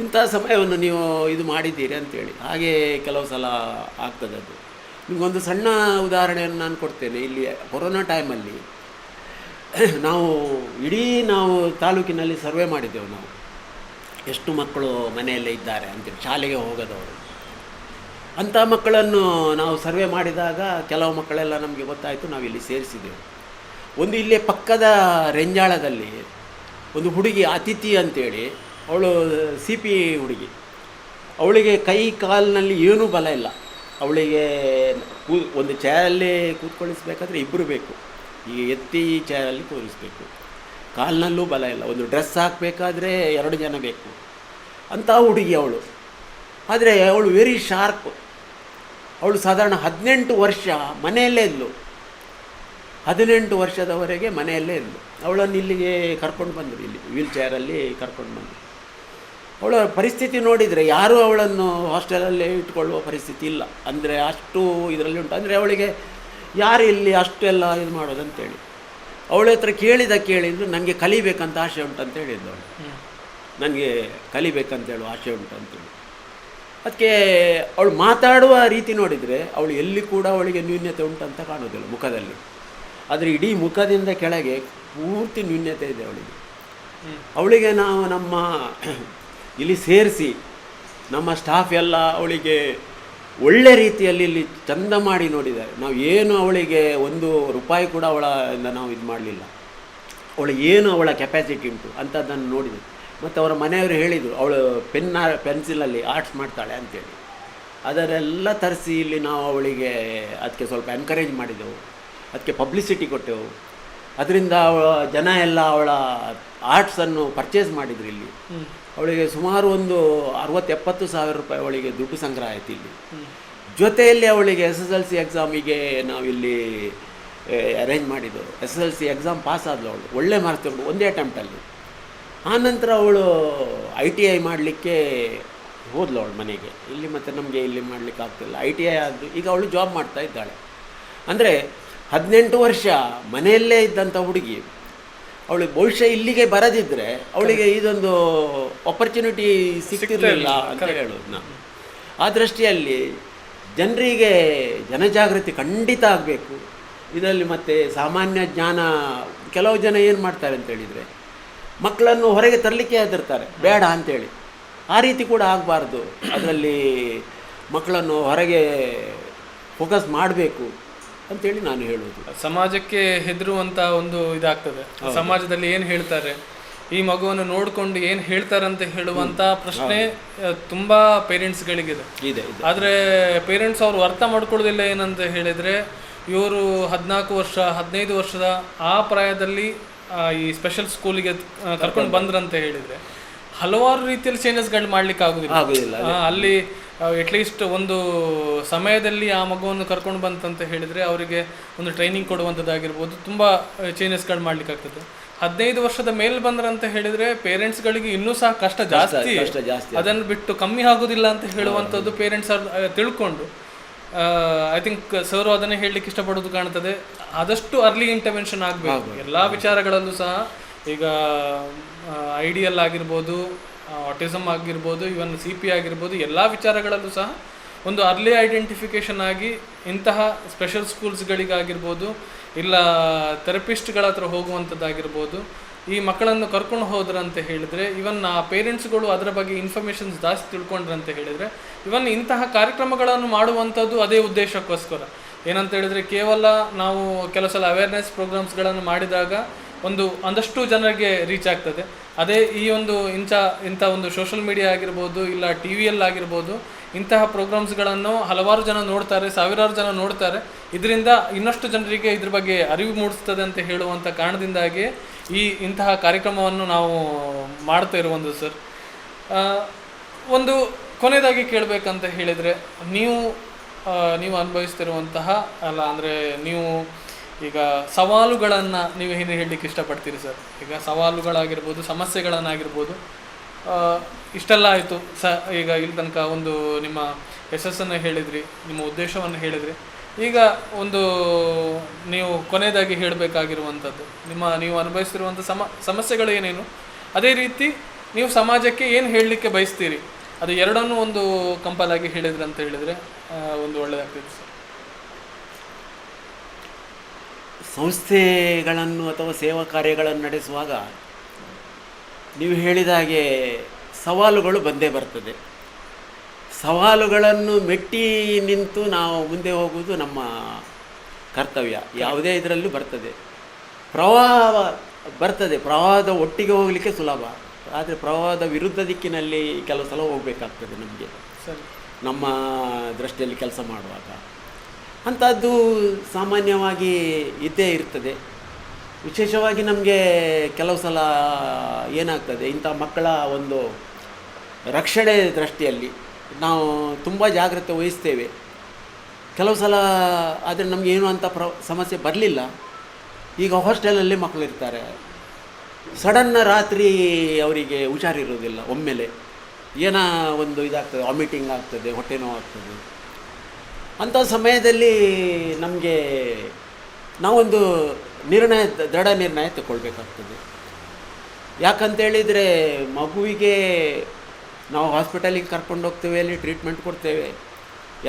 ಇಂಥ ಸಮಯವನ್ನು ನೀವು ಇದು ಮಾಡಿದ್ದೀರಿ ಅಂತೇಳಿ ಹಾಗೆ ಕೆಲವು ಸಲ ಆಗ್ತದೆ. ಅದು ನಿಮಗೊಂದು ಸಣ್ಣ ಉದಾಹರಣೆಯನ್ನು ನಾನು ಕೊಡ್ತೇನೆ. ಇಲ್ಲಿ ಕೊರೋನಾ ಟೈಮಲ್ಲಿ ನಾವು ತಾಲೂಕಿನಲ್ಲಿ ಸರ್ವೆ ಮಾಡಿದ್ದೆವು. ನಾವು ಎಷ್ಟು ಮಕ್ಕಳು ಮನೆಯಲ್ಲೇ ಇದ್ದಾರೆ ಅಂತೇಳಿ, ಶಾಲೆಗೆ ಹೋಗದವರು. ಅಂಥ ಮಕ್ಕಳನ್ನು ನಾವು ಸರ್ವೆ ಮಾಡಿದಾಗ ಕೆಲವು ಮಕ್ಕಳೆಲ್ಲ ನಮಗೆ ಗೊತ್ತಾಯಿತು, ನಾವು ಇಲ್ಲಿ ಸೇರಿಸಿದೆವು. ಒಂದು ಇಲ್ಲೇ ಪಕ್ಕದ ರೆಂಜಾಳದಲ್ಲಿ ಒಂದು ಹುಡುಗಿ ಅತಿಥಿ ಅಂತೇಳಿ, ಅವಳು CP ಹುಡುಗಿ. ಅವಳಿಗೆ ಕೈ ಕಾಲಿನಲ್ಲಿ ಏನೂ ಬಲ ಇಲ್ಲ. ಅವಳಿಗೆ ಒಂದು ಚೇರಲ್ಲಿ ಕೂತ್ಕೊಳ್ಳಿಸ್ಬೇಕಾದ್ರೆ ಇಬ್ಬರು ಬೇಕು, ಈಗ ಎತ್ತಿ ಚೇರಲ್ಲಿ ಕೂರಿಸ್ಬೇಕು. ಕಾಲಿನಲ್ಲೂ ಬಲ ಇಲ್ಲ. ಒಂದು ಡ್ರೆಸ್ ಹಾಕಬೇಕಾದ್ರೆ 2 ಜನ ಬೇಕು. ಅಂಥ ಹುಡುಗಿ ಅವಳು. ಆದರೆ ಅವಳು ವೆರಿ ಶಾರ್ಪ್. ಅವಳು ಸಾಧಾರಣ 18 ವರ್ಷ ಮನೆಯಲ್ಲೇ ಇದ್ಲು. 18 ವರ್ಷದವರೆಗೆ ಮನೆಯಲ್ಲೇ ಇದ್ಲು. ಅವಳನ್ನು ಇಲ್ಲಿಗೆ ಕರ್ಕೊಂಡು ಬಂದರು, ಇಲ್ಲಿ ವೀಲ್ ಚೇರಲ್ಲಿ ಕರ್ಕೊಂಡು ಬಂದರು. ಅವಳ ಪರಿಸ್ಥಿತಿ ನೋಡಿದರೆ ಯಾರೂ ಅವಳನ್ನು ಹಾಸ್ಟೆಲಲ್ಲೇ ಇಟ್ಕೊಳ್ಳುವ ಪರಿಸ್ಥಿತಿ ಇಲ್ಲ. ಅಂದರೆ ಅಷ್ಟು ಇದರಲ್ಲಿ ಉಂಟು. ಅಂದರೆ ಅವಳಿಗೆ ಯಾರು ಇಲ್ಲಿ ಅಷ್ಟೆಲ್ಲ ಇದು ಮಾಡೋದಂತೇಳಿ ಅವಳ ಹತ್ರ ಕೇಳಿದ್ರು, ನನಗೆ ಕಲಿಬೇಕಂತ ಆಸೆ ಉಂಟಂತ ಹೇಳಿದ್ದು ಅವಳು. ನನಗೆ ಕಲಿಬೇಕಂತೇಳು ಆಸೆ ಉಂಟು ಅಂತೇಳಿ. ಅದಕ್ಕೆ ಅವಳು ಮಾತಾಡುವ ರೀತಿ ನೋಡಿದರೆ ಅವಳು ಎಲ್ಲಿ ಕೂಡ ಅವಳಿಗೆ ನ್ಯೂನ್ಯತೆ ಉಂಟಂತ ಕಾಣೋದಿಲ್ಲ ಮುಖದಲ್ಲಿ. ಆದರೆ ಇಡೀ ಮುಖದಿಂದ ಕೆಳಗೆ ಪೂರ್ತಿ ನ್ಯೂನ್ಯತೆ ಇದೆ ಅವಳಿಗೆ. ಅವಳಿಗೆ ನಾವು ನಮ್ಮ ಇಲ್ಲಿ ಸೇರಿಸಿ ನಮ್ಮ ಸ್ಟಾಫ್ ಎಲ್ಲ ಅವಳಿಗೆ ಒಳ್ಳೆ ರೀತಿಯಲ್ಲಿ ಇಲ್ಲಿ ಚಂದ ಮಾಡಿ ನೋಡಿದ್ದಾರೆ. ನಾವು ಏನು ಅವಳಿಗೆ 1 ರೂಪಾಯಿ ಕೂಡ ಅವಳಿಂದ ನಾವು ಇದು ಮಾಡಲಿಲ್ಲ. ಅವಳ ಕೆಪಾಸಿಟಿ ಉಂಟು ಅಂಥದ್ದನ್ನು ನೋಡಿದೆ. ಮತ್ತು ಅವರ ಮನೆಯವರು ಹೇಳಿದರು, ಅವಳು ಪೆನ್ಸಿಲಲ್ಲಿ ಆರ್ಟ್ಸ್ ಮಾಡ್ತಾಳೆ ಅಂತೇಳಿ. ಅದನ್ನೆಲ್ಲ ತರಿಸಿ ಇಲ್ಲಿ ನಾವು ಅವಳಿಗೆ ಅದಕ್ಕೆ ಸ್ವಲ್ಪ ಎನ್ಕರೇಜ್ ಮಾಡಿದೆವು, ಅದಕ್ಕೆ ಪಬ್ಲಿಸಿಟಿ ಕೊಟ್ಟೆವು. ಅದರಿಂದ ಜನ ಎಲ್ಲ ಅವಳ ಆರ್ಟ್ಸನ್ನು ಪರ್ಚೇಸ್ ಮಾಡಿದ್ರು. ಇಲ್ಲಿ ಅವಳಿಗೆ ಸುಮಾರು ಒಂದು 60-70 ಸಾವಿರ ರೂಪಾಯಿ ಅವಳಿಗೆ ದುಡ್ಡು ಸಂಗ್ರಹ ಆಯಿತು ಇಲ್ಲಿ. ಜೊತೆಯಲ್ಲಿ ಅವಳಿಗೆ SSLC ಎಕ್ಸಾಮಿಗೆ ನಾವಿಲ್ಲಿ ಅರೇಂಜ್ ಮಾಡಿದ್ದೆವು. SSLC ಎಕ್ಸಾಮ್ ಪಾಸ್ ಆದಳು ಅವಳು, ಒಳ್ಳೆ ಮಾರ್ಕ್ಸ್ ತಗೊಂಡು ಒಂದೇ ಅಟೆಂಪ್ಟಲ್ಲಿ. ಆನಂತರ ಅವಳು ITI ಮಾಡಲಿಕ್ಕೆ ಹೋದ್ಲು ಅವಳು ಮನೆಗೆ. ಇಲ್ಲಿ ಮತ್ತು ನಮಗೆ ಇಲ್ಲಿ ಮಾಡಲಿಕ್ಕೆ ಆಗ್ತಿಲ್ಲ. ITI ಆದ್ದು ಈಗ ಅವಳು ಜಾಬ್ ಮಾಡ್ತಾ ಇದ್ದಾಳೆ. ಅಂದರೆ 18 ವರ್ಷ ಮನೆಯಲ್ಲೇ ಇದ್ದಂಥ ಹುಡುಗಿ ಅವಳು ಬಹುಶಃ ಇಲ್ಲಿಗೆ ಬರದಿದ್ದರೆ ಅವಳಿಗೆ ಇದೊಂದು ಆಪರ್ಚುನಿಟಿ ಸಿಗ್ತಿರಲಿಲ್ಲ ಅಂತ ಹೇಳೋದು ನಾನು. ಆ ದೃಷ್ಟಿಯಲ್ಲಿ ಜನರಿಗೆ ಜನಜಾಗೃತಿ ಖಂಡಿತ ಆಗಬೇಕು ಇದರಲ್ಲಿ. ಮತ್ತು ಸಾಮಾನ್ಯ ಜ್ಞಾನ, ಕೆಲವು ಜನ ಏನು ಮಾಡ್ತಾರೆ ಅಂತೇಳಿದರೆ ಮಕ್ಕಳನ್ನು ಹೊರಗೆ ತರಲಿಕ್ಕೆ ಹೆದರ್ತಾರೆ, ಬೇಡ ಅಂಥೇಳಿ. ಆ ರೀತಿ ಕೂಡ ಆಗಬಾರ್ದು. ಅದರಲ್ಲಿ ಮಕ್ಕಳನ್ನು ಹೊರಗೆ ಫೋಕಸ್ ಮಾಡಬೇಕು ಅಂತೇಳಿ ನಾನು ಹೇಳೋದು. ಸಮಾಜಕ್ಕೆ ಹೆದರುವಂಥ ಒಂದು ಇದಾಗ್ತದೆ. ಸಮಾಜದಲ್ಲಿ ಏನು ಹೇಳ್ತಾರೆ, ಈ ಮಗುವನ್ನು ನೋಡಿಕೊಂಡು ಏನು ಹೇಳ್ತಾರಂತ ಹೇಳುವಂಥ ಪ್ರಶ್ನೆ ತುಂಬ ಪೇರೆಂಟ್ಸ್ಗಳಿಗಿದೆ. ಆದರೆ ಪೇರೆಂಟ್ಸ್ ಅವರು ಅರ್ಥ ಮಾಡ್ಕೊಳ್ಳೋದಿಲ್ಲ. ಏನಂತ ಹೇಳಿದರೆ, ಇವರು 14 ವರ್ಷ 15 ವರ್ಷದ ಆ ಪ್ರಾಯದಲ್ಲಿ ಈ ಸ್ಪೆಷಲ್ ಸ್ಕೂಲಿಗೆ ಕರ್ಕೊಂಡು ಬಂದ್ರಂತ ಹೇಳಿದರೆ ಹಲವಾರು ರೀತಿಯಲ್ಲಿ ಚೇಂಜಸ್ಗಳು ಮಾಡ್ಲಿಕ್ಕೆ ಆಗೋದಿಲ್ಲ. ಅಲ್ಲಿ ಅಟ್ಲೀಸ್ಟ್ ಒಂದು ಸಮಯದಲ್ಲಿ ಆ ಮಗುವನ್ನು ಕರ್ಕೊಂಡು ಬಂತಂತ ಹೇಳಿದರೆ ಅವರಿಗೆ ಒಂದು ಟ್ರೈನಿಂಗ್ ಕೊಡುವಂಥದ್ದಾಗಿರ್ಬೋದು, ತುಂಬ ಚೇಂಜಸ್ಗಳು ಮಾಡ್ಲಿಕ್ಕೆ ಆಗ್ತದೆ. 15 ವರ್ಷದ ಮೇಲೆ ಬಂದ್ರಂತ ಹೇಳಿದರೆ ಪೇರೆಂಟ್ಸ್ಗಳಿಗೆ ಇನ್ನೂ ಸಹ ಕಷ್ಟ ಜಾಸ್ತಿ. ಅದನ್ನು ಬಿಟ್ಟು ಕಮ್ಮಿ ಆಗೋದಿಲ್ಲ ಅಂತ ಹೇಳುವಂಥದ್ದು ಪೇರೆಂಟ್ಸ್ ತಿಳ್ಕೊಂಡು, ಐ ಥಿಂಕ್ ಸರ್ ಅದನ್ನೇ ಹೇಳಲಿಕ್ಕೆ ಇಷ್ಟಪಡೋದು ಕಾಣ್ತದೆ. ಆದಷ್ಟು ಅರ್ಲಿ ಇಂಟರ್ವೆನ್ಷನ್ ಆಗಬೇಕು ಎಲ್ಲ ವಿಚಾರಗಳಲ್ಲೂ ಸಹ. ಈಗ IDL ಆಗಿರ್ಬೋದು, ಆಟಿಸಮ್ ಆಗಿರ್ಬೋದು, ಇವನ್ CP ಆಗಿರ್ಬೋದು, ಎಲ್ಲ ವಿಚಾರಗಳಲ್ಲೂ ಸಹ ಒಂದು ಅರ್ಲಿ ಐಡೆಂಟಿಫಿಕೇಷನ್ ಆಗಿ ಇಂತಹ ಸ್ಪೆಷಲ್ ಸ್ಕೂಲ್ಸ್ಗಳಿಗಾಗಿರ್ಬೋದು, ಇಲ್ಲ ಥೆರಪಿಸ್ಟ್ಗಳ ಹತ್ರ ಹೋಗುವಂಥದ್ದಾಗಿರ್ಬೋದು, ಈ ಮಕ್ಕಳನ್ನು ಕರ್ಕೊಂಡು ಹೋದ್ರಂತ ಹೇಳಿದರೆ, ಇವನ್ ಆ ಪೇರೆಂಟ್ಸ್ಗಳು ಅದರ ಬಗ್ಗೆ ಇನ್ಫಾರ್ಮೇಷನ್ಸ್ ಜಾಸ್ತಿ ತಿಳ್ಕೊಂಡ್ರಂತ ಹೇಳಿದರೆ, ಇವನ್ ಇಂತಹ ಕಾರ್ಯಕ್ರಮಗಳನ್ನು ಮಾಡುವಂಥದ್ದು ಅದೇ ಉದ್ದೇಶಕ್ಕೋಸ್ಕರ. ಏನಂತ ಹೇಳಿದರೆ, ಕೇವಲ ನಾವು ಕೆಲವು ಸಲ ಅವೇರ್ನೆಸ್ ಪ್ರೋಗ್ರಾಮ್ಸ್ಗಳನ್ನು ಮಾಡಿದಾಗ ಒಂದಷ್ಟು ಜನರಿಗೆ ರೀಚ್ ಆಗ್ತದೆ. ಅದೇ ಈ ಒಂದು ಇಂಥ ಒಂದು ಸೋಷಲ್ ಮೀಡಿಯಾ ಆಗಿರ್ಬೋದು, ಇಲ್ಲ TV ಆಗಿರ್ಬೋದು, ಇಂತಹ ಪ್ರೋಗ್ರಾಮ್ಸ್ಗಳನ್ನು ಹಲವಾರು ಜನ ನೋಡ್ತಾರೆ, ಸಾವಿರಾರು ಜನ ನೋಡ್ತಾರೆ. ಇದರಿಂದ ಇನ್ನಷ್ಟು ಜನರಿಗೆ ಇದ್ರ ಬಗ್ಗೆ ಅರಿವು ಮೂಡಿಸ್ತದೆ ಅಂತ ಹೇಳುವಂಥ ಕಾರಣದಿಂದಾಗಿ ಇಂತಹ ಕಾರ್ಯಕ್ರಮವನ್ನು ನಾವು ಮಾಡ್ತಾ ಇರುವಂಥದ್ದು ಸರ್. ಒಂದು ಕೊನೆಯದಾಗಿ ಕೇಳಬೇಕಂತ ಹೇಳಿದರೆ, ನೀವು ಅನುಭವಿಸ್ತಿರುವಂತಹ ಅಂದರೆ ನೀವು ಈಗ ಸವಾಲುಗಳನ್ನು ನೀವು ಏನು ಹೇಳಲಿಕ್ಕೆ ಇಷ್ಟಪಡ್ತೀರಿ ಸರ್? ಈಗ ಸವಾಲುಗಳಾಗಿರ್ಬೋದು, ಸಮಸ್ಯೆಗಳನ್ನಾಗಿರ್ಬೋದು, ಇಷ್ಟೆಲ್ಲ ಆಯಿತು ಈಗ ಇಲ್ಲಿ ತನಕ ಒಂದು ನಿಮ್ಮ ಯಶಸ್ಸನ್ನು ಹೇಳಿದ್ರಿ, ನಿಮ್ಮ ಉದ್ದೇಶವನ್ನು ಹೇಳಿದ್ರಿ. ಈಗ ನೀವು ಕೊನೆಯದಾಗಿ ಹೇಳಬೇಕಾಗಿರುವಂಥದ್ದು, ನೀವು ಅನುಭವಿಸ್ತಿರುವಂಥ ಸಮಸ್ಯೆಗಳು ಏನೇನು, ಅದೇ ರೀತಿ ನೀವು ಸಮಾಜಕ್ಕೆ ಏನು ಹೇಳಲಿಕ್ಕೆ ಬಯಸ್ತೀರಿ, ಅದು ಎರಡನ್ನೂ ಒಂದು ಕಂಪಲ್ ಆಗಿ ಹೇಳಿದ್ರಿ ಅಂತ ಹೇಳಿದರೆ ಒಂದು ಒಳ್ಳೆಯದಾಗ್ತದೆ ಸರ್. ಸಂಸ್ಥೆಗಳನ್ನು ಅಥವಾ ಸೇವಾ ಕಾರ್ಯಗಳನ್ನು ನಡೆಸುವಾಗ ನೀವು ಹೇಳಿದ ಹಾಗೆ ಸವಾಲುಗಳು ಬಂದೇ ಬರ್ತದೆ. ಸವಾಲುಗಳನ್ನು ಮೆಟ್ಟಿ ನಿಂತು ನಾವು ಮುಂದೆ ಹೋಗುವುದು ನಮ್ಮ ಕರ್ತವ್ಯ. ಯಾವುದೇ ಇದರಲ್ಲೂ ಬರ್ತದೆ, ಪ್ರವಾಹ ಬರ್ತದೆ. ಪ್ರವಾಹದ ಒಟ್ಟಿಗೆ ಹೋಗಲಿಕ್ಕೆ ಸುಲಭ, ಆದರೆ ಪ್ರವಾಹದ ವಿರುದ್ಧ ದಿಕ್ಕಿನಲ್ಲಿ ಕೆಲವು ಸಲ ಹೋಗಬೇಕಾಗ್ತದೆ ನಮಗೆ ನಮ್ಮ ದೃಷ್ಟಿಯಲ್ಲಿ ಕೆಲಸ ಮಾಡುವಾಗ. ಅಂಥದ್ದು ಸಾಮಾನ್ಯವಾಗಿ ಇದ್ದೇ ಇರ್ತದೆ. ವಿಶೇಷವಾಗಿ ನಮಗೆ ಕೆಲವು ಸಲ ಏನಾಗ್ತದೆ, ಇಂಥ ಮಕ್ಕಳ ಒಂದು ರಕ್ಷಣೆ ದೃಷ್ಟಿಯಲ್ಲಿ ನಾವು ತುಂಬ ಜಾಗ್ರತೆ ವಹಿಸ್ತೇವೆ. ಕೆಲವು ಸಲ ಆದರೆ ನಮಗೆ ಏನು ಅಂತ ಸಮಸ್ಯೆ ಬರಲಿಲ್ಲ. ಈಗ ಹಾಸ್ಟೆಲಲ್ಲಿ ಮಕ್ಕಳಿರ್ತಾರೆ, ಸಡನ್ನ ರಾತ್ರಿ ಅವರಿಗೆ ಹುಷಾರಿರೋದಿಲ್ಲ, ಒಮ್ಮೆಲೆ ಏನೋ ಒಂದು ಇದಾಗ್ತದೆ, ವಾಮಿಟಿಂಗ್ ಆಗ್ತದೆ, ಹೊಟ್ಟೆ ನೋವು ಆಗ್ತದೆ. ಅಂಥ ಸಮಯದಲ್ಲಿ ನಮಗೆ ನಾವೊಂದು ದೃಢ ನಿರ್ಣಯ ತಗೊಳ್ಬೇಕಾಗ್ತದೆ. ಯಾಕಂತೇಳಿದರೆ ಮಗುವಿಗೆ ನಾವು ಹಾಸ್ಪಿಟಲಿಗೆ ಕರ್ಕೊಂಡು ಹೋಗ್ತೇವೆ, ಅಲ್ಲಿ ಟ್ರೀಟ್ಮೆಂಟ್ ಕೊಡ್ತೇವೆ,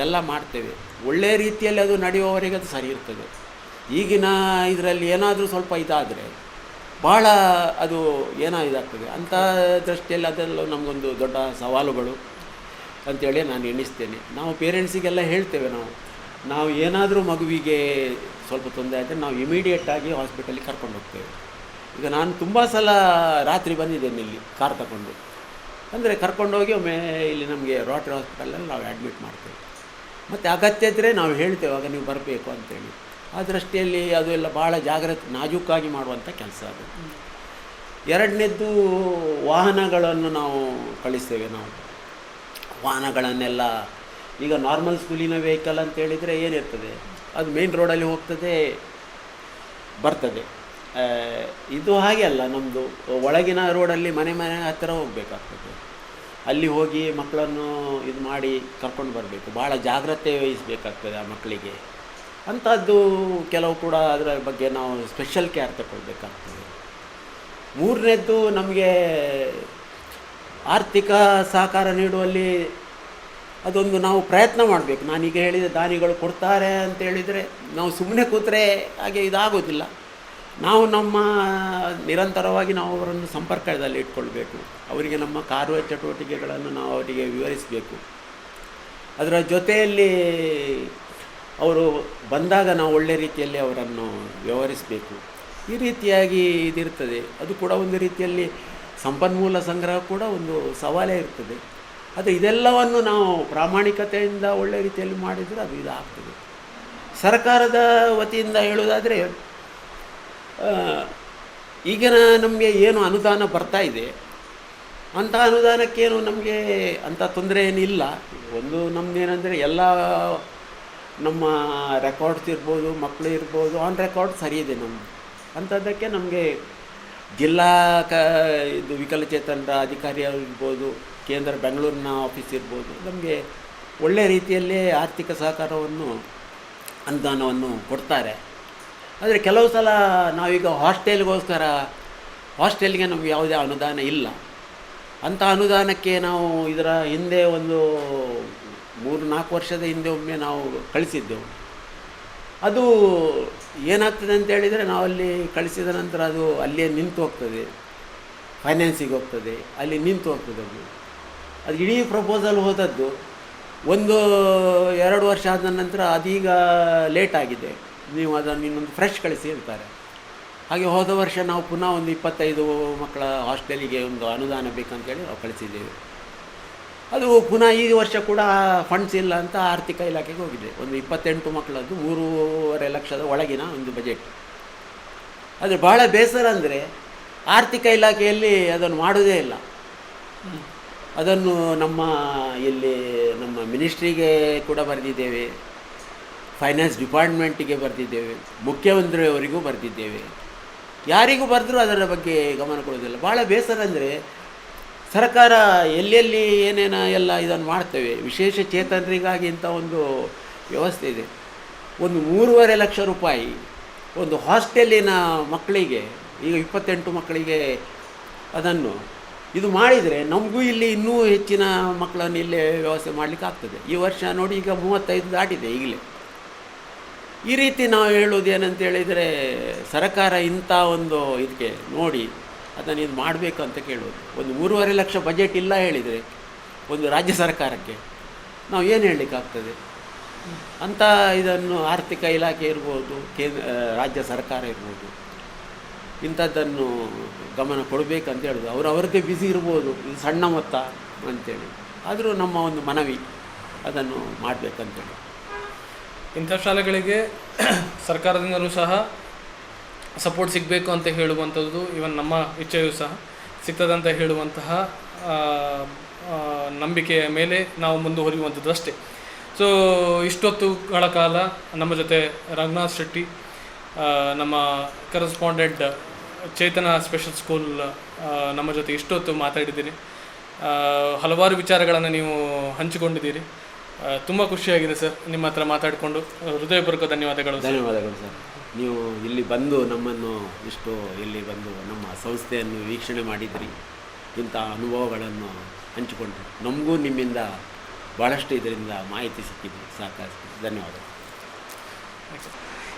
ಎಲ್ಲ ಮಾಡ್ತೇವೆ. ಒಳ್ಳೆಯ ರೀತಿಯಲ್ಲಿ ಅದು ನಡೆಯುವವರೆಗೆ ಅದು ಸರಿ ಇರ್ತದೆ. ಈಗಿನ ಇದರಲ್ಲಿ ಏನಾದರೂ ಸ್ವಲ್ಪ ಇದಾದರೆ ಭಾಳ ಅದು ಏನೋ ಇದಾಗ್ತದೆ. ಅಂಥ ದೃಷ್ಟಿಯಲ್ಲಿ ಅದೆಲ್ಲ ನಮಗೊಂದು ದೊಡ್ಡ ಸವಾಲುಗಳು ಅಂಥೇಳಿ ನಾನು ಎಣಿಸ್ತೇನೆ. ನಾವು ಪೇರೆಂಟ್ಸಿಗೆಲ್ಲ ಹೇಳ್ತೇವೆ, ನಾವು ಏನಾದರೂ ಮಗುವಿಗೆ ಸ್ವಲ್ಪ ತೊಂದರೆ ಆದರೆ ನಾವು ಇಮಿಡಿಯೇಟಾಗಿ ಹಾಸ್ಪಿಟಲಿಗೆ ಕರ್ಕೊಂಡು ಹೋಗ್ತೇವೆ. ಈಗ ನಾನು ತುಂಬ ಸಲ ರಾತ್ರಿ ಬಂದಿದ್ದೇನೆ ಇಲ್ಲಿ ಕಾರ್ ತಗೊಂಡು, ಅಂದರೆ ಕರ್ಕೊಂಡೋಗಿ ಒಮ್ಮೆ ಇಲ್ಲಿ ನಮಗೆ ರೋಟರಿ ಹಾಸ್ಪಿಟಲಲ್ಲಿ ನಾವು ಅಡ್ಮಿಟ್ ಮಾಡ್ತೇವೆ. ಮತ್ತು ಅಗತ್ಯ ಇದ್ದರೆ ನಾವು ಹೇಳ್ತೇವೆ, ಆಗ ನೀವು ಬರಬೇಕು ಅಂತೇಳಿ. ಆ ದೃಷ್ಟಿಯಲ್ಲಿ ಅದು ಎಲ್ಲ ಭಾಳ ನಾಜೂಕಾಗಿ ಮಾಡುವಂಥ ಕೆಲಸ ಅದು. ಎರಡನೇದ್ದು ವಾಹನಗಳನ್ನು ನಾವು ಕಳಿಸ್ತೇವೆ. ನಾವು ವಾಹನಗಳನ್ನೆಲ್ಲ ಈಗ ನಾರ್ಮಲ್ ಸ್ಕೂಲಿನ ವೆಹಿಕಲ್ ಅಂತೇಳಿದರೆ ಏನಿರ್ತದೆ, ಅದು ಮೇನ್ ರೋಡಲ್ಲಿ ಹೋಗ್ತದೆ ಬರ್ತದೆ. ಇದು ಹಾಗೆ ಅಲ್ಲ, ನಮ್ಮದು ಒಳಗಿನ ರೋಡಲ್ಲಿ ಮನೆ ಹತ್ತಿರ ಹೋಗಬೇಕಾಗ್ತದೆ. ಅಲ್ಲಿ ಹೋಗಿ ಮಕ್ಕಳನ್ನು ಇದು ಮಾಡಿ ಕರ್ಕೊಂಡು ಬರಬೇಕು, ಭಾಳ ಜಾಗ್ರತೆ ವಹಿಸಬೇಕಾಗ್ತದೆ ಆ ಮಕ್ಕಳಿಗೆ. ಅಂಥದ್ದು ಕೆಲವು ಕೂಡ ಅದರ ಬಗ್ಗೆ ನಾವು ಸ್ಪೆಷಲ್ ಕೇರ್ ತಗೊಳ್ಬೇಕಾಗ್ತದೆ. ಮೂರನೇದ್ದು ನಮಗೆ ಆರ್ಥಿಕ ಸಹಕಾರ ನೀಡುವಲ್ಲಿ ಅದೊಂದು ನಾವು ಪ್ರಯತ್ನ ಮಾಡಬೇಕು. ನಾನೀಗ ಹೇಳಿದ ದಾನಿಗಳು ಕೊಡ್ತಾರೆ ಅಂತೇಳಿದರೆ ನಾವು ಸುಮ್ಮನೆ ಕೂತ್ರೆ ಹಾಗೆ ಇದಾಗೋದಿಲ್ಲ. ನಾವು ನಮ್ಮ ನಿರಂತರವಾಗಿ ನಾವು ಅವರನ್ನು ಸಂಪರ್ಕದಲ್ಲಿ ಇಟ್ಕೊಳ್ಬೇಕು. ಅವರಿಗೆ ನಮ್ಮ ಕಾರ್ಯಚಟುವಟಿಕೆಗಳನ್ನು ನಾವು ಅವರಿಗೆ ವಿವರಿಸಬೇಕು. ಅದರ ಜೊತೆಯಲ್ಲಿ ಅವರು ಬಂದಾಗ ನಾವು ಒಳ್ಳೆ ರೀತಿಯಲ್ಲಿ ಅವರನ್ನು ವ್ಯವಹರಿಸಬೇಕು. ಈ ರೀತಿಯಾಗಿ ಇದಿರ್ತದೆ. ಅದು ಕೂಡ ಒಂದು ರೀತಿಯಲ್ಲಿ ಸಂಪನ್ಮೂಲ ಸಂಗ್ರಹ ಕೂಡ ಒಂದು ಸವಾಲೇ ಇರ್ತದೆ. ಅದು ಇದೆಲ್ಲವನ್ನು ನಾವು ಪ್ರಾಮಾಣಿಕತೆಯಿಂದ ಒಳ್ಳೆ ರೀತಿಯಲ್ಲಿ ಮಾಡಿದರೆ ಅದು ಇದಾಗ್ತದೆ. ಸರ್ಕಾರದ ವತಿಯಿಂದ ಹೇಳೋದಾದರೆ ಈಗಿನ ನಮಗೆ ಏನು ಅನುದಾನ ಬರ್ತಾ ಇದೆ, ಅಂಥ ಅನುದಾನಕ್ಕೇನು ನಮಗೆ ಅಂಥ ತೊಂದರೆ ಏನಿಲ್ಲ. ಒಂದು ನಮ್ಮದೇನೆಂದರೆ ಎಲ್ಲ ನಮ್ಮ ರೆಕಾರ್ಡ್ಸ್ ಇರ್ಬೋದು, ಮಕ್ಕಳು ಇರ್ಬೋದು, ಆನ್ ರೆಕಾರ್ಡ್ ಸರಿ ಇದೆ ನಮ್ಮದು. ಅಂಥದ್ದಕ್ಕೆ ನಮಗೆ ಜಿಲ್ಲಾ ಇದು ವಿಕಲಚೇತನರ ಅಧಿಕಾರಿ ಇರ್ಬೋದು, ಕೇಂದ್ರ ಬೆಂಗಳೂರಿನ ಆಫೀಸ್ ಇರ್ಬೋದು, ನಮಗೆ ಒಳ್ಳೆಯ ರೀತಿಯಲ್ಲೇ ಆರ್ಥಿಕ ಸಹಕಾರವನ್ನು ಅನುದಾನವನ್ನು ಕೊಡ್ತಾರೆ. ಆದರೆ ಕೆಲವು ಸಲ ನಾವೀಗ ಹಾಸ್ಟೆಲ್ಗೆ ನಮಗೆ ಯಾವುದೇ ಅನುದಾನ ಇಲ್ಲ. ಅಂಥ ಅನುದಾನಕ್ಕೆ ನಾವು ಇದರ ಹಿಂದೆ ಒಂದು 3-4 ವರ್ಷದ ಹಿಂದೆ ಒಮ್ಮೆ ನಾವು ಕಳಿಸಿದ್ದೆವು. ಅದು ಏನಾಗ್ತದೆ ಅಂತೇಳಿದರೆ ನಾವಲ್ಲಿ ಕಳಿಸಿದ ನಂತರ ಅದು ಅಲ್ಲೇ ನಿಂತು ಹೋಗ್ತದೆ, ಫೈನಾನ್ಸಿಗೆ ಹೋಗ್ತದೆ, ಅಲ್ಲಿ ನಿಂತು ಹೋಗ್ತದೆ. ಅದು ಇಡೀ ಪ್ರಪೋಸಲ್ ಹೋದದ್ದು 1-2 ವರ್ಷ ಆದ ನಂತರ ಅದೀಗ ಲೇಟ್ ಆಗಿದೆ, ನೀವು ಅದನ್ನು ಇನ್ನೊಂದು ಫ್ರೆಶ್ ಕಳಿಸಿ ಹೇಳ್ತಾರೆ. ಹಾಗೆ ಹೋದ ವರ್ಷ ನಾವು ಪುನಃ ಒಂದು 25 ಮಕ್ಕಳ ಹಾಸ್ಟೆಲಿಗೆ ಒಂದು ಅನುದಾನ ಬೇಕಂತೇಳಿ ನಾವು ಕಳಿಸಿದ್ದೇವೆ. ಅದು ಪುನಃ ಈ ವರ್ಷ ಕೂಡ ಫಂಡ್ಸ್ ಇಲ್ಲ ಅಂತ ಆರ್ಥಿಕ ಇಲಾಖೆಗೆ ಹೋಗಿದೆ. ಒಂದು 28 ಮಕ್ಕಳದ್ದು 3.5 ಲಕ್ಷದ ಒಳಗಿನ ಒಂದು ಬಜೆಟ್. ಆದರೆ ಭಾಳ ಬೇಸರ ಅಂದರೆ ಆರ್ಥಿಕ ಇಲಾಖೆಯಲ್ಲಿ ಅದನ್ನು ಮಾಡೋದೇ ಇಲ್ಲ. ಅದನ್ನು ನಮ್ಮ ನಮ್ಮ ಮಿನಿಸ್ಟ್ರಿಗೆ ಕೂಡ ಬರೆದಿದ್ದೇವೆ, ಫೈನಾನ್ಸ್ ಡಿಪಾರ್ಟ್ಮೆಂಟಿಗೆ ಬರೆದಿದ್ದೇವೆ, ಮುಖ್ಯಮಂತ್ರಿಯವರಿಗೂ ಬರೆದಿದ್ದೇವೆ. ಯಾರಿಗೂ ಬರೆದ್ರೂ ಅದರ ಬಗ್ಗೆ ಗಮನ ಕೊಡೋದಿಲ್ಲ. ಭಾಳ ಬೇಸರ ಅಂದರೆ ಸರ್ಕಾರ ಎಲ್ಲೆಲ್ಲಿ ಏನೇನು ಎಲ್ಲ ಇದನ್ನು ಮಾಡ್ತೇವೆ. ವಿಶೇಷ ಚೇತನರಿಗಾಗಿ ಇಂಥ ಒಂದು ವ್ಯವಸ್ಥೆ ಇದೆ. ಒಂದು 3.5 ಲಕ್ಷ ರೂಪಾಯಿ ಒಂದು ಹಾಸ್ಟೆಲಿನ ಮಕ್ಕಳಿಗೆ, ಈಗ 28 ಮಕ್ಕಳಿಗೆ ಅದನ್ನು ಇದು ಮಾಡಿದರೆ ನಮಗೂ ಇಲ್ಲಿ ಇನ್ನೂ ಹೆಚ್ಚಿನ ಮಕ್ಕಳನ್ನು ಇಲ್ಲೇ ವ್ಯವಸ್ಥೆ ಮಾಡಲಿಕ್ಕೆ ಆಗ್ತದೆ. ಈ ವರ್ಷ ನೋಡಿ ಈಗ 35 ದಾಟಿದೆ ಈಗಲೇ. ಈ ರೀತಿ ನಾವು ಹೇಳೋದು ಏನಂತ ಹೇಳಿದರೆ ಸರ್ಕಾರ ಇಂಥ ಒಂದು ಇದಕ್ಕೆ ನೋಡಿ ಅದನ್ನು ಇದು ಮಾಡಬೇಕು ಅಂತ ಕೇಳೋದು. ಒಂದು 3.5 ಲಕ್ಷ ಬಜೆಟ್ ಇಲ್ಲ ಹೇಳಿದರೆ ಒಂದು ರಾಜ್ಯ ಸರ್ಕಾರಕ್ಕೆ ನಾವು ಏನು ಹೇಳಲಿಕ್ಕಾಗ್ತದೆ ಅಂತ. ಇದನ್ನು ಆರ್ಥಿಕ ಇಲಾಖೆ ಇರ್ಬೋದು, ರಾಜ್ಯ ಸರ್ಕಾರ ಇರ್ಬೋದು, ಇಂಥದ್ದನ್ನು ಗಮನ ಕೊಡಬೇಕಂತ ಹೇಳೋದು. ಅವರವ್ರದ್ದೇ ಬ್ಯುಸಿ ಇರ್ಬೋದು, ಇದು ಸಣ್ಣ ಮೊತ್ತ ಅಂತೇಳಿ, ಆದರೂ ನಮ್ಮ ಒಂದು ಮನವಿ ಅದನ್ನು ಮಾಡಬೇಕಂತೇಳಿ. ಇಂಥ ಶಾಲೆಗಳಿಗೆ ಸರ್ಕಾರದಿಂದಲೂ ಸಹ ಸಪೋರ್ಟ್ ಸಿಗಬೇಕು ಅಂತ ಹೇಳುವಂಥದ್ದು, ಇವನ್ ನಮ್ಮ ಇಚ್ಛೆಯೂ ಸಹ ಸಿಗ್ತದಂತ ಹೇಳುವಂತಹ ನಂಬಿಕೆಯ ಮೇಲೆ ನಾವು ಮುಂದುವರಿಯುವಂಥದ್ದು ಅಷ್ಟೇ. ಸೊ ಇಷ್ಟೊತ್ತುಗಳ ಕಾಲ ನಮ್ಮ ಜೊತೆ ರಘುನಾಥ್ ಶೆಟ್ಟಿ, ನಮ್ಮ ಕರೆಸ್ಪಾಂಡೆಂಟ್ ಚೇತನ ಸ್ಪೆಷಲ್ ಸ್ಕೂಲ್, ನಮ್ಮ ಜೊತೆ ಇಷ್ಟೊತ್ತು ಮಾತಾಡಿದ್ದೀರಿ. ಹಲವಾರು ವಿಚಾರಗಳನ್ನು ನೀವು ಹಂಚಿಕೊಂಡಿದ್ದೀರಿ. ತುಂಬ ಖುಷಿಯಾಗಿದೆ ಸರ್ ನಿಮ್ಮ ಹತ್ರ ಮಾತಾಡಿಕೊಂಡು. ಹೃದಯಪೂರ್ವಕ ಧನ್ಯವಾದಗಳು. ಧನ್ಯವಾದಗಳು ಸರ್. ನೀವು ಇಲ್ಲಿ ಬಂದು ನಮ್ಮನ್ನು ಇಲ್ಲಿ ಬಂದು ನಮ್ಮ ಸಂಸ್ಥೆಯನ್ನು ವೀಕ್ಷಣೆ ಮಾಡಿದ್ರಿ, ಇಂಥ ಅನುಭವಗಳನ್ನು ಹಂಚಿಕೊಂಡ್ರಿ. ನಮಗೂ ನಿಮ್ಮಿಂದ ಭಾಳಷ್ಟು ಇದರಿಂದ ಮಾಹಿತಿ ಸಿಕ್ಕಿದೆ. ಸಾಕಾಗಿ ಧನ್ಯವಾದಗಳು.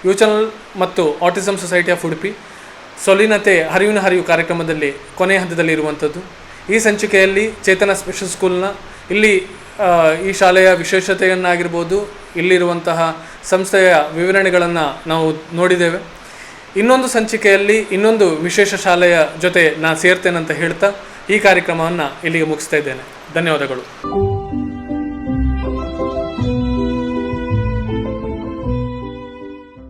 ಯು ಚಾನಲ್ ಮತ್ತು ಆಟಿಸಮ್ ಸೊಸೈಟಿ ಆಫ್ ಉಡುಪಿ ಸ್ವಲೀನತೆ ಹರಿವಿನ ಹರಿವು ಕಾರ್ಯಕ್ರಮದಲ್ಲಿ ಕೊನೆಯ ಹಂತದಲ್ಲಿ ಇರುವಂಥದ್ದು. ಈ ಸಂಚಿಕೆಯಲ್ಲಿ ಚೇತನ ಸ್ಪೆಷಲ್ ಸ್ಕೂಲ್ನ ಈ ಶಾಲೆಯ ವಿಶೇಷತೆಯನ್ನಾಗಿರ್ಬೋದು, ಇಲ್ಲಿರುವಂತಹ ಸಂಸ್ಥೆಯ ವಿವರಣೆಗಳನ್ನು ನಾವು ನೋಡಿದ್ದೇವೆ. ಇನ್ನೊಂದು ಸಂಚಿಕೆಯಲ್ಲಿ ಇನ್ನೊಂದು ವಿಶೇಷ ಶಾಲೆಯ ಜೊತೆ ನಾನು ಸೇರ್ತೇನೆ ಅಂತ ಹೇಳ್ತಾ ಈ ಕಾರ್ಯಕ್ರಮವನ್ನು ಇಲ್ಲಿಗೆ ಮುಗಿಸ್ತಾ ಇದ್ದೇನೆ. ಧನ್ಯವಾದಗಳು.